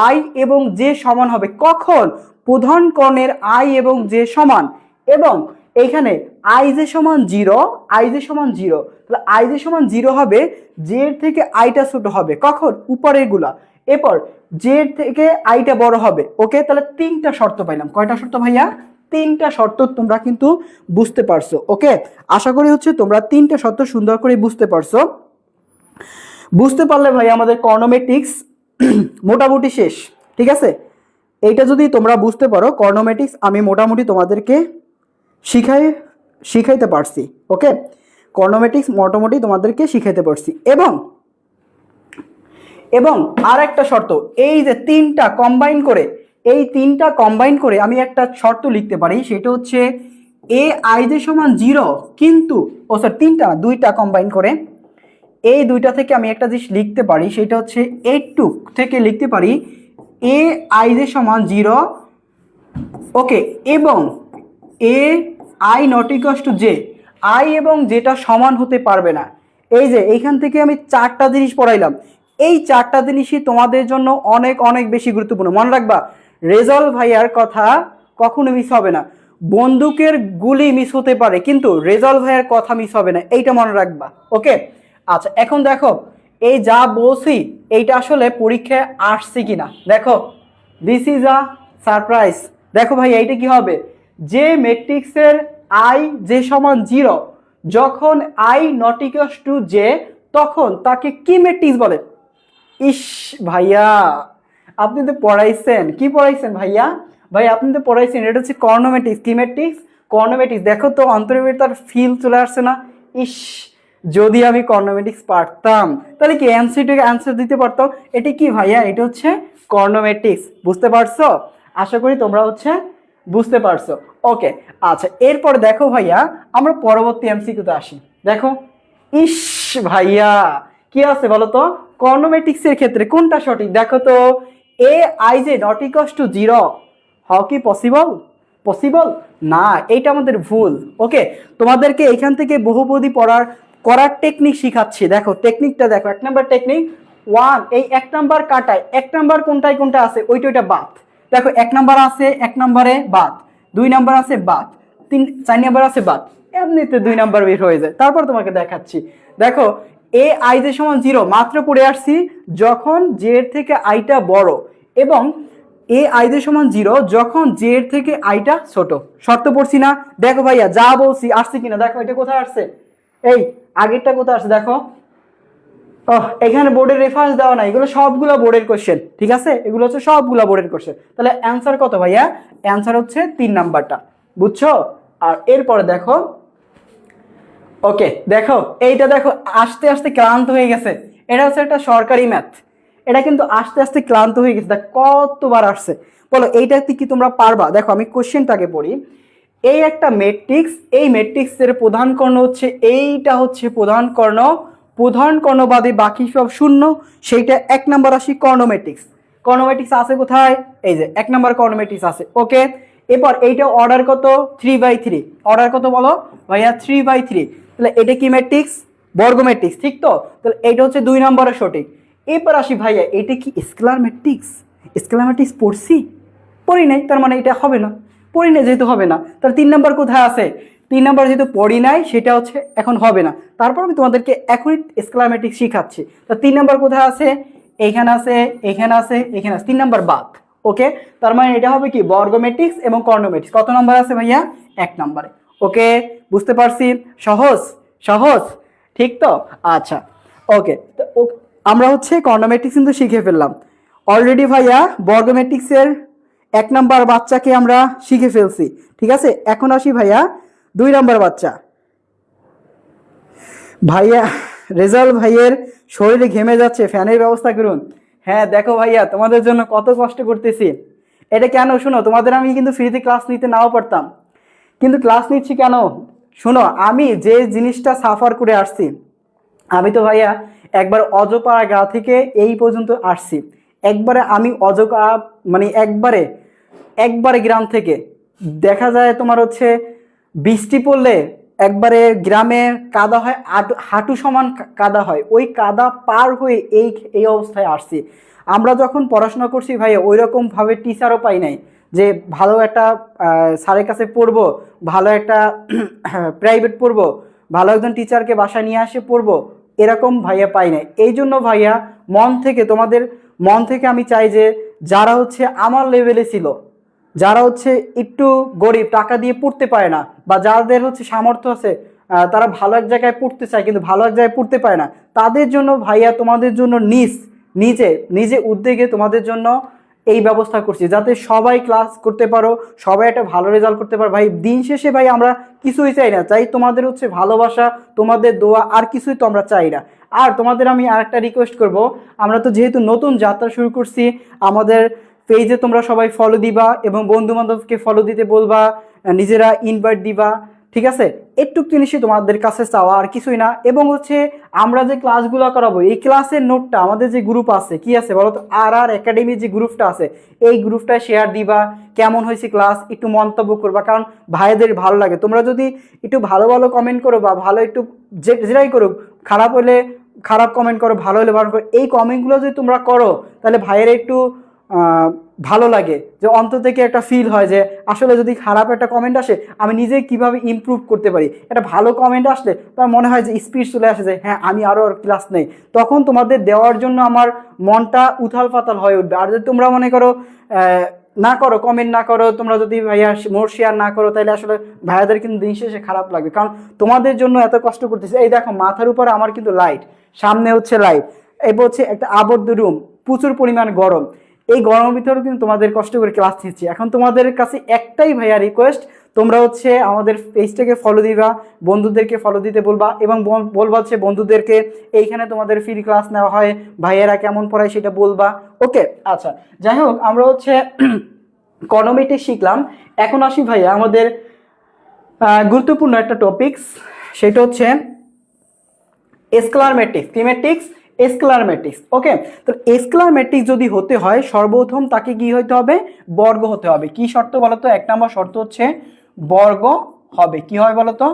আই এবং জে সমান হবে কখন, প্রধান কর্ণের আই এবং জে সমান, এবং এইখানে আই জে সমান 0, আই জে সমান 0, তাহলে আই জে সমান 0 হবে, জে এর থেকে আইটা ছোট হবে কখন, উপরের গুলা। এরপর জে এর থেকে আইটা বড় হবে। ওকে, তাহলে 3টা শর্ত পাইলাম। কয়টা শর্ত ভাইয়া? 3টা শর্ত তোমরা কিন্তু বুঝতে পারছো। ওকে, আশা করি হচ্ছে তোমরা 3টা শর্ত সুন্দর করে বুঝতে পারছো। বুঝতে পারলে ভাই আমাদের কর্নোমেটিক্স মোটামুটি শেষ, ঠিক আছে? এইটা যদি তোমরা বুঝতে পারো, কর্নোমেটিক্স আমি মোটামুটি তোমাদেরকে শিখাইতে পারছি। ওকে, কর্নোমেটিক্স মোটামুটি তোমাদেরকে শিখাইতে পারছি। এবং এবং আর একটা শর্ত, এই যে 3টা কম্বাইন করে, এই 3টা কম্বাইন করে আমি একটা শর্ত লিখতে পারি, সেটা হচ্ছে এ আই জে সমান 0, কিন্তু ও স্যার 3টা 2টা কম্বাইন করে এই 2টা থেকে আমি একটা জিনিস লিখতে পারি, সেটা হচ্ছে এইটুক থেকে লিখতে পারি এ আই জে সমান 0। ওকে, এবং A I not equals to J, I এবং যেটা সমান হতে পারবে না। এই যে এইখান থেকে আমি 4টা জিনিস পড়াইলাম, এই 4টা জিনিসই তোমাদের জন্য অনেক অনেক বেশি গুরুত্বপূর্ণ। মনে রাখবা, রেজাল্ট ভাইয়ার কথা কখনো মিস হবে না। বন্দুকের গুলি মিস হতে পারে, কিন্তু রেজাল্ট ভাইয়ার কথা মিস হবে না, এইটা মনে রাখবা। ওকে, আচ্ছা এখন দেখো এই যা বলছি এইটা আসলে পরীক্ষায় আসছে কিনা দেখো। This is a surprise. দেখো ভাই এইটা কি হবে, যে ম্যাট্রিক্সের আই যে সমান 0, যখন I not equals to J, তখন তাকে কি ম্যাট্রিক্স বলে? ইস ভাইয়া, আপনি তো পড়াইছেন, কি পড়াইছেন ভাইয়া? ভাই আপনি তো পড়াইছেন, এটা হচ্ছে কর্নোমেটিক্স। কি ম্যাট্রিক্স? কর্নোমেটিক্স। দেখো তো অন্তরের ভিতর তার ফিল চলে আসছে না? ইস, যদি আমি কর্নোমেটিক্স পারতাম তাহলে কি এমসিকিউ অ্যান্সার দিতে পারতাম। এটি কি ভাইয়া? এটা হচ্ছে কর্নোমেটিক্স। বুঝতে পারছো? আশা করি তোমরা হচ্ছে বুঝতে পারছো। ওকে, আচ্ছা এরপর দেখো ভাইয়া আমরা পরবর্তী এমসিকিউতে আসি। দেখো, ইস ভাইয়া কি আছে বলো তো, কর্নোমেটিক্স এর ক্ষেত্রে কোনটা সঠিক দেখো তো, A I J not equals to 0 how কি পসিবল? পসিবল না, এইটা আমাদের ভুল। ওকে, তোমাদেরকে এখান থেকে বহুপদী করার টেকনিক শিখাচ্ছি। দেখো টেকনিকটা দেখো, 1 নাম্বার টেকনিক 1, এই 1 নাম্বার কাটায় 1 নাম্বার কোনটায় কোনটা আছে ওইটা বাদ। দেখো 1 নাম্বার আছে, 1 নাম্বারে বাদ, 2 নাম্বার আছে বাদ, 4 নাম্বার আছে বাদ, এমনিতে 2 নাম্বার বের হয়ে যায়। তারপর তোমাকে দেখাচ্ছি। দেখো এ আই যে সমান 0 মাত্র পড়ে আসছি, যখন জে এর থেকে আইটা বড়, এবং এ আই যে সমান 0 যখন জে এর থেকে আইটা ছোট। শর্ত পড়ছি না? দেখো ভাইয়া যা বলছি আসছে কিনা দেখো, এটা কোথায় আসছে, এই আগেরটা কোথায় আসছে দেখো, এখানে বোর্ডের রেফারেন্স দেওয়া নাই, এগুলো সবগুলো বোর্ডের কোশ্চেন, ঠিক আছে, এগুলো হচ্ছে সবগুলো বোর্ডের কোশ্চেন। তাহলে অ্যান্সার কত ভাইয়া? অ্যান্সার হচ্ছে 3 নাম্বারটা, বুঝছো? আর এরপরে দেখো, ওকে দেখো এইটা দেখো, আস্তে আস্তে ক্লান্ত হয়ে গেছে। এটা হচ্ছে একটা সরকারি ম্যাথ, এটা কিন্তু আস্তে আস্তে ক্লান্ত হয়ে গেছে, দেখ কতবার আসছে। বলো এইটাতে কি তোমরা পারবা? দেখো আমি কোশ্চেনটাকে পড়ি। এই একটা ম্যাট্রিক্স, এই ম্যাট্রিক্সের প্রধান কর্ণ হচ্ছে এইটা, হচ্ছে প্রধান কর্ণ, প্রধান কর্ণ বাদে বাকি সব শূন্য, সেইটা 1 নাম্বার রাশি কর্ণ ম্যাট্রিক্স। কর্ণ ম্যাট্রিক্স আছে কোথায়? এই যে 1 নাম্বার কর্ণ ম্যাট্রিক্স আছে, ওকে। এরপর এইটা অর্ডার কত? 3/3। অর্ডার কত বলো ভাইয়া? 3/3। তাহলে এটা কি ম্যাট্রিক্স? বর্গ ম্যাট্রিক্স, ঠিক তো? তাহলে এইটা হচ্ছে 2 নম্বরের সঠিক। এরপর আসি ভাইয়া, এটা কি স্কেলার ম্যাট্রিক্স? স্কেলার ম্যাট্রিক্স পড়ছি? পড়ি নাই, তার মানে এটা হবে না। পড়ি নাই যেহেতু হবে না, তাহলে 3 নাম্বার কোথায় আছে? 3 নাম্বার যেহেতু পড়ি নাই, সেটা হচ্ছে এখন হবে না। তারপর আমি তোমাদেরকে এখনই স্কেলার ম্যাট্রিক্স শিখাচ্ছি। তো 3 নাম্বার কোথায় আছে? এইখানে আছে, এখানে আছে, এখানে আছে, 3 নাম্বার বাদ, ওকে। তার মানে এটা হবে কি? বর্গ ম্যাট্রিক্স এবং কর্ণ ম্যাট্রিক্স। কত নাম্বার আছে ভাইয়া? 1 নাম্বারে, ওকে। বুঝতে পারছি? সহজ সহজ, ঠিক তো? আচ্ছা, ওকে। তো আমরা হচ্ছে কর্ণ ম্যাট্রিক্স কিন্তু শিখে ফেললাম অলরেডি ভাইয়া। বর্গ ম্যাট্রিক্সের 1 নাম্বার বাচ্চাকে আমরা শিখে ফেলছি, ঠিক আছে। এখন আসি ভাইয়া 2 নাম্বার বাচ্চা। ভাইয়া রেজাল্ট ভাইয়ের শরীরে ঘেমে যাচ্ছে, ফ্যানের ব্যবস্থা করুন। হ্যাঁ দেখো ভাইয়া, তোমাদের জন্য কত কষ্ট করতেছি। এটা কেন শুনো, তোমাদের আমি কিন্তু ফ্রিতে ক্লাস নিতে নাও পারতাম, কিন্তু ক্লাস নিচ্ছি কেন শুনো। আমি যে জিনিসটা সাফার করে আসছি, আমি তো ভাইয়া একবার অজপাড়া গা থেকে এই পর্যন্ত আসছি। একবারে আমি অজপাড়া, মানে একবারে একবারে গ্রাম থেকে, দেখা যায় তোমার হচ্ছে বৃষ্টি পড়লে একবারে গ্রামে কাদা হয়, হাঁটু সমান কাদা হয়, ওই কাদা পার হয়ে এই এই অবস্থায় আসছি। আমরা যখন পড়াশোনা করছি ভাইয়া, ওই রকমভাবে টিচারও পাই নাই যে ভালো একটা স্যারের কাছে পড়বো, ভালো একটা প্রাইভেট পড়বো, ভালো একজন টিচারকে বাসায় নিয়ে আসে পড়বো, এরকম ভাইয়া পাই নাই। এই জন্য ভাইয়া মন থেকে, তোমাদের মন থেকে আমি চাই যে যারা হচ্ছে আমার লেভেলে ছিল, যারা হচ্ছে একটু গরিব, টাকা দিয়ে পড়তে পারে না, বা যাদের হচ্ছে সামর্থ্য আছে, তারা ভালো এক জায়গায় পড়তে চায় কিন্তু ভালো এক জায়গায় পড়তে পারে না, তাদের জন্য ভাইয়া, তোমাদের জন্য নিজে নিজে উদ্যোগে তোমাদের জন্য এই ব্যবস্থা করছি, যাতে সবাই ক্লাস করতে পারো, সবাই একটা ভালো রেজাল্ট করতে পারো। ভাই দিন শেষে ভাই আমরা কিছুই চাই না, চাই তোমাদের হচ্ছে ভালোবাসা, তোমাদের দোয়া, আর কিছুই তো আমরা চাই না। আর তোমাদের আমি আরেকটা রিকোয়েস্ট করব, আমরা তো যেহেতু নতুন যাত্রা শুরু করছি, আমাদের পেজে তোমরা সবাই ফলো দিবা এবং বন্ধু বান্ধবকে ফলো দিতে বলবা, নিজেরা ইনভাইট দিবা, ঠিক আছে। একটু জিনিসই তোমাদের কাছে চাওয়া, আর কিছুই না। এবং হচ্ছে আমরা যে ক্লাসগুলো করাবো, এই ক্লাসের নোটটা আমাদের যে গ্রুপ আছে, কি আছে বলো তো, আর একাডেমি যে গ্রুপটা আছে, এই গ্রুপটা শেয়ার দিবা। কেমন হয়েছে ক্লাস একটু মন্তব্য করবা, কারণ ভাইদের ভালো লাগে। তোমরা যদি একটু ভালো ভালো কমেন্ট করো, বা ভালো একটু যেটাই করো, খারাপ হলে খারাপ কমেন্ট করো, ভালো হলে ভালো করো, এই কমেন্টগুলো যদি তোমরা করো, তাহলে ভাইয়ের একটু ভালো লাগে, যে অন্তর থেকে একটা ফিল হয় যে আসলে যদি খারাপ একটা কমেন্ট আসে, আমি নিজে কিভাবে ইমপ্রুভ করতে পারি। একটা ভালো কমেন্ট আসলে তোমার মনে হয় যে স্পিড চলে আসে, যে হ্যাঁ আমি আরও ক্লাস নেই, তখন তোমাদের দেওয়ার জন্য আমার মনটা উথাল পাতাল হয়ে উঠবে। আর যদি তোমরা মনে করো না করো, কমেন্ট না করো, তোমরা যদি ভাইয়া মোর শেয়ার না করো, তাহলে আসলে ভাইয়াদের কিন্তু দিন শেষে খারাপ লাগবে, কারণ তোমাদের জন্য এত কষ্ট করতেছে। এই দেখো মাথার উপর আমার কিন্তু লাইট, সামনে হচ্ছে লাইট, এবার হচ্ছে একটা আবদ্ধ রুম, প্রচুর পরিমাণ গরম, এই গরমের ভিতরেও কিন্তু তোমাদের কষ্ট করে ক্লাস নিচ্ছি। এখন তোমাদের কাছে একটাই ভাইয়া রিকোয়েস্ট, তোমরা হচ্ছে আমাদের পেজটাকে ফলো দিবা, বন্ধুদেরকে ফলো দিতে বলবা, এবং বলবা হচ্ছে বন্ধুদেরকে এইখানে তোমাদের ফ্রি ক্লাস নেওয়া হয়, ভাইয়েরা কেমন পড়ায় সেটা বলবা, ওকে। আচ্ছা, যাই হোক, আমরা হচ্ছে ইকোনমিতে শিখলাম। এখন আসি ভাইয়া আমাদের গুরুত্বপূর্ণ একটা টপিকস, সেটা হচ্ছে স্কেলার ম্যাট্রিক্স। কি ম্যাট্রিক্স? স্কেলার ম্যাট্রিক্স, ওকে। তো স্কেলার ম্যাট্রিক্স যদি হতে হয়, সর্বপ্রথম তাকে কি হতে হবে? বর্গ হতে হবে। কি শর্ত বলতো? 1 নম্বর শর্ত হচ্ছে বর্গ হবে। কি হয় বলতো?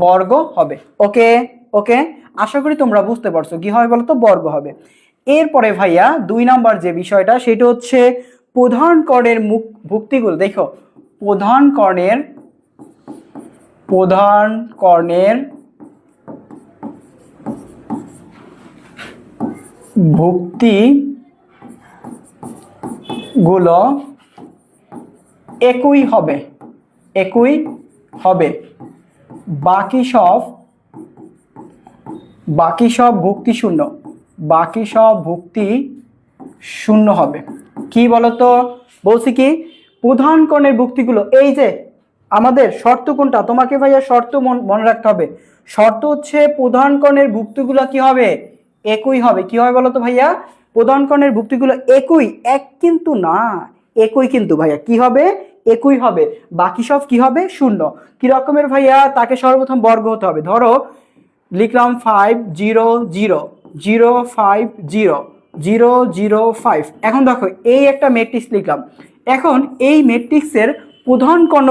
বর্গ হবে, ওকে ওকে। আশা করি তোমরা বুঝতে পারছো কি হয় বলতো? বর্গ হবে। এরপরে ভাইয়া 2 নাম্বার যে বিষয়টা, সেটা হচ্ছে প্রধান কর্ণের ভুক্তিগুলো। দেখো, প্রধান কর্ণের ভুক্তিগুলো একই হবে, বাকি সব ভুক্তি শূন্য। বাকি সব ভুক্তি শূন্য হবে। কি বলতো, বলছি কি প্রধান কর্ণের ভুক্তিগুলো, এই যে আমাদের শর্ত কোনটা, তোমাকে ভাইয়া শর্ত মনে রাখতে হবে। শর্ত হচ্ছে প্রধান কর্ণের ভুক্তিগুলো কি হবে, একই হবে। কি হবে বলতো ভাইয়া, প্রধান কর্ণের ভুক্তিগুলো একই, এক কিন্তু না, একই কিন্তু ভাইয়া কি হবে, একই হবে। বাকি সব কি হবে, শূন্য। কি রকমের ভাইয়া, তাকে সর্বপ্রথম বর্গ হতে হবে। ধরো লিখলাম 5 0 0 0 5 0 0 0 5। এখন দেখো এই একটা ম্যাট্রিক্স লিখলাম। এখন এই ম্যাট্রিক্সের প্রধান কর্ণ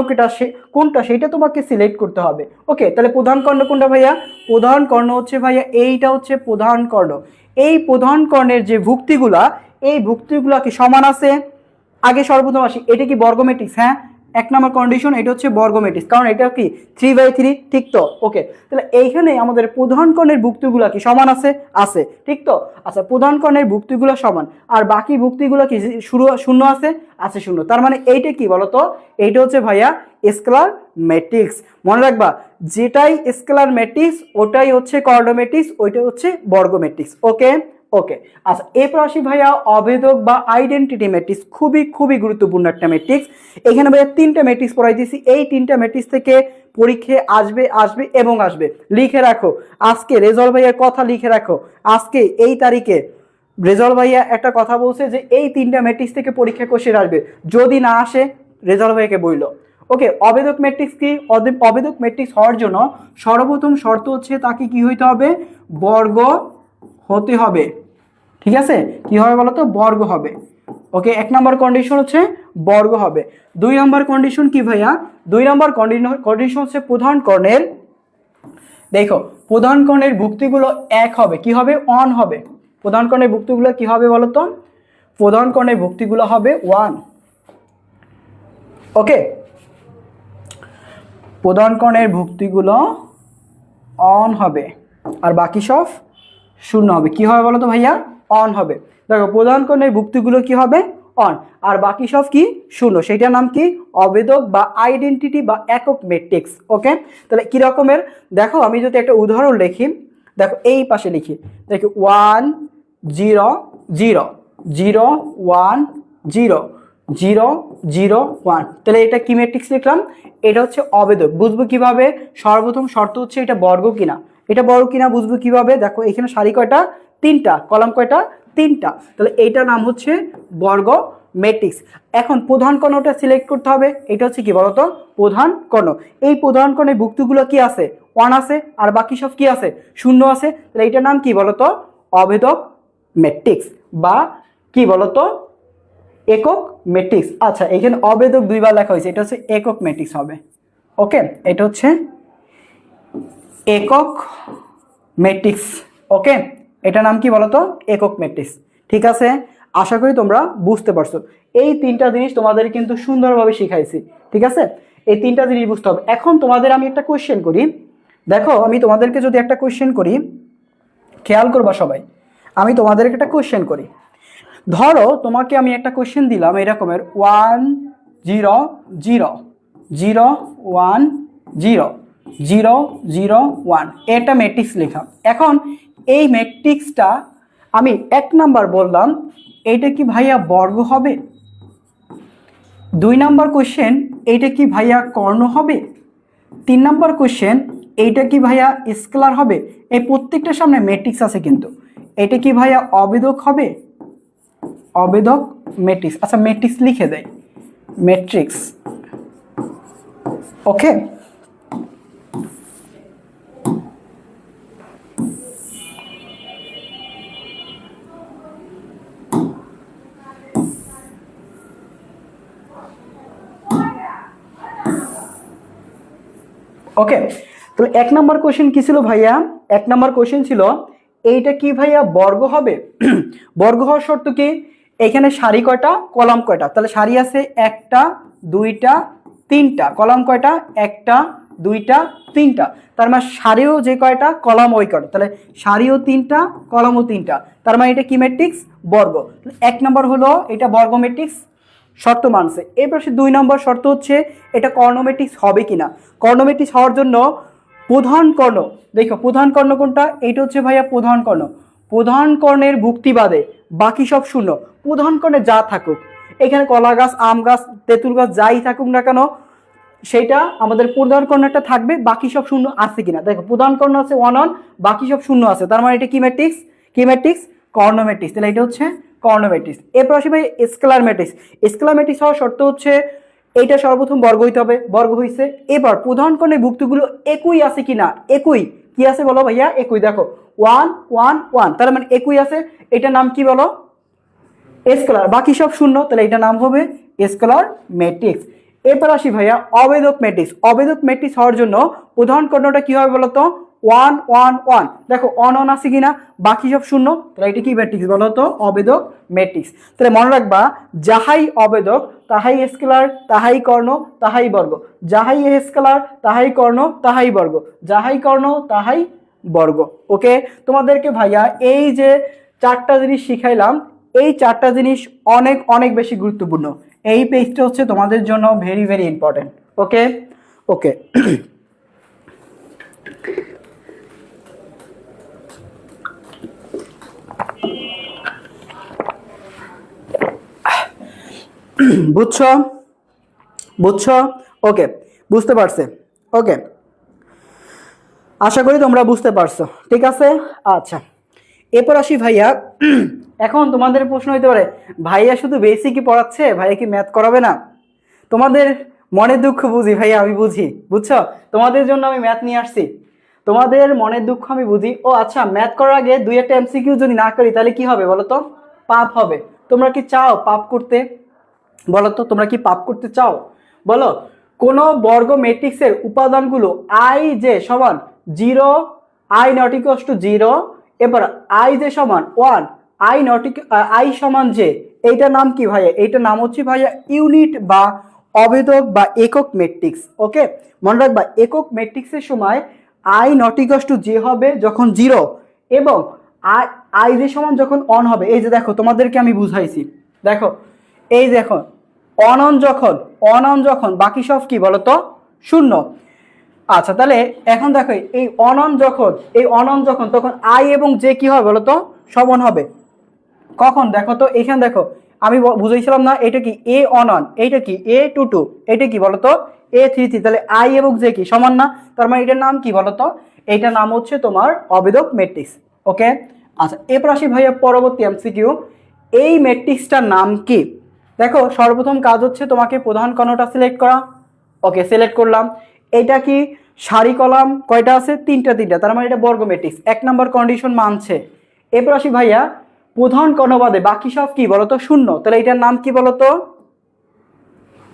কোনটা সেটা তোমাকে সিলেক্ট করতে হবে। ওকে, তাহলে প্রধান কর্ণ কোনটা ভাইয়া, প্রধান কর্ণ হচ্ছে ভাইয়া এইটা হচ্ছে প্রধান কর্ণ। এই প্রধান কর্ণের যে ভুক্তিগুলা, এই ভুক্তিগুলা কি সমান আছে। আগে সর্বপ্রথম আসি, এটা কি বর্গ ম্যাট্রিক্স, হ্যাঁ এক নম্বর কন্ডিশন, এটা হচ্ছে বর্গ ম্যাট্রিক্স, কারণ এটা কি 3/3, ঠিক তো। ওকে, তাহলে এইখানে আমাদের প্রধান কর্ণের ভুক্তিগুলো কি সমান আছে, আছে, ঠিক তো। আচ্ছা, প্রধান কর্ণের ভুক্তিগুলো সমান, আর বাকি ভুক্তিগুলো কি শূন্য আছে, আছে শূন্য। তার মানে এইটা কি বলতো, এইটা হচ্ছে ভাইয়া স্কেলার ম্যাট্রিক্স। মনে রাখবা, যেটাই স্কেলার ম্যাট্রিক্স ওটাই হচ্ছে কর্ণ ম্যাট্রিক্স, ওইটা হচ্ছে বর্গ ম্যাট্রিক্স। ওকে ওকে, আচ্ছা এরপর আসি ভাইয়া অভেদক বা আইডেন্টিটি ম্যাট্রিক্স। খুবই খুবই গুরুত্বপূর্ণ একটা ম্যাট্রিক্স। এখানে ভাইয়া তিনটা ম্যাট্রিক্স পড়াই দিয়েছি। এই তিনটা ম্যাট্রিক্স থেকে পরীক্ষায় আসবে আসবে এবং আসবে। লিখে রাখো, আজকে রেজাল্ট ভাইয়ার কথা লিখে রাখো। আজকে এই তারিখে রেজাল্ট ভাইয়া একটা কথা বলছে যে এই তিনটা ম্যাট্রিক্স থেকে পরীক্ষা কোশ্চেন আসবে, যদি না আসে রেজাল্ট ভাইয়াকে বইলো। ওকে, অবেদক ম্যাট্রিক্স কি, অবেদক ম্যাট্রিক্স হওয়ার জন্য সর্বপ্রথম শর্ত হচ্ছে তাকে কি হইতে হবে, বর্গ হতে হবে। ঠিক আছে, কি হবে বলতো, বর্গ হবে। ওকে, এক নম্বর কন্ডিশন হচ্ছে বর্গ হবে। দুই নম্বর কন্ডিশন কি ভাইয়া, দুই নম্বর কন্ডিশন হচ্ছে প্রধান কর্ণের, দেখো প্রধান কর্ণের ভুক্তিগুলো এক হবে। কি হবে, ওয়ান হবে। প্রধান কর্ণের ভুক্তিগুলো কি হবে বলতো, প্রধান কর্ণের ভুক্তিগুলো হবে ওয়ান। ওকে, প্রধান কর্ণের ভুক্তিগুলো অন হবে, আর বাকি সব শূন্য হবে। কি হবে বলতো ভাইয়া, অন হবে। দেখো প্রধান কর্ণের ভুক্তিগুলো কি হবে, অন, আর বাকি সব কি শূন্য। সেইটার নাম কি, অবেদক বা আইডেন্টিটি বা একক ম্যাট্রিক্স। ওকে, তাহলে কি রকমের, দেখো আমি যদি একটা উদাহরণ লিখি, দেখো এই পাশে লিখি, দেখো 1 0 0 0 1 0 0 0 1। তাহলে এটা কি ম্যাট্রিক্স লিখলাম, এটা হচ্ছে অবেদক। বুঝবো কিভাবে, সর্বপ্রথম শর্ত হচ্ছে এটা বর্গ কিনা, এটা বর্গ কিনা বুঝবো কিভাবে, দেখো এখানে সারি কয়টা, তিনটা, কলাম কয়টা, তিনটা। তাহলে এইটার নাম হচ্ছে বর্গ ম্যাট্রিক্স। এখন প্রধান কর্ণটা সিলেক্ট করতে হবে, এটা হচ্ছে কি বলতো, প্রধান কর্ণ। এই প্রধান কর্ণের ভুক্তিগুলো কি আছে, ওয়ান আছে, আর বাকি সব কি আছে, শূন্য আছে। তাহলে এইটার নাম কি বলতো, অবেদক ম্যাট্রিক্স বা কি বলতো, একক ম্যাট্রিক্স। আচ্ছা, এখানে অবেদক দুইবার লেখা হয়েছে, এটা হচ্ছে একক ম্যাট্রিক্স হবে। ওকে, এটা হচ্ছে একক ম্যাট্রিক্স। ওকে, এটা নাম কি বলতো, একক ম্যাট্রিক্স। ঠিক আছে, আশা করি তোমরা বুঝতে পারছো। এই তিনটা জিনিস তোমাদের কিন্তু সুন্দরভাবে শিখাইছি। ঠিক আছে, এই তিনটা জিনিস বুঝতে হবে। এখন তোমাদের আমি একটা কোয়েশ্চেন করি, দেখো আমি তোমাদেরকে যদি একটা কোয়েশ্চেন করি, খেয়াল করবা সবাই, আমি তোমাদেরকে একটা কোয়েশ্চেন করি। ধরো তোমাকে আমি একটা কোয়েশ্চেন দিলাম এরকমের 1 0 0 0 1 0 0 0 1, এটা ম্যাট্রিক্স লেখা। এখন এই ম্যাট্রিক্সটা আমি এক নাম্বার বললাম, এইটা কি ভাইয়া বর্গ হবে। দুই নাম্বার কোয়েশ্চেন, এইটা কি ভাইয়া কর্ণ হবে। তিন নাম্বার কোয়েশ্চেন, এইটা কি ভাইয়া স্কেলার হবে। এই প্রত্যেকটার সামনে ম্যাট্রিক্স আছে, কিন্তু এটা কি ভাইয়া অবেদক হবে, অবেদক ম্যাট্রিক্স। আচ্ছা ম্যাট্রিক্স লিখে দেয়, ম্যাট্রিক্স। ওকে, ওকে, তাহলে এক নম্বর কোশ্চেন কি ছিল ভাইয়া, এক নম্বর কোশ্চেন ছিল এইটা কি ভাইয়া বর্গ হবে। বর্গ হওয়ার শর্ত কি, এখানে সারি কয়টা, কলাম কয়টা। তাহলে সারি আছে একটা দুইটা তিনটা, কলাম কয়টা, একটা দুইটা তিনটা। তার মানে সারিও যে কয়টা, কলাম ওই কয়টা। তাহলে সারিও তিনটা, কলামও তিনটা। তার মানে এটা কি ম্যাট্রিক্স, বর্গ। এক নম্বর হলো এটা বর্গ ম্যাট্রিক্স, শর্ত মানছে। এরপর দুই নম্বর শর্ত হচ্ছে এটা কর্ণ ম্যাট্রিক্স হবে কিনা। কর্ণ ম্যাট্রিক্স হওয়ার জন্য প্রধান কর্ণ, দেখো প্রধান কর্ণ কোনটা, এইটা হচ্ছে ভাইয়া প্রধান কর্ণ। প্রধান কর্ণের ভুক্তি বাদে বাকি সব শূন্য। প্রধান কর্ণে যা থাকুক, এখানে কলা গাছ, আম গাছ, তেঁতুল গাছ যাই থাকুক না কেন, সেটা আমাদের প্রধান কর্ণ একটা থাকবে, বাকি সব শূন্য আছে কিনা। দেখো প্রধান কর্ণ আছে 1 1, বাকি সব শূন্য আছে, তার মানে এটা কি ম্যাট্রিক্স? কি ম্যাট্রিক্স? কর্ণ ম্যাট্রিক্স। তাহলে এটা হচ্ছে কর্ণ ম্যাট্রিক্স। এরপর আসি ভাই স্কেলার ম্যাট্রিক্স। স্কেলার ম্যাট্রিক্স হওয়ার শর্ত হচ্ছে এইটা সর্বপ্রথম বর্গ হইতে হবে, বর্গ হইছে। এবার প্রধান কর্ণের ভুক্তিগুলো একই আছে কিনা, একই কি আছে বলো ভাইয়া? একই। দেখো 1 1 1, তার মানে একই আছে, এটার নাম কি বলো? স্কেলার। বাকি সব শূন্য, তাহলে এটার নাম হবে স্কেলার ম্যাট্রিক্স। এরপর আসি ভাইয়া অবেদক ম্যাট্রিক্স। অবেদক ম্যাট্রিক্স হওয়ার জন্য প্রধান কর্ণটা কি হবে বলতো? 1 1 1। দেখো 1 1 আছে কিনা, বাকি সব শূন্য, তাহলে এটা কি ম্যাট্রিক্স বলতো? অবেদক ম্যাট্রিক্স। তাহলে মনে রাখবা, যাহাই অবেদক তাহাই স্কেলার, তাহাই কর্ণ, তাহাই বর্গ। যাহাই স্কেলার তাহাই কর্ণ, তাহাই বর্গ। যাহাই কর্ণ তাহাই বর্গ। ওকে, তোমাদেরকে ভাইয়া এই যে 4টা জিনিস শিখাইলাম, এই 4টা জিনিস অনেক অনেক বেশি গুরুত্বপূর্ণ। এই পেজটা হচ্ছে তোমাদের জন্য ভেরি ভেরি ইম্পর্টেন্ট। ওকে ওকে বুঝছো? বুঝছো? ওকে, বুঝতে পারছে? ওকে, আশা করি তোমরা বুঝতে পারছো। ঠিক আছে, আচ্ছা এরপর আসি ভাইয়া। এখন তোমাদের প্রশ্ন হইতে পারে, ভাইয়া শুধু বেসিকই পড়াচ্ছে, ভাইয়া কি ম্যাথ করাবে না? তোমাদের মনের দুঃখ বুঝি ভাইয়া, আমি বুঝি, বুঝছো? তোমাদের জন্য আমি ম্যাথ নিয়ে আসছি, তোমাদের মনের দুঃখ আমি বুঝি। ও আচ্ছা, ম্যাথ করার আগে 2-1টা এমসিকিউ যদি না করি তাহলে কি হবে বলো তো? পাপ হবে। তোমরা কি চাও পাপ করতে? বলো তো, তোমরা কি পাপ করতে চাও? বলো। কোন বর্গ ম্যাট্রিক্সের উপাদানগুলো আই যে সমান 0, আই নট ইকুয়ালস টু 0, এবার আই যে সমান 1, আই নট আই সমান যে, এইটার নাম কি ভাইয়া? এইটার নাম হচ্ছে ভাইয়া ইউনিট বা অবেদক বা একক ম্যাট্রিক্স। ওকে, মনে রাখবা একক ম্যাট্রিক্সের সময় আই নট ইকুয়ালস টু যে হবে যখন 0, এবং আই আই যে সমান যখন 1 হবে। এই যে দেখো, তোমাদেরকে আমি বুঝাইছি, দেখো এই দেখো অনন যখন বাকি সব কি বলতো? শূন্য। আচ্ছা, তাহলে এখন দেখো এই অনন যখন তখন আই এবং জে কি হবে বলতো? সমান হবে। কখন? দেখো তো এখানে দেখো, আমি বুঝাইছিলাম না, এটা কি এ অনন, এইটা কি এ টু টু, এটা কি বলতো? A three three. তাহলে আই এবং জে কি সমান না? তার মানে এটার নাম কি বলতো? এইটার নাম হচ্ছে তোমার অবেদক ম্যাট্রিক্স। ওকে, আচ্ছা এরপর আসি ভাইয়া পরবর্তী এমসিকিউ। এই ম্যাট্রিক্সটার নাম কি? দেখো সর্বপ্রথম কাজ হচ্ছে তোমাকে প্রধান কর্ণটা সিলেক্ট করা। ওকে, সিলেক্ট করলাম। এটা কি সারি কলাম কয়টা আছে? তিনটা। তার মানে এটা বর্গ ম্যাট্রিক্স, 1 নম্বর কন্ডিশন মানছে। এরপর আসি ভাইয়া, প্রধান কর্ণ বাদে বাকি সব কি বলতো? শূন্য। তাহলে এটার নাম কি বলতো?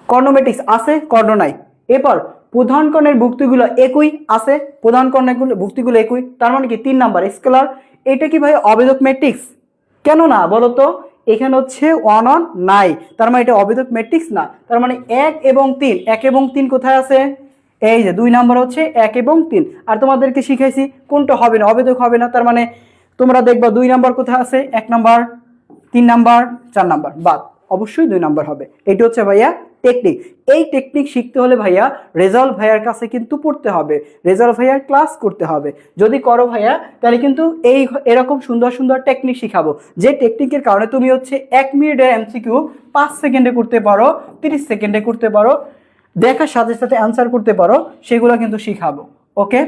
কর্ণ ম্যাট্রিক্স। আছে? কর্ণ নাই। এরপর প্রধান কর্ণের ভুক্তিগুলো একই আছে, প্রধান কর্ণের ভুক্তিগুলো একই, তার মানে কি 3 নাম্বার স্কেলার। এটা কি ভাই অবেদক ম্যাট্রিক্স? কেন না বলতো? এখানে হচ্ছে 1 1 নাই, তার মানে এটা অবেদক ম্যাট্রিক্স না। তার মানে 1 এবং 3, 1 এবং 3 কোথায় আছে? এই যে 2 নাম্বার হচ্ছে 1 এবং 3। আর তোমাদেরকে শিখাইছি কোনটা হবে না, অবেদক হবে না। তার মানে তোমরা দেখবা 2 নাম্বার কোথায় আছে, 1 নাম্বার, 3 নাম্বার, 4 নাম্বার বাদ, অবশ্যই 2 নাম্বার হবে। এটা হচ্ছে ভাইয়া টেকনিক। এই টেকনিক শিখতে হলে ভাইয়া রেজাল্ট ভাইয়ার কাছে কিন্তু পড়তে হবে, রেজাল্ট ভাইয়ার ক্লাস করতে হবে। যদি করো ভাইয়া তাহলে কিন্তু এরকম সুন্দর সুন্দর টেকনিক শিখাবো, যে টেকনিকের কারণে তুমি হচ্ছে 1 মিনিটের এমসিকিউ 5 সেকেন্ডে করতে পারো, 30 সেকেন্ডে করতে পারো, দেখার সাথে সাথে অ্যান্সার করতে পারো, সেগুলো কিন্তু শিখাবো। ওকে,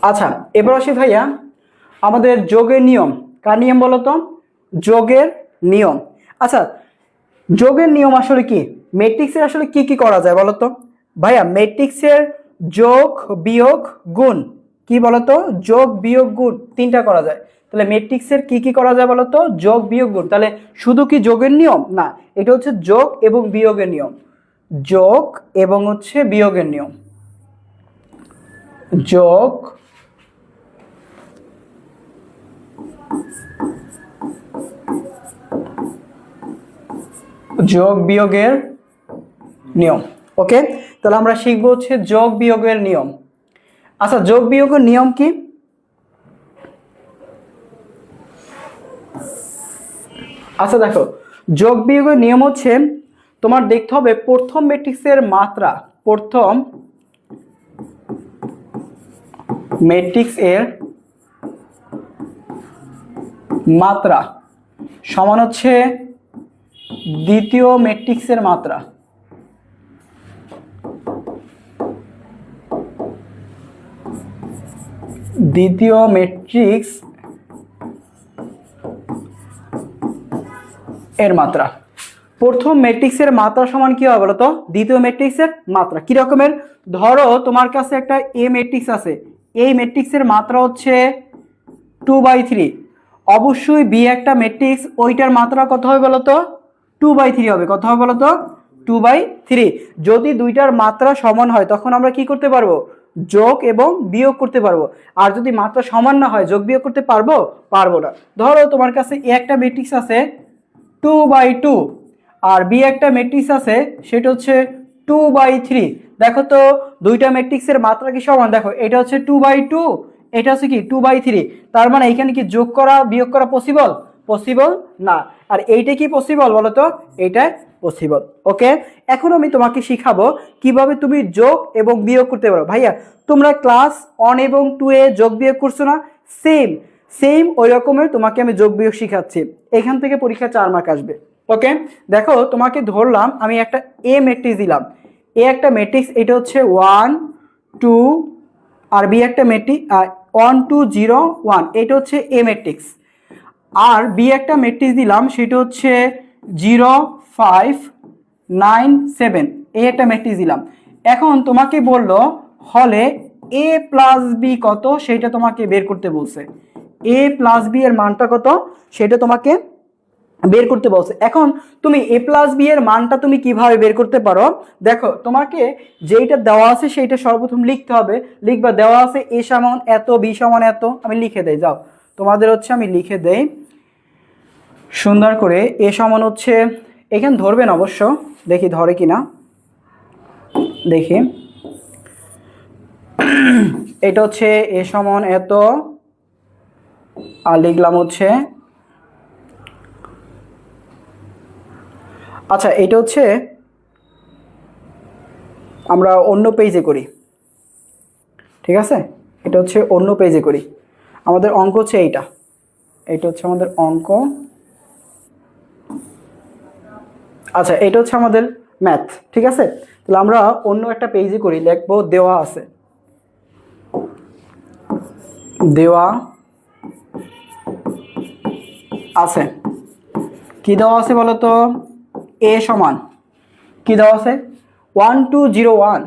আচ্ছা এবার আসি ভাইয়া আমাদের যোগের নিয়ম। কার নিয়ম বলো তো? যোগের নিয়ম। আচ্ছা, যোগের নিয়ম আসলে কি? ম্যাট্রিক্সের আসলে কি কি করা যায় বলো তো? ভাইয়া ম্যাট্রিক্সের যোগ বিয়োগ গুণ, কি বলতো? যোগ বিয়োগ গুণ 3টা করা যায়। তাহলে ম্যাট্রিক্সের কি কি করা যায় বলতো? যোগ বিয়োগ গুণ। তাহলে শুধু কি যোগের নিয়ম না, এটা হচ্ছে যোগ এবং বিয়োগের নিয়ম। যোগ এবং হচ্ছে বিয়োগের নিয়ম। যোগ যোগ বিয়োগের নিয়ম। ওকে, তাহলে আমরা শিখবো হচ্ছে যোগ বিয়োগের নিয়ম। আচ্ছা, যোগ বিয়োগের নিয়ম কি? আচ্ছা দেখো, যোগ বিয়োগের নিয়ম হচ্ছে তোমার দেখতে হবে প্রথম ম্যাট্রিক্সের মাত্রা, প্রথম ম্যাট্রিক্স এর মাত্রা সমান হচ্ছে দ্বিতীয় ম্যাট্রিক্সের মাত্রা। দ্বিতীয় ম্যাট্রিক্স এর মাত্রা। প্রথম ম্যাট্রিক্সের মাত্রা সমান কি হবে বলতো? দ্বিতীয় ম্যাট্রিক্সের মাত্রা। কি রকমের? ধরো তোমার কাছে একটা এ ম্যাট্রিক্স আছে, এই ম্যাট্রিক্সের মাত্রা হচ্ছে 2/3। অবশ্যই বি একটা ম্যাট্রিক্স, ওইটার মাত্রা কত হবে বলতো? 2/3 হবে। কত হবে বলতো? 2/3। যদি দুইটার মাত্রা সমান হয় তখন আমরা কি করতে পারবো? যোগ এবং বিয়োগ করতে পারবো। আর যদি মাত্রা সমান না হয় যোগ বিয়োগ করতে পারবো? পারবো না। ধরো তোমার কাছে এ একটা ম্যাট্রিক্স আছে 2/2 আর বি একটা ম্যাট্রিক্স আছে সেটা হচ্ছে 2/3। দেখো তো দুইটা ম্যাট্রিক্সের মাত্রা কি সমান? দেখো এটা হচ্ছে 2/2, এটা হচ্ছে কি 2/3। তার মানে এখানে কি যোগ করা বিয়োগ করা পসিবল? পসিবল না। আর এইটা কি পসিবল বলো তো? এইটা পসিবল। ওকে, এখন আমি তোমাকে শিখাবো কিভাবে তুমি যোগ এবং বিয়োগ করতে পারো। ভাইয়া তোমরা ক্লাস 1 এবং 2 এ যোগ বিয়োগ করছো না? সেম সেম ওই রকমের তোমাকে আমি যোগ বিয়োগ শিখাচ্ছি। এখান থেকে পরীক্ষা 4 মার্ক আসবে। ওকে, দেখো তোমাকে ধরলাম আমি একটা এ ম্যাট্রিক্স দিলাম। এ একটা ম্যাট্রিক্স, এটা হচ্ছে 1 2, আর বি একটা ম্যাট্রিক্স 1 2 0 1, এটা হচ্ছে এ ম্যাট্রিক্স। আর বি একটা ম্যাট্রিক্স দিলাম সেটা হচ্ছে 0 5 9 7, এই একটা ম্যাট্রিক্স দিলাম। এখন তোমাকে বললো হলে এ প্লাস বি কত সেটা তোমাকে বের করতে বলছে। এ প্লাস বি এর মানটা কত সেটা তোমাকে বের করতে বলছে। এখন তুমি এ প্লাস বি এর মানটা তুমি কিভাবে বের করতে পারো? দেখো তোমাকে যেইটা দেওয়া আছে সেইটা সর্বপ্রথম লিখতে হবে। লিখবা দেওয়া আছে এ সমান এত, বি সমান এত। আমি লিখে দেই, যাও তোমাদের হচ্ছে আমি লিখে দেই সুন্দর করে। এ সমান হচ্ছে, এখানে ধরবেন অবশ্য, দেখি ধরে কিনা দেখি। এটা হচ্ছে এ সমান এত, আর লিখলাম হচ্ছে, আচ্ছা এটা হচ্ছে আমরা অন্য পেজে করি, ঠিক আছে? এটা হচ্ছে অন্য পেজে করি। আমাদের অঙ্ক হচ্ছে এইটা, এটা হচ্ছে আমাদের অঙ্ক। আচ্ছা এটা হচ্ছে আমাদের ম্যাথ, ঠিক আছে? তাহলে আমরা অন্য একটা পেজে করি, লিখবো দেওয়া আছে, দেওয়া আছে। কি দেওয়া আছে বলো তো? এ সমান কি দেওয়া আছে? 1 2 0 1,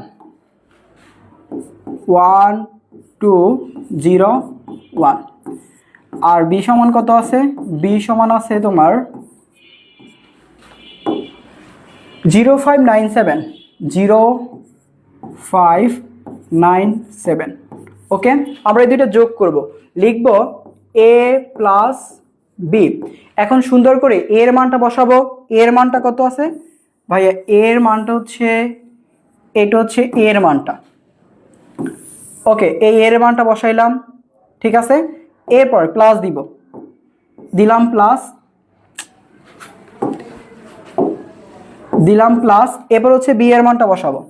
1 2 0 1। আর বি সমান কত আছে? বি সমান আছে তোমার 0 5 9 7, 0 5 9 7। ওকে, আমরা এই দুইটা যোগ করব, লিখব এ প্লাস বি। এখন সুন্দর করে এর মানটা বসাবো। এর মানটা কত আছে ভাইয়া? এর মানটা হচ্ছে, এটা হচ্ছে এর মানটা। ওকে, এই এর মানটা বসাইলাম, ঠিক আছে? এরপর প্লাস দিব, দিলাম প্লাস, দিলাম প্লাস। এরপর হচ্ছে বি এর মানটা বসাবো।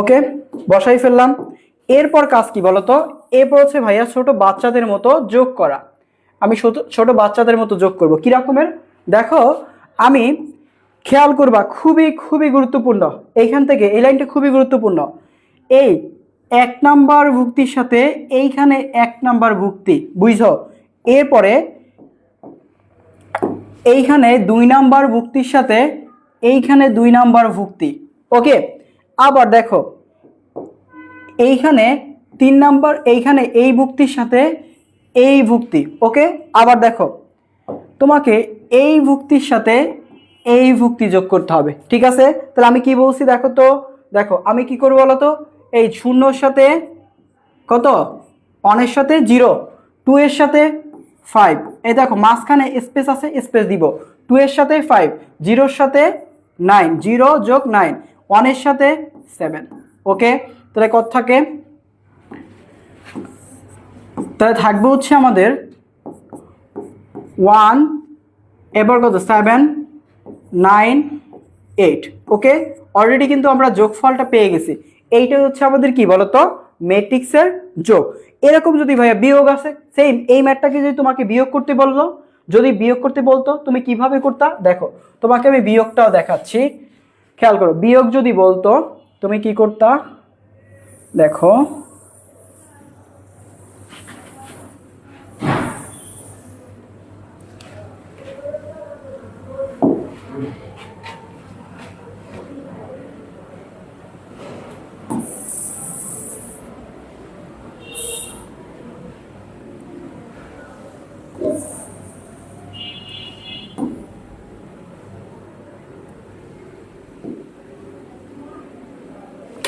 ওকে, বসাই ফেললাম। এরপর কাজ কি বলতো? এরপর হচ্ছে ভাইয়া ছোট বাচ্চাদের মতো যোগ করা। আমি ছোট বাচ্চাদের মতো যোগ করব। কি রকমের? দেখো আমি, খেয়াল করবা, খুবই খুবই গুরুত্বপূর্ণ এইখান থেকে এই লাইনটা খুবই গুরুত্বপূর্ণ। এই 1 নাম্বার ভুক্তির সাথে এইখানে 1 নাম্বার ভুক্তি, বুঝছো? এরপরে এইখানে 2 নাম্বার ভুক্তির সাথে এইখানে 2 নাম্বার ভুক্তি। ওকে, আবার দেখো এইখানে 3 নাম্বার, এইখানে এই ভুক্তির সাথে এই ভুক্তি। ওকে, আবার দেখো তোমাকে এই ভুক্তির সাথে এই ভুক্তি যোগ করতে হবে, ঠিক আছে? তাহলে আমি কি বলছি দেখো তো, দেখো আমি কি করবো বলো তো? এই 0 এর সাথে কত, 1 এর সাথে 0, 2 এর সাথে 5, এই দেখো মাঝখানে স্পেস আছে, স্পেস দিব। 2 এর সাথে 5, 0 এর সাথে 9, 0 যোগ 9, 1 এর সাথে 7। ওকে, তাহলে কত থাকে? তাহলে থাকবে হচ্ছে আমাদের 1, এবার কত 7, 9, 8। ওকে, অলরেডি কিন্তু আমরা যোগফলটা পেয়ে গেছি। এইটা হচ্ছে আমাদের কি বলতো, ম্যাট্রিক্সের যোগ। এরকম যদি ভাইয়া বিয়োগ আছে, সেম এই ম্যাটটাকে যদি তোমাকে বিয়োগ করতে বলতো, যদি বিয়োগ করতে বলতো তুমি কিভাবে করতা? দেখো তোমাকে আমি বিয়োগটাও দেখাচ্ছি, খেয়াল করো। বিয়োগ যদি বলতো তুমি কি করতা? দেখো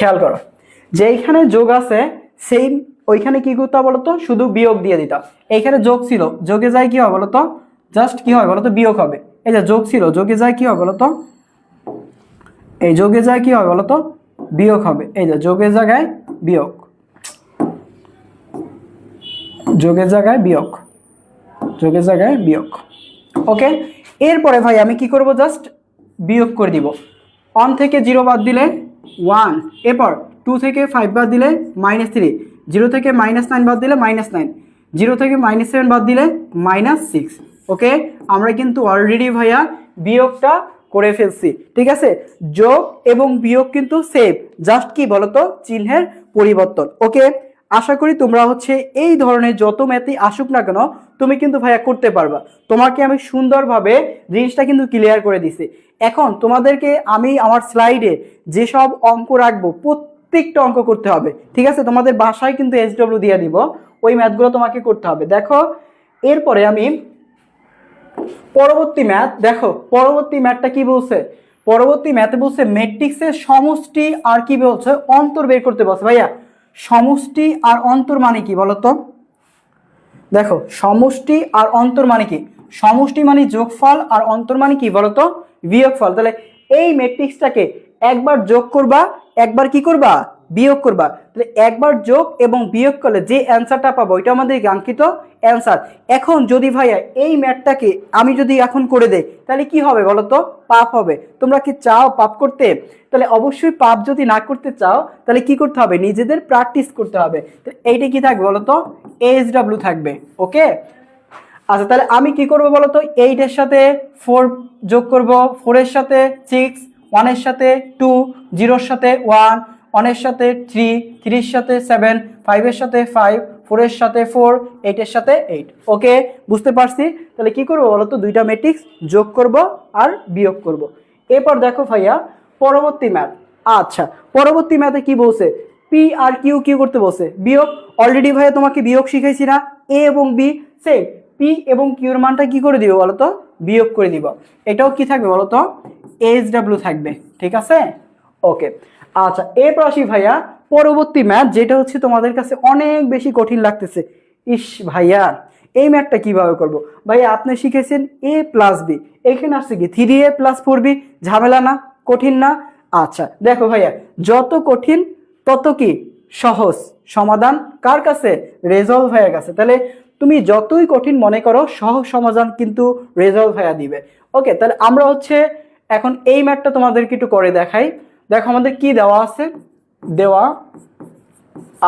খেয়াল করো, যেইখানে যোগ আছে সেই ওইখানে কি করতে বলতো, শুধু বিয়োগ দিয়ে দিতাম। এইখানে যোগ ছিল, যোগে যায় কি হয় বলতো, জাস্ট কি হয় বলতো, বিয়োগ হবে। এই যে যোগ ছিল, যোগে যায় কি হয় বলতো, এই যোগে যায় কি হবে বলতো, বিয়োগ হবে। এই যে যোগের জায়গায় বিয়োগ, যোগের জায়গায় বিয়োগ, যোগের জায়গায় বিয়োগ। ওকে, এরপরে ভাই আমি কি করব, জাস্ট বিয়োগ করে দিব। 1 থেকে 0 বাদ দিলে 1, এরপর 2 থেকে 5 বাদ দিলে -3, 0 থেকে -9 বাদ দিলে -9, 0 থেকে -7 বাদ দিলে -6। ওকে, আমরা কিন্তু অলরেডি ভাইয়া বিয়োগটা করে ফেলছি, ঠিক আছে। যোগ এবং বিয়োগ কিন্তু সেম, জাস্ট কি বলতো, চিহ্নের পরিবর্তন। ওকে, আশা করি তোমরা হচ্ছে এই ধরনের যত ম্যাথই আসুক না কেন তুমি কিন্তু ভাইয়া করতে পারবা। তোমাকে আমি সুন্দরভাবে জিনিসটা কিন্তু ক্লিয়ার করে দিছি। এখন তোমাদেরকে আমি আমার স্লাইডে যেসব অঙ্ক রাখবো প্রত্যেকটা অঙ্ক করতে হবে, ঠিক আছে। তোমাদের বাসায় কিন্তু SW দিয়ে দিব, ওই ম্যাথগুলো তোমাকে করতে হবে। দেখো এরপরে আমি পরবর্তী ম্যাথ, দেখো পরবর্তী ম্যাথটা কি বলছে, পরবর্তী ম্যাথে বলছে ম্যাট্রিক্সের সমষ্টি আর কি বলছে, অন্তর বের করতে বলছে। ভাইয়া সমষ্টি আর অন্তর মানে কি বলতো? দেখো সমষ্টি আর অন্তর মানে কি, সমষ্টি মানে যোগফল আর অন্তর মানে কি বলতো, বিয়োগফল। তাহলে এই ম্যাট্রিক্সটাকে একবার যোগ করবা, একবার কি করবা, বিয়োগ করবা। তাহলে একবার যোগ এবং বিয়োগ করলে যে অ্যান্সারটা পাবো ওইটা আমাদের কাঙ্ক্ষিত অ্যান্সার। এখন যদি ভাইয়া এই ম্যাথটাকে আমি যদি এখন করে দেই তাহলে কি হবে বলতো, পাপ হবে। তোমরা কি চাও পাপ করতে? তাহলে অবশ্যই পাপ যদি না করতে চাও তাহলে কি করতে হবে, নিজেদের প্র্যাকটিস করতে হবে। তো এইটা কি থাকবে বলতো, SW থাকবে। ওকে, আচ্ছা তাহলে আমি কি করব বলতো, 8 এর সাথে 4 যোগ করব, 4 এর সাথে 6, 1 এর সাথে 2, 0 এর সাথে 1, 1 এর সাথে 3, 3 এর সাথে 7, 5 এর সাথে 5, 4 এর সাথে 4, 8 এর সাথে 8। ওকে, বুঝতে পারছি। তাহলে কি করব বলতো, দুইটা ম্যাট্রিক্স যোগ করব আর বিয়োগ করব। এরপর দেখো ভাইয়া পরবর্তী ম্যাথ। আচ্ছা পরবর্তী ম্যাথে কি বলছে, পি আর কিউ কি করতে বলছে, বিয়োগ। অলরেডি ভাইয়া তোমাকে বিয়োগ শিখাইছি না, এ এবং বি সেম, পি এবং কিউর মানটা কি করে দিব বলতো, বিয়োগ করে দিব। এটাও কি থাকবে বলতো, SW থাকবে, ঠিক আছে। ওকে, আচ্ছা এরপর আসি ভাইয়া পরবর্তী ম্যাথ, যেটা হচ্ছে তোমাদের কাছে অনেক বেশি কঠিন লাগতেছে। ইস ভাইয়া এই ম্যাথটা কিভাবে করব? ভাইয়া আপনি শিখেছেন a প্লাস বি, এখানে আসছে কি 3a প্লাস 4b, ঝামেলা না, কঠিন না। আচ্ছা দেখো ভাইয়া যত কঠিন তত কি সহজ, সমাধান কার কাছে, রেজল্ট ভাইয়ের কাছে। তাহলে তুমি যতই কঠিন মনে করো সহজ সমাধান কিন্তু রেজল্ট ভাইয়া দিবে। ওকে, তাহলে আমরা হচ্ছে এখন এই ম্যাথটা তোমাদেরকে একটু করে দেখাই। দেখো আমাদের কি দেওয়া আছে, দেওয়া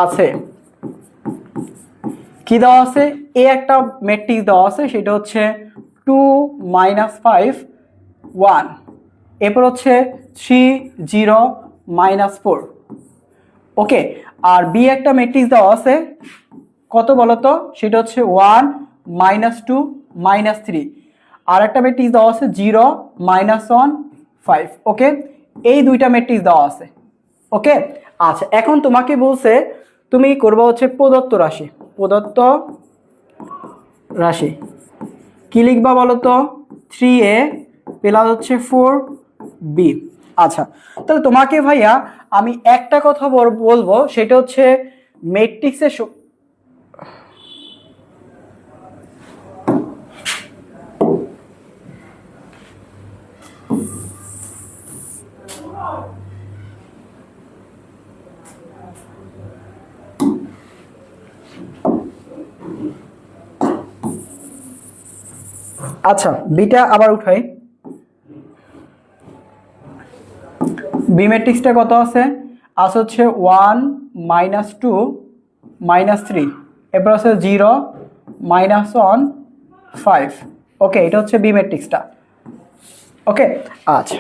আছে কি দেওয়া আছে, এ একটা ম্যাট্রিক্স দেওয়া আছে, সেটা হচ্ছে 2 -5 1, এরপর হচ্ছে 3 0 -4। ওকে, আর বি একটা ম্যাট্রিক্স দেওয়া আছে কত বলতো, সেটা হচ্ছে 1 -2 -3, আর একটা ম্যাট্রিক্স দেওয়া আছে 0 -1 5। ওকে, এই দুইটা ম্যাট্রিক্স দেওয়া আছে। ওকে, আচ্ছা এখন তোমাকে বলছে তুমি করবে হচ্ছে প্রদত্ত রাশি, প্রদত্ত রাশি কি লিখবা বলতো, 3a প্লাস হচ্ছে 4b। আচ্ছা তাহলে তোমাকে ভাইয়া আমি একটা কথা বলবো, সেটা হচ্ছে ম্যাট্রিক্সের আচ্ছা বিটা আবার উঠাই, বি ম্যাট্রিক্সটা কত আছে হচ্ছে 1 -2 -3, এরপর আছে 0 -1 5। ওকে, এটা হচ্ছে বি ম্যাট্রিক্সটা। ওকে আচ্ছা,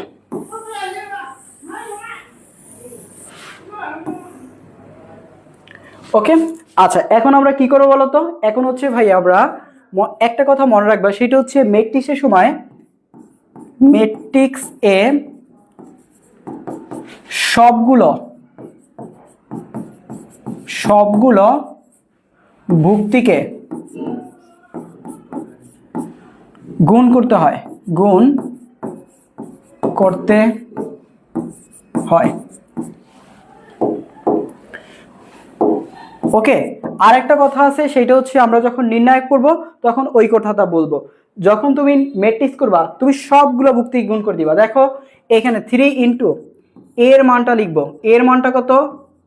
ওকে আচ্ছা, এখন আমরা কি করবো বলতো, এখন হচ্ছে ভাই আমরা একটা কথা মনে রাখবা, সেটা হচ্ছে ম্যাট্রিক্সের সময় ম্যাট্রিক্স এ সবগুলো সবগুলো ভুক্তিকে গুণ করতে হয়, গুণ করতে হয়। ওকে, আর একটা কথা আছে, সেটা হচ্ছে আমরা যখন নির্ণায়ক করব তখন ওই কথাটা বলবো। যখন তুমি ম্যাট্রিক্স করবা তুমি সবগুলো ভুক্তি গুণ করে দিবা। দেখো এখানে 3 ইন্টু এর মানটা লিখবো, এর মানটা কত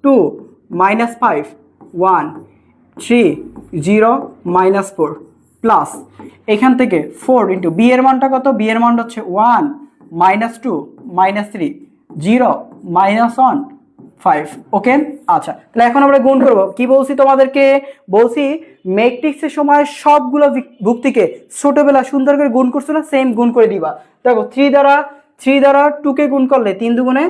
2 -5 1 3 0 -4 প্লাস এখান থেকে 4 ইন্টু বি এর মানটা কত, বি এর মানটা হচ্ছে 1 -2 -3 0 -1 5। ওকে আচ্ছা, তাহলে এখন আমরা গুণ করব। কি বলছি তোমাদেরকে, বলছি ম্যাট্রিক্সের সময় সবগুলো ভুক্তিকে ছোটবেলা সুন্দর করে গুণ করছো না, সেম গুণ করে দিবা। দেখো 3 দ্বারা 2 কে গুণ করলে 3 দুগুণে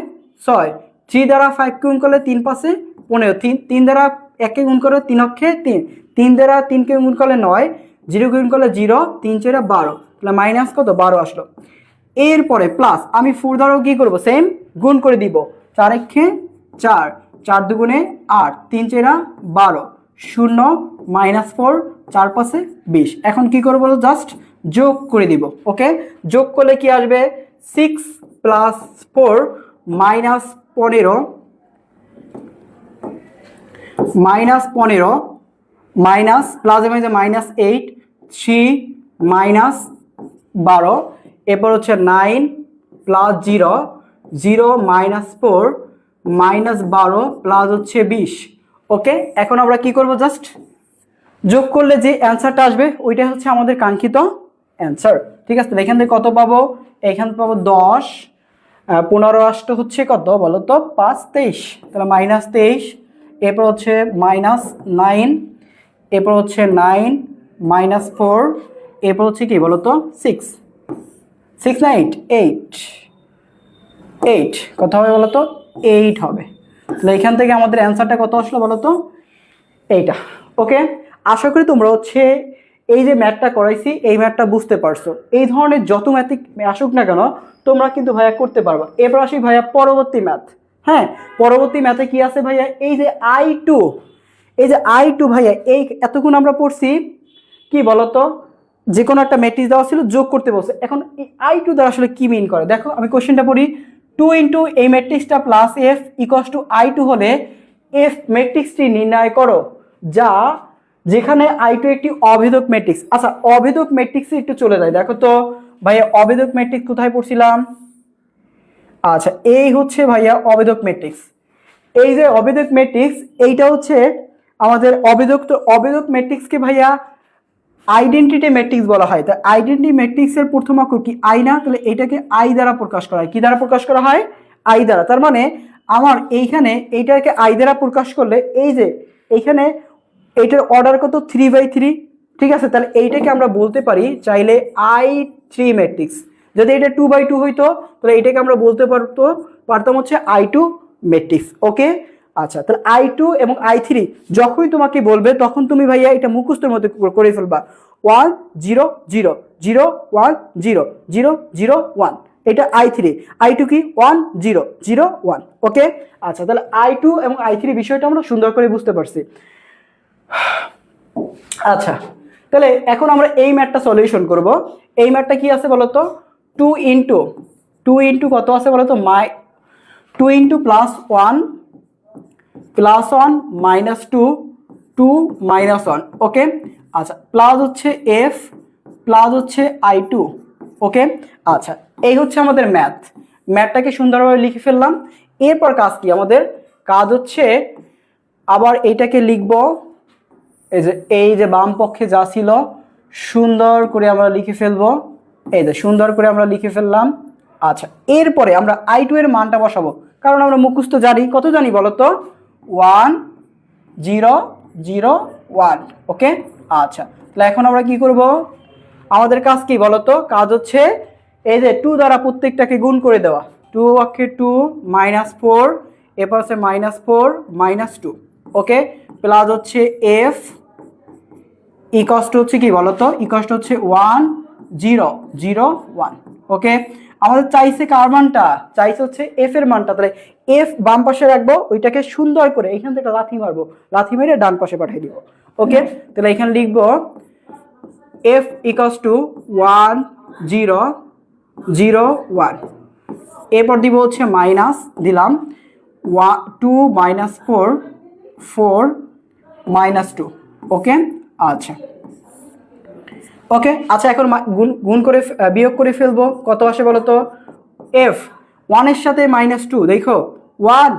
6, 3 দ্বারা 5 কে গুণ করলে 3 5 এ 15, 3 দ্বারা 1 কে গুণ করলে 3 অক্ষে 3, 3 দ্বারা 3 কে গুণ করলে 9, 0 কে গুণ করলে 0, 3 4 12, তাহলে মাইনাস কত 12 আসলো। এরপরে প্লাস আমি 4 দ্বারাও কি করব, সেম গুণ করে দিব, 4 একে 4, 4 দুগুণে 8, 3 4 12, 0 -4, 4 5 20। এখন কি করব বলো, জাস্ট যোগ করে দিব। ওকে, যোগ করলে কি আসবে 6 + 4 -15 মাইনাস প্লাস -8 3 -12, এরপর হচ্ছে 9 + 0 0 -4 -12 প্লাস হচ্ছে 20। ওকে, এখন আমরা কি করব, জাস্ট যোগ করলে যে অ্যান্সারটা আসবে ওইটা হচ্ছে আমাদের কাঙ্ক্ষিত অ্যান্সার। ঠিক আছে, এখান থেকে কত পাবো, এখান থেকে পাবো 10, 15 আসতে হচ্ছে কত বলো তো 5 23, তাহলে -23, এরপর হচ্ছে -9, এরপর হচ্ছে 9 -4, এরপর হচ্ছে কি বলো তো 6 6 না 8 8 কত হবে বলো তো 8 হবে। তাহলে এখান থেকে আমাদের অ্যান্সারটা কত আসলো বলো তো, এইটা। ওকে, আশা করি তোমরা হচ্ছে এই যে ম্যাথটা করাইছি এই ম্যাথটা বুঝতে পারছো। এই ধরনের যত ম্যাথই আসুক না কেন তোমরা কিন্তু ভাইয়া করতে পারবা। এবার আসি ভাইয়া পরবর্তী ম্যাথ। হ্যাঁ, পরবর্তী ম্যাথে কি আছে ভাইয়া, এই যে I2 ভাইয়া, এই এতক্ষণ আমরা পড়ছি কি বলতো, যে কোনো একটা ম্যাট্রিক্স দেওয়া ছিল যোগ করতে বলছে। এখন এই I2 দ্বারা আসলে কি মিন করে, দেখো আমি কোশ্চেনটা পড়ি, 2 ইন্টু এই ম্যাট্রিক্সটা plus F equals to I2 হলে এফ ম্যাট্রিক্সটি নির্ণয় করো যা, যেখানে I2 একটি অভেদক ম্যাট্রিক্স। আচ্ছা, অভেদক ম্যাট্রিক্সে একটু চলে যায়, দেখো তো ভাইয়া অভেদক ম্যাট্রিক্স কোথায় পড়ছিলাম। আচ্ছা, এই হচ্ছে ভাইয়া অভেদক ম্যাট্রিক্স। এই যে অভেদক ম্যাট্রিক্স, এইটা হচ্ছে আমাদের অভেদক। তো অভেদক ম্যাট্রিক্সকে ভাইয়া আইডেন্টিটি ম্যাট্রিক্স বলা হয়। তাই আইডেন্টিটি ম্যাট্রিক্সের প্রথম অক্ষর কি, আই না, তাহলে এটাকে আই দ্বারা প্রকাশ করা হয়। কি দ্বারা প্রকাশ করা হয়, আই দ্বারা। তার মানে আমার এইখানে এইটাকে আই দ্বারা প্রকাশ করলে এই যে এইখানে এইটার অর্ডার কত 3/3। ঠিক আছে, তাহলে এইটাকে আমরা বলতে পারি চাইলে I3 ম্যাট্রিক্স। যদি এটা 2/2 হইতো তাহলে এটাকে আমরা বলতে পারতাম হচ্ছে I2 ম্যাট্রিক্স। ওকে আচ্ছা, তাহলে I2 এবং I3 যখনই তোমাকে বলবে তখন তুমি ভাইয়া এটা মুখস্থের মধ্যে করে ফেলবা, 1 0 0 0 1 0 0 0 1, এটা I3। I2 কি 1 0 0 1। ওকে আচ্ছা, তাহলে I2 এবং I3 বিষয়টা আমরা সুন্দর করে বুঝতে পারছি। আচ্ছা, তাহলে এখন আমরা এই ম্যাথটা সলিউশন করব। এই ম্যাথটা কি আছে বলতো, 2 ইন্টু কত আছে বলতো, 2 ইন্টু +1 +1 -2 2 -1। ওকে আচ্ছা, প্লাস হচ্ছে এফ প্লাস হচ্ছে I2। ওকে আচ্ছা, এই হচ্ছে আমাদের ম্যাথটাকে সুন্দরভাবে লিখে ফেললাম। এরপর কাজ কি আমাদের, কাজ হচ্ছে আবার এইটাকে লিখব, এই যে বাম পক্ষে যা ছিল সুন্দর করে আমরা লিখে ফেলবো। এই যে সুন্দর করে আমরা লিখে ফেললাম। আচ্ছা, এরপরে আমরা i2 এর মানটা বসাবো, কারণ আমরা মুখস্থ জানি। কত জানি বলো তো? 1 0 0 1। ওকে, আচ্ছা, তাহলে এখন আমরা কি করব? আমাদের কাজ কি বলো তো? কাজ হচ্ছে এই যে 2 দ্বারা প্রত্যেকটাকে গুণ করে দেওয়া। 2 অক্ষে 2 -4, এ পাশে -4 -2। ওকে, প্লাস হচ্ছে f ইকস্ট হচ্ছে কি বলো তো? ইকস্ট হচ্ছে 1 0 0 1। ওকে, আমাদের চাইছে কার মানটা? চাইছে হচ্ছে এফ এর মানটা। তাহলে এফ বাম পাশে রাখবো, ওইটাকে সুন্দর করে এখান থেকে লাথি মারবো, লাথি মেরে ডান পাশে পাঠিয়ে দিব। ওকে, তাহলে এখানে লিখবো এফ ইকস টু 1 0 0 1। এরপর দিব হচ্ছে মাইনাস দিলাম 2 -4 4 -2। ওকে, আচ্ছা ওকে, আচ্ছা এখন গুণ করে বিয়োগ করে ফেলবো। কত আসে বলো তো? এফ 1 এর সাথে -2, দেখো 1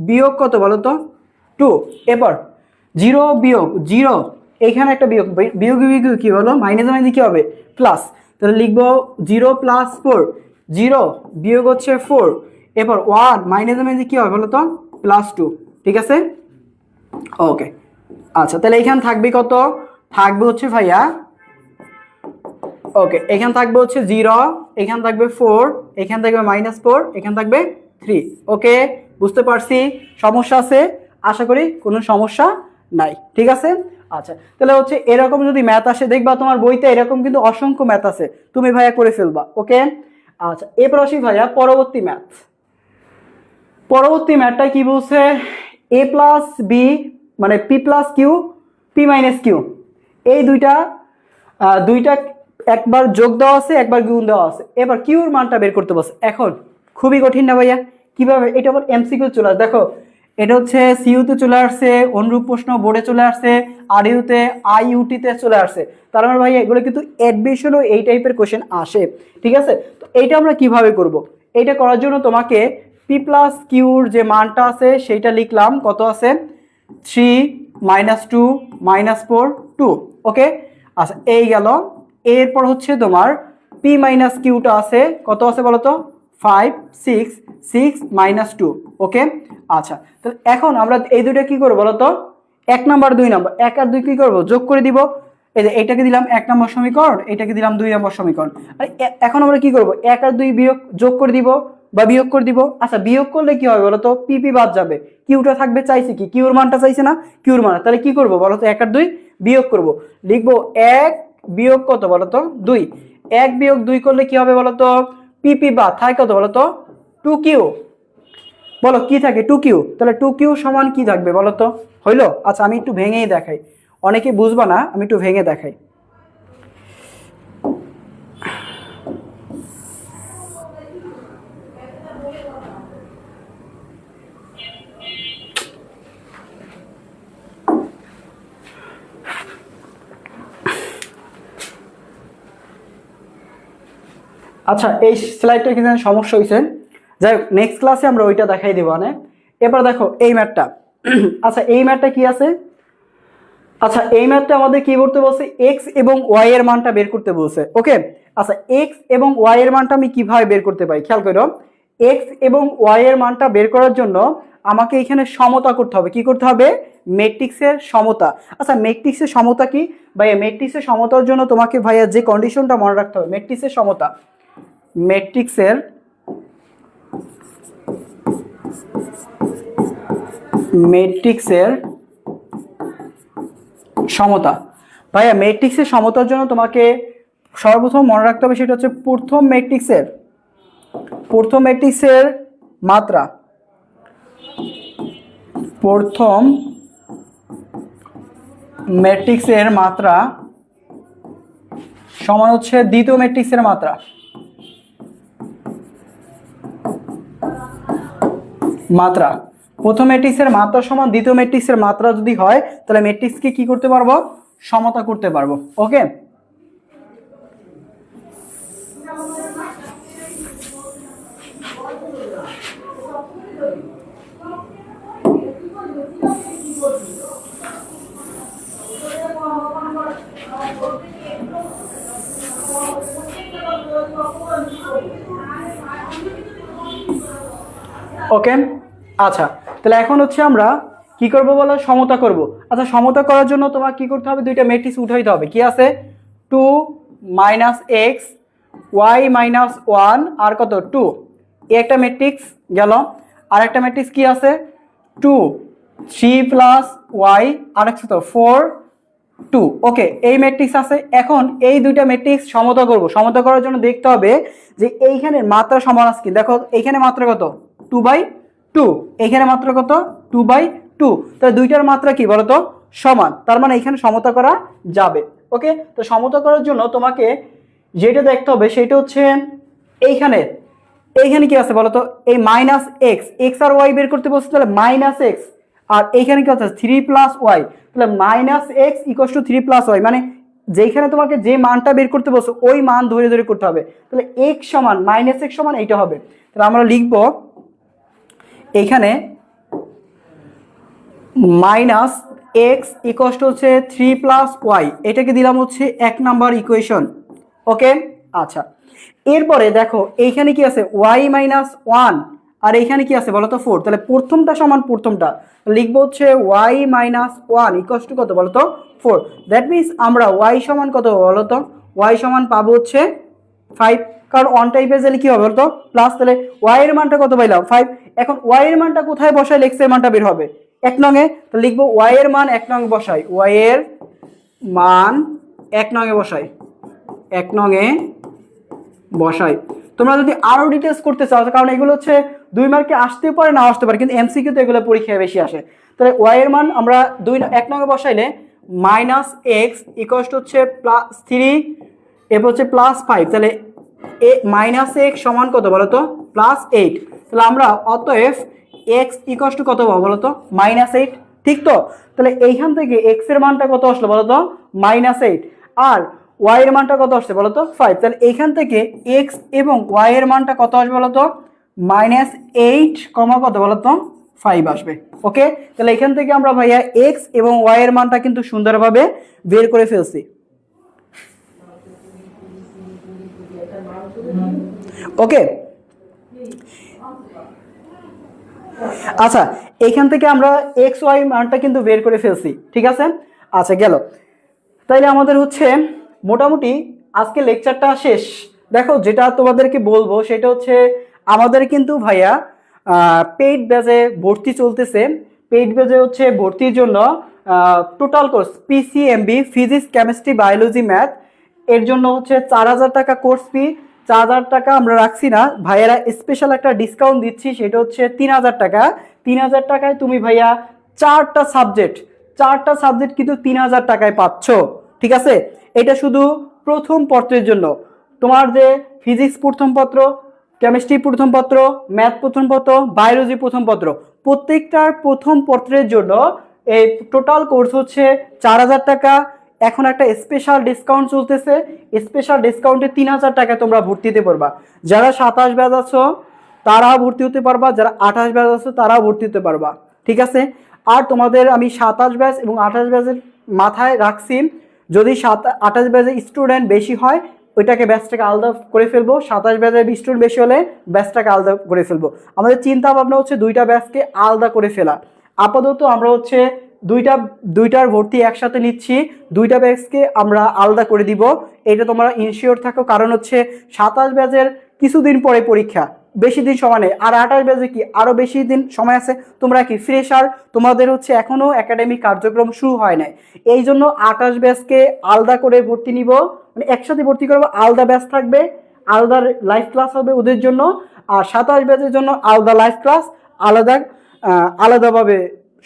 বিয়োগ কত বলো তো? 2। এরপর 0 বিয়োগ 0, এখানে একটা বিয়োগ, বিয়োগ বিয়োগ কি বলো? মাইনাস মাইনাস কি হবে? প্লাস। তাহলে লিখবো 0 + 4, 0 বিয়োগ হচ্ছে 4, এরপর 1 মাইনাস মাইনাস কি হবে বলো তো? +2। ঠিক আছে, ওকে, আচ্ছা, তাহলে এখানে থাকবে কত? থাকবে হচ্ছে ভাইয়া, ওকে, এখানে থাকবে হচ্ছে 0, এখানে থাকবে 4, এখানে থাকবে -4, এখানে থাকবে 3। ওকে, বুঝতে পারছি? সমস্যা আছে? আশা করি কোনো সমস্যা নাই। ঠিক আছে, আচ্ছা, তাহলে হচ্ছে এরকম যদি ম্যাথ আসে, দেখবা তোমার বইতে এরকম কিন্তু অসংখ্য ম্যাথ আছে, তুমি ভাইয়া করে ফেলবা। ওকে, আচ্ছা, এরপর আসি ভাইয়া পরবর্তী ম্যাথ। পরবর্তী ম্যাথটা কি বলছে? a + b মানে p + q p - q, এই দুইটা একবার যোগ দেওয়া আছে, একবার গুণ দেওয়া আছে। এবার কিউর মানটা বের করতে বলছে। এখন খুবই কঠিন না ভাইয়া? কিভাবে? এটা আবার এমসিকিউ চলে আসে। দেখো, এটা হচ্ছে সিইউতে চলে আসছে, অনুরূপ প্রশ্ন বোর্ডে চলে আসছে, আরইউতে আইইউটিতে চলে আসছে। তার মানে ভাইয়া এগুলো কিন্তু অ্যাডমিশনও এই টাইপের কোশ্চেন আসে। ঠিক আছে, তো এইটা আমরা কিভাবে করব? এইটা করার জন্য তোমাকে p + কিউর যে মানটা আছে সেইটা লিখলাম। কত আছে? 3 -2 -4 2। ওকে, আচ্ছা, এই গেল। এরপর হচ্ছে তোমার p - কিউটা আছে, কত আছে বলো তো? 5 6 6 -2। ওকে, আচ্ছা, তাহলে এখন আমরা এই দুইটা কি করবো বলো তো? 1 নাম্বার 2 নাম্বার, 1 আর 2 কি করবো? যোগ করে দিব। এই যে এটাকে দিলাম 1 নম্বর সমীকরণ, এটাকে দিলাম 2 নম্বর সমীকরণ। আর এখন আমরা কি করব? 1 আর 2 বিয়োগ যোগ করে দিব বা বিয়োগ করে দিব। আচ্ছা, বিয়োগ করলে কি হবে বলো তো? পিপি বাদ যাবে, কিউটা থাকবে। চাইছে কি? কিউর মানটা চাইছে না? কিউর মান। তাহলে কি করব বলো তো? 1 আর 2 বিয়োগ করব। লিখবো 1 বিয়োগ কত বলো তো? 2। 1 বিয়োগ 2 করলে কি হবে বলো তো? পিপি বাদ থাকে কত বলো তো? 2q। বলো কি থাকে? 2q। তাহলে 2q সমান কি থাকবে বলো তো? হইলো? আচ্ছা, আমি একটু ভেঙেই দেখাই, অনেকে বুঝবা না, আমি একটু ভেঙে দেখাই। আচ্ছা, এই স্লাইডটা কিন্তু সমস্যা হয়েছে, যাই হোক নেক্সট ক্লাসে আমরা ওইটা দেখাই দিব। মানে এবার দেখো এই ম্যাথটা। আচ্ছা, এই ম্যাথটা কি আছে? আচ্ছা, এই ম্যাথটা আমাদের কি করতে বলছে? এক্স এবং ওয়াই এর মানটা বের করতে বলছে। ওকে, আচ্ছা, এক্স এবং ওয়াই এর মানটা আমি কিভাবে বের করতে পারি খেয়াল করো। এক্স এবং ওয়াই এর মানটা বের করার জন্য আমাকে এখানে সমতা করতে হবে। কি করতে হবে? ম্যাট্রিক্সের সমতা। আচ্ছা, ম্যাট্রিক্সের সমতা কি ভাইয়া? ম্যাট্রিক্সের সমতার জন্য তোমাকে ভাইয়া যে কন্ডিশনটা মনে রাখতে হবে, ম্যাট্রিক্সের সমতা, ম্যাট্রিক্সের সমতা। ভাইয়া ম্যাট্রিক্সের সমতার জন্য তোমাকে সর্বপ্রথম মনে রাখতে হবে সেটা হচ্ছে প্রথম ম্যাট্রিক্সের মাত্রা, প্রথম ম্যাট্রিক্সের মাত্রা সমান হচ্ছে দ্বিতীয় ম্যাট্রিক্সের মাত্রা। প্রথম ম্যাট্রিক্সের মাত্রা সমান দ্বিতীয় ম্যাট্রিক্সের মাত্রা যদি হয়, তাহলে ম্যাট্রিক্সকে কি করতে পারবো? সমতা করতে পারবো। ওকে, ওকে, আচ্ছা তাহলে এখন হচ্ছে আমরা কি করব বলো, সমতা করব। আচ্ছা সমতা করার জন্য তোমার কি করতে হবে, দুইটা ম্যাট্রিক্স উঠাইতে হবে। কি আছে, 2 minus X Y minus one আর কত 2, এই একটা ম্যাট্রিক্স গেল। আর একটা ম্যাট্রিক্স কি আছে, 2 3 প্লাস ওয়াই আর কত 4 2। ওকে, এই ম্যাট্রিক্স আছে। এখন এই দুইটা ম্যাট্রিক্স সমতা করব। সমতা করার জন্য দেখতে হবে যে এইখানে মাত্রা সমান আছে কি। দেখো এইখানে মাত্রা কত 2/2, এইখানে মাত্রা কত 2/2। তাহলে দুইটার মাত্রা কি বলতো সমান, তার মানে এখানে সমতা করা যাবে। ওকে, তো সমতা করার জন্য তোমাকে যেটা দেখতে হবে সেটা হচ্ছে এইখানে এইখানে কি আছে বলতো, এই মাইনাস এক্স, এক্স আর ওয়াই বের করতে বলছে, তাহলে মাইনাস এক্স। আর এইখানে কি আছে 3 প্লাস ওয়াই, তাহলে minus X equal to 3 plus Y, মানে যেখানে তোমাকে যে মানটা বের করতে বলছো ওই মান ধরে ধরে করতে হবে। তাহলে এক্স সমান মাইনাস এক্স সমান এইটা হবে। তাহলে আমরা লিখব এইখানে মাইনাস এক্স ইকুয়াল টু হচ্ছে 3 প্লাস ওয়াই, এটাকে দিলাম হচ্ছে 1 নাম্বার ইকুয়েশন। ওকে, আচ্ছা এরপরে দেখো এইখানে কি আছে ওয়াই মাইনাস ওয়ান, আর এইখানে কি আছে বলতো 4। তাহলে প্রথমটা সমান প্রথমটা লিখবো হচ্ছে Y minus one equal to কত বলতো 4। দ্যাট মিনস আমরা ওয়াই সমান কত বলতো, ওয়াই সমান পাবো হচ্ছে 5, কারণ অন টাইপে গেলে কি হবে বলতো প্লাস। তাহলে ওয়াই এর মানটা কত পাইলাম 5। এখন ওয়াই এর মানটা কোথায় বসাইলে এক্স এর মানটা বের হবে, 1 নঙে। তো লিখবো ওয়াই এর মান 1 নঙে বসাই, ওয়াই এর মান 1 নঙে বসাই, 1 নঙে বসাই। তোমরা যদি আরো ডিটেলস করতে চাও, কারণ এগুলো হচ্ছে 2 মার্কে আসতে পারে না আসতে পারে, কিন্তু এমসিকিউ তো এগুলো পরীক্ষায় বেশি আসে। তাহলে ওয়াই এর মান আমরা 1 নঙে বসাইলে মাইনাস এক্স ইকুয়াল টু হচ্ছে প্লাস 3, এরপর হচ্ছে প্লাস 5। তাহলে মাইনাস এক্স সমান কত বলতো প্লাস 8। তাহলে আমরা অতএব এক্স ইকুয়াল টু কত পাবো বলতো -8, ঠিক তো। তাহলে এইখান থেকে এক্স এর মানটা কত আসলো বলতো -8, আর ওয়াই এর মানটা কত আসছে বলতো 5। তাহলে এইখান থেকে এক্স এবং ওয়াই এর মানটা কত আসবে বলতো -8 কত বলতো 5 আসবে। ওকে, তাহলে এখান থেকে আমরা ভাইয়া এক্স এবং ওয়াই এর মানটা কিন্তু সুন্দরভাবে বের করে ফেলছি। ওকে, আচ্ছা এইখান থেকে আমরা এক্স ওয়াই মানটা কিন্তু বের করে ফেলছি, ঠিক আছে। আচ্ছা গেল, তাইলে আমাদের হচ্ছে মোটামুটি আজকে লেকচারটা শেষ। দেখো যেটা তোমাদেরকে বলবো সেটা হচ্ছে আমাদের কিন্তু ভাইয়া পেইড ব্যাচে ভর্তি চলতেছে। পেইড ব্যাচে হচ্ছে ভর্তির জন্য total course PCMB physics chemistry biology math, এর জন্য হচ্ছে 4000 টাকা কোর্স ফি। 4000 টাকা আমরা রাখছি না, ভাইয়ারা স্পেশাল একটা ডিসকাউন্ট দিচ্ছি, সেটা হচ্ছে 3000 টাকা। 3000 টাকায় তুমি ভাইয়া চারটা সাবজেক্ট কিন্তু 3000 টাকায় পাচ্ছ, ঠিক আছে। এটা শুধু প্রথম পত্রের জন্য। তোমার যে ফিজিক্স প্রথম পত্র, কেমিস্ট্রি প্রথম পত্র, ম্যাথ প্রথম পত্র, বায়োলজি প্রথম পত্র, প্রত্যেকটার প্রথম পত্রের জন্য এই টোটাল কোর্স হচ্ছে 4000 টাকা। এখন একটা স্পেশাল ডিসকাউন্ট চলতেছে, স্পেশাল ডিসকাউন্টে 3000 টাকায় তোমরা ভর্তিতে পারবা। যারা 27 ব্যাচ আছো তারাও ভর্তি হতে পারবা, যারা 28 ব্যাচ আছো তারাও ভর্তি হতে পারবা, ঠিক আছে। আর তোমাদের আমি 27 ব্যাচ এবং 28 ব্যাচের মাথায় রাখছি, যদি 28 ব্যাচের স্টুডেন্ট বেশি হয় ওইটাকে ব্যাচটাকে আলাদা করে ফেলবো, 27 ব্যাচের স্টুডেন্ট বেশি হলে ব্যাচটাকে আলাদা করে ফেলবো। আমাদের চিন্তা ভাবনা হচ্ছে দুইটা ব্যাচকে আলাদা করে ফেলা। আপাতত আমরা হচ্ছে দুইটার ভর্তি একসাথে নিচ্ছি, দুইটা ব্যাচকে আমরা আলাদা করে দিব, এটা তোমরা ইনশিওর থাকো। কারণ হচ্ছে 27 ব্যাচের কিছুদিন পরে পরীক্ষা, বেশি দিন সময় নেই। আর 28 ব্যাচে কি আরো বেশি দিন সময় আছে, তোমরা কি ফ্রেশার, তোমাদের হচ্ছে এখনো একাডেমিক কার্যক্রম শুরু হয় নাই। এই জন্য 28 ব্যাচকে আলাদা করে ভর্তি নিব, মানে একসাথে ভর্তি করবো, আলাদা ব্যাচ থাকবে, আলাদা লাইভ ক্লাস হবে ওদের জন্য। আর 27 ব্যাচের জন্য আলাদা লাইভ ক্লাস, আলাদাভাবে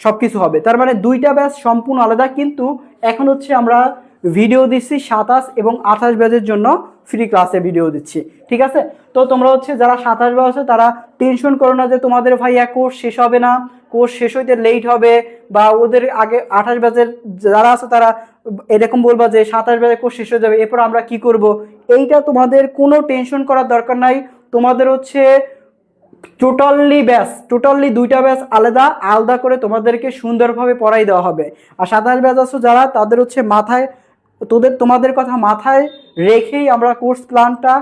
সবকিছু হবে। তার মানে দুইটা ব্যাচ সম্পূর্ণ আলাদা, কিন্তু এখন হচ্ছে আমরা ভিডিও দিচ্ছি 27 এবং 28 ব্যাচের জন্য ফ্রি ক্লাসে ভিডিও দিচ্ছি, ঠিক আছে। তো তোমরা হচ্ছে যারা 27 ব্যাচ আছে তারা টেনশন করো না যে তোমাদের ভাইয়া কোর্স শেষ হবে না, কোর্স শেষ হইতে লেট হবে, বা ওদের আগে 28 ব্যাচের যারা আছে তারা এরকম বলবা যে 27 ব্যাচের কোর্স শেষ হয়ে যাবে, এরপর আমরা কি করব। এইটা তোমাদের কোনো টেনশন করার দরকার নাই। তোমাদের হচ্ছে টোটালি দুইটা ব্যাচ আলাদা আলাদা করে তোমাদেরকে সুন্দরভাবে পড়াই দেওয়া হবে। আর 27 ব্যাচ আছো যারা, তাদের হচ্ছে তোমাদের কথা মাথায় রেখেই আমরা কোর্স প্ল্যানটা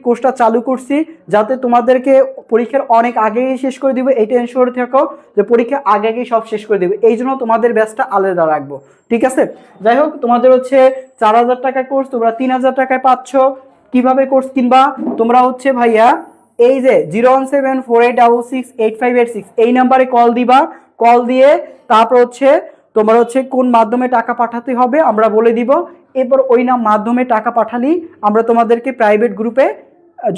কোর্সটা চালু করছি যাতে তোমাদেরকে পরীক্ষার অনেক আগেই শেষ করে দিব, এইটা এনশিওর থাকো যে পরীক্ষা আগে আগেই সব শেষ করে দেবে, এই জন্য তোমাদের ব্যাচটা আলাদা রাখবো, ঠিক আছে। যাই হোক, তোমাদের হচ্ছে 4,000 টাকা কোর্স, তোমরা 3,000 টাকায় পাচ্ছ। কিভাবে কোর্স কিনবা? তোমরা হচ্ছে ভাইয়া এই যে 01748668586 এই নাম্বারে কল দিবা, কল দিয়ে তারপর হচ্ছে তোমার হচ্ছে কোন মাধ্যমে টাকা পাঠাতে হবে আমরা বলে দিব, এরপর ওই মাধ্যমে টাকা পাঠালেই আমরা তোমাদেরকে প্রাইভেট গ্রুপে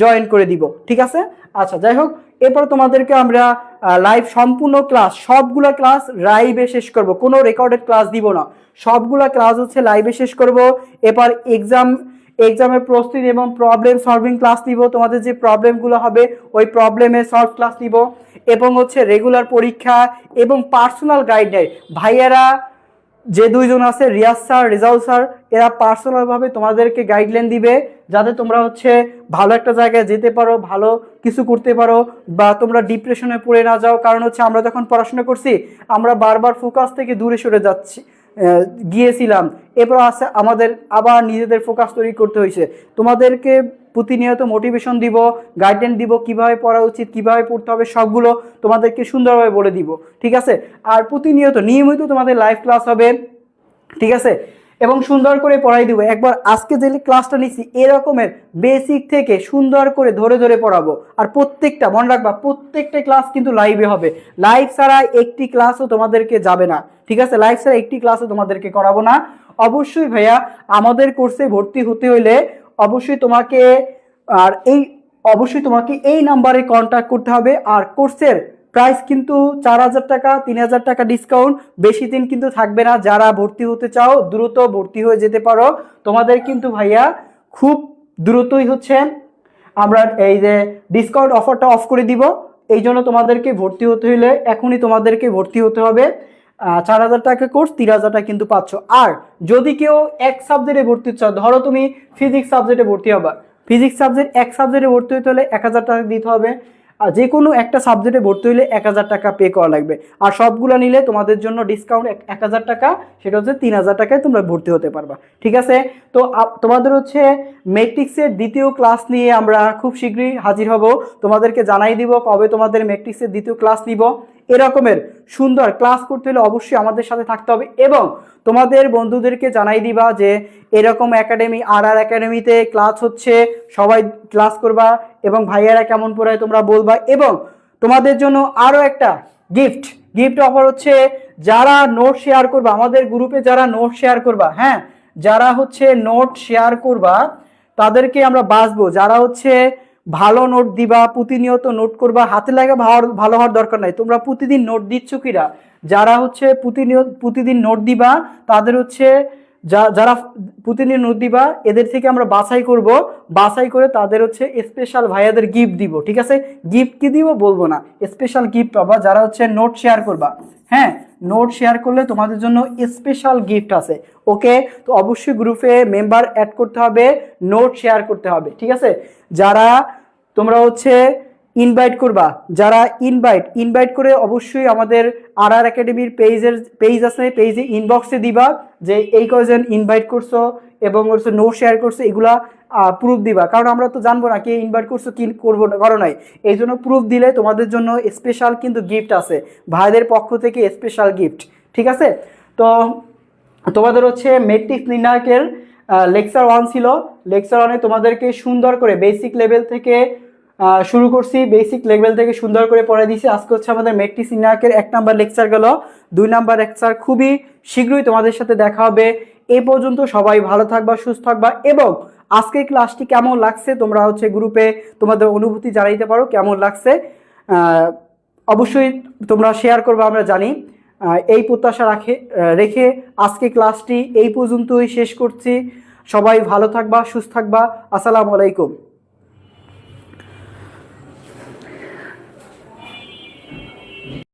জয়েন করে দিব, ঠিক আছে। আচ্ছা, যাই হোক, এরপর তোমাদেরকে আমরা লাইভ সম্পূর্ণ ক্লাস, সবগুলা ক্লাস লাইভে শেষ করব, কোনো রেকর্ডেড ক্লাস দিব না, সবগুলা ক্লাস হচ্ছে লাইভে শেষ করব। এরপর এক্সামের প্রস্তুতি এবং প্রবলেম সলভিং ক্লাস নিব, তোমাদের যে প্রবলেমগুলো হবে ওই প্রবলেমের সলভ ক্লাস নিব, এবং হচ্ছে রেগুলার পরীক্ষা এবং পার্সোনাল গাইডলাইন। ভাইয়ারা যে দুইজন আছে, রিয়াজ স্যার, রেজাউল স্যার, এরা পার্সোনালভাবে তোমাদেরকে গাইডলাইন দিবে যাতে তোমরা হচ্ছে ভালো একটা জায়গায় যেতে পারো, ভালো কিছু করতে পারো, বা তোমরা ডিপ্রেশনে পড়ে না যাও। কারণ হচ্ছে আমরা যখন পড়াশোনা করছি আমরা বারবার ফোকাস থেকে দূরে সরে গিয়েছিলাম, এরপর আছে আমাদের আবার নিজেদের ফোকাস তৈরি করতে হয়েছে। তোমাদেরকে প্রতিনিয়ত মোটিভেশন দিব, গাইডলাইন দিব, কিভাবে পড়া উচিত, কিভাবে পড়তে হবে, সবগুলো তোমাদেরকে সুন্দরভাবে বলে দিব, ঠিক আছে। আর প্রতিনিয়ত নিয়মিত তোমাদের লাইভ ক্লাস হবে, ঠিক আছে, এবং সুন্দর করে পড়াই দিব। একবার আজকে যে ক্লাসটা নিচ্ছি এরকমের বেসিক থেকে সুন্দর করে ধরে ধরে পড়াবো। আর প্রত্যেকটা মনে রাখবা, প্রত্যেকটা ক্লাস কিন্তু লাইভে হবে, লাইভ ছাড়া একটি ক্লাসও তোমাদেরকে যাবে না, ঠিক আছে। লাইভ ছাড়া একটি ক্লাসও তোমাদেরকে করাবো না। অবশ্যই ভাইয়া আমাদের কোর্সে ভর্তি হতে হইলে অবশ্যই তোমাকে এই নাম্বারে কন্ট্যাক্ট করতে হবে। আর কোর্সের প্রাইস কিন্তু 4,000 টাকা, 3,000 টাকা ডিসকাউন্ট, বেশি দিন কিন্তু থাকবে না। যারা ভর্তি হতে চাও দ্রুত ভর্তি হয়ে যেতে পারো। তোমাদের কিন্তু ভাইয়া খুব দ্রুতই হচ্ছে আমরা এই যে ডিসকাউন্ট অফারটা অফ করে দিব, এই জন্য তোমাদেরকে ভর্তি হতে হলে এখনই তোমাদেরকে ভর্তি হতে হবে। 4,000 টাকা কোর্স, 3,000 টাকা কিন্তু পাচ্ছ। আর যদি কেউ এক সাবজেক্টে ভর্তি চাও, ধরো তুমি ফিজিক্স সাবজেক্টে ভর্তি হবা, ফিজিক্স সাবজেক্ট এক সাবজেক্টে ভর্তি হতে হলে 1,000 টাকা দিতে হবে। আর যে কোনো একটা সাবজেক্টে ভর্তি হলে 1,000 টাকা পে করা লাগবে। আর সবগুলো নিলে তোমাদের জন্য ডিসকাউন্ট 1,000 টাকা, সেটা হচ্ছে 3,000 টাকায় তোমরা ভর্তি হতে পারবা, ঠিক আছে। তো তোমাদের হচ্ছে ম্যাট্রিক্সের দ্বিতীয় ক্লাস নিয়ে আমরা খুব শীঘ্রই হাজির হব, তোমাদেরকে জানাই দিব কবে তোমাদের ম্যাট্রিক্সের দ্বিতীয় ক্লাস নিব। এরকমের সুন্দর ক্লাস করতে হলে অবশ্যই আমাদের সাথে থাকতে হবে, এবং তোমাদের বন্ধুদেরকে জানাই দিবা যে এরকম একাডেমি আর একাডেমিতে ক্লাস হচ্ছে, সবাই ক্লাস করবা এবং ভাইয়ারা কেমন পড়ায় তোমরা বলবা। এবং তোমাদের জন্য আরও একটা গিফট অফার হচ্ছে, যারা নোট শেয়ার করবা আমাদের গ্রুপে, যারা নোট শেয়ার করবা, হ্যাঁ, যারা হচ্ছে নোট শেয়ার করবা তাদেরকে আমরা বাঁচবো। যারা হচ্ছে ভালো নোট দিবা, প্রতিনিয়ত নোট করবা, হাতে লাগা ভালো হওয়ার দরকার নাই, তোমরা প্রতিদিন নোট দিচ্ছ কিনা, যারা হচ্ছে প্রতিদিন নোট দিবা তাদের হচ্ছে যারা প্রতিদিন নোট দিবা এদের থেকে আমরা বাছাই করে তাদের হচ্ছে স্পেশাল ভাইয়াদের গিফট দিব, ঠিক আছে। গিফট কি দিব বলবো না, স্পেশাল গিফট পাবা যারা হচ্ছে নোট শেয়ার করবা। হ্যাঁ, নোট শেয়ার করলে তোমাদের জন্য স্পেশাল গিফট আছে, ওকে। তো অবশ্যই গ্রুপে মেম্বার অ্যাড করতে হবে, নোট শেয়ার করতে হবে, ঠিক আছে। যারা তোমরা হচ্ছে ইনভাইট করবা, যারা ইনভাইট করে অবশ্যই আমাদের আর একাডেমির পেজ আছে, পেজে ইনবক্সে দিবা যে এই কয়জন ইনভাইট করছো এবং হচ্ছে নোট শেয়ার করছো, এগুলা প্রুফ দিবা। কারণ আমরা তো জানবো না কে ইনভাইট করছো কি করো নাই, এই জন্য প্রুফ দিলে তোমাদের জন্য স্পেশাল কিন্তু গিফট আছে, ভাইদের পক্ষ থেকে স্পেশাল গিফট, ঠিক আছে। তো তোমাদের হচ্ছে ম্যাট্রিক্স নির্ণায়কের লেকচার 1 ছিল, লেকচার 1-এ তোমাদেরকে সুন্দর করে বেসিক লেভেল থেকে শুরু করছি, বেসিক লেভেল থেকে সুন্দর করে পড়াই দিয়েছি। আজকে হচ্ছে আমাদের ম্যাট্রিক্স নির্ণায়কের 1 নাম্বার লেকচার গেল, 2 নাম্বার লেকচার খুবই শীঘ্রই তোমাদের সাথে দেখা হবে। এই পর্যন্ত সবাই ভালো থাকবা, সুস্থ থাকবা, এবং আজকের ক্লাসটি কেমন লাগছে তোমরা হচ্ছে গ্রুপে তোমাদের অনুভূতি জানাইতে পারো, কেমন লাগছে অবশ্যই তোমরা শেয়ার করবা, আমরা জানি। এই প্রত্যাশা রেখে আজকে ক্লাসটি এই পর্যন্তই শেষ করছি। সবাই ভালো থাকবা, সুস্থ থাকবা। আসসালামু আলাইকুম।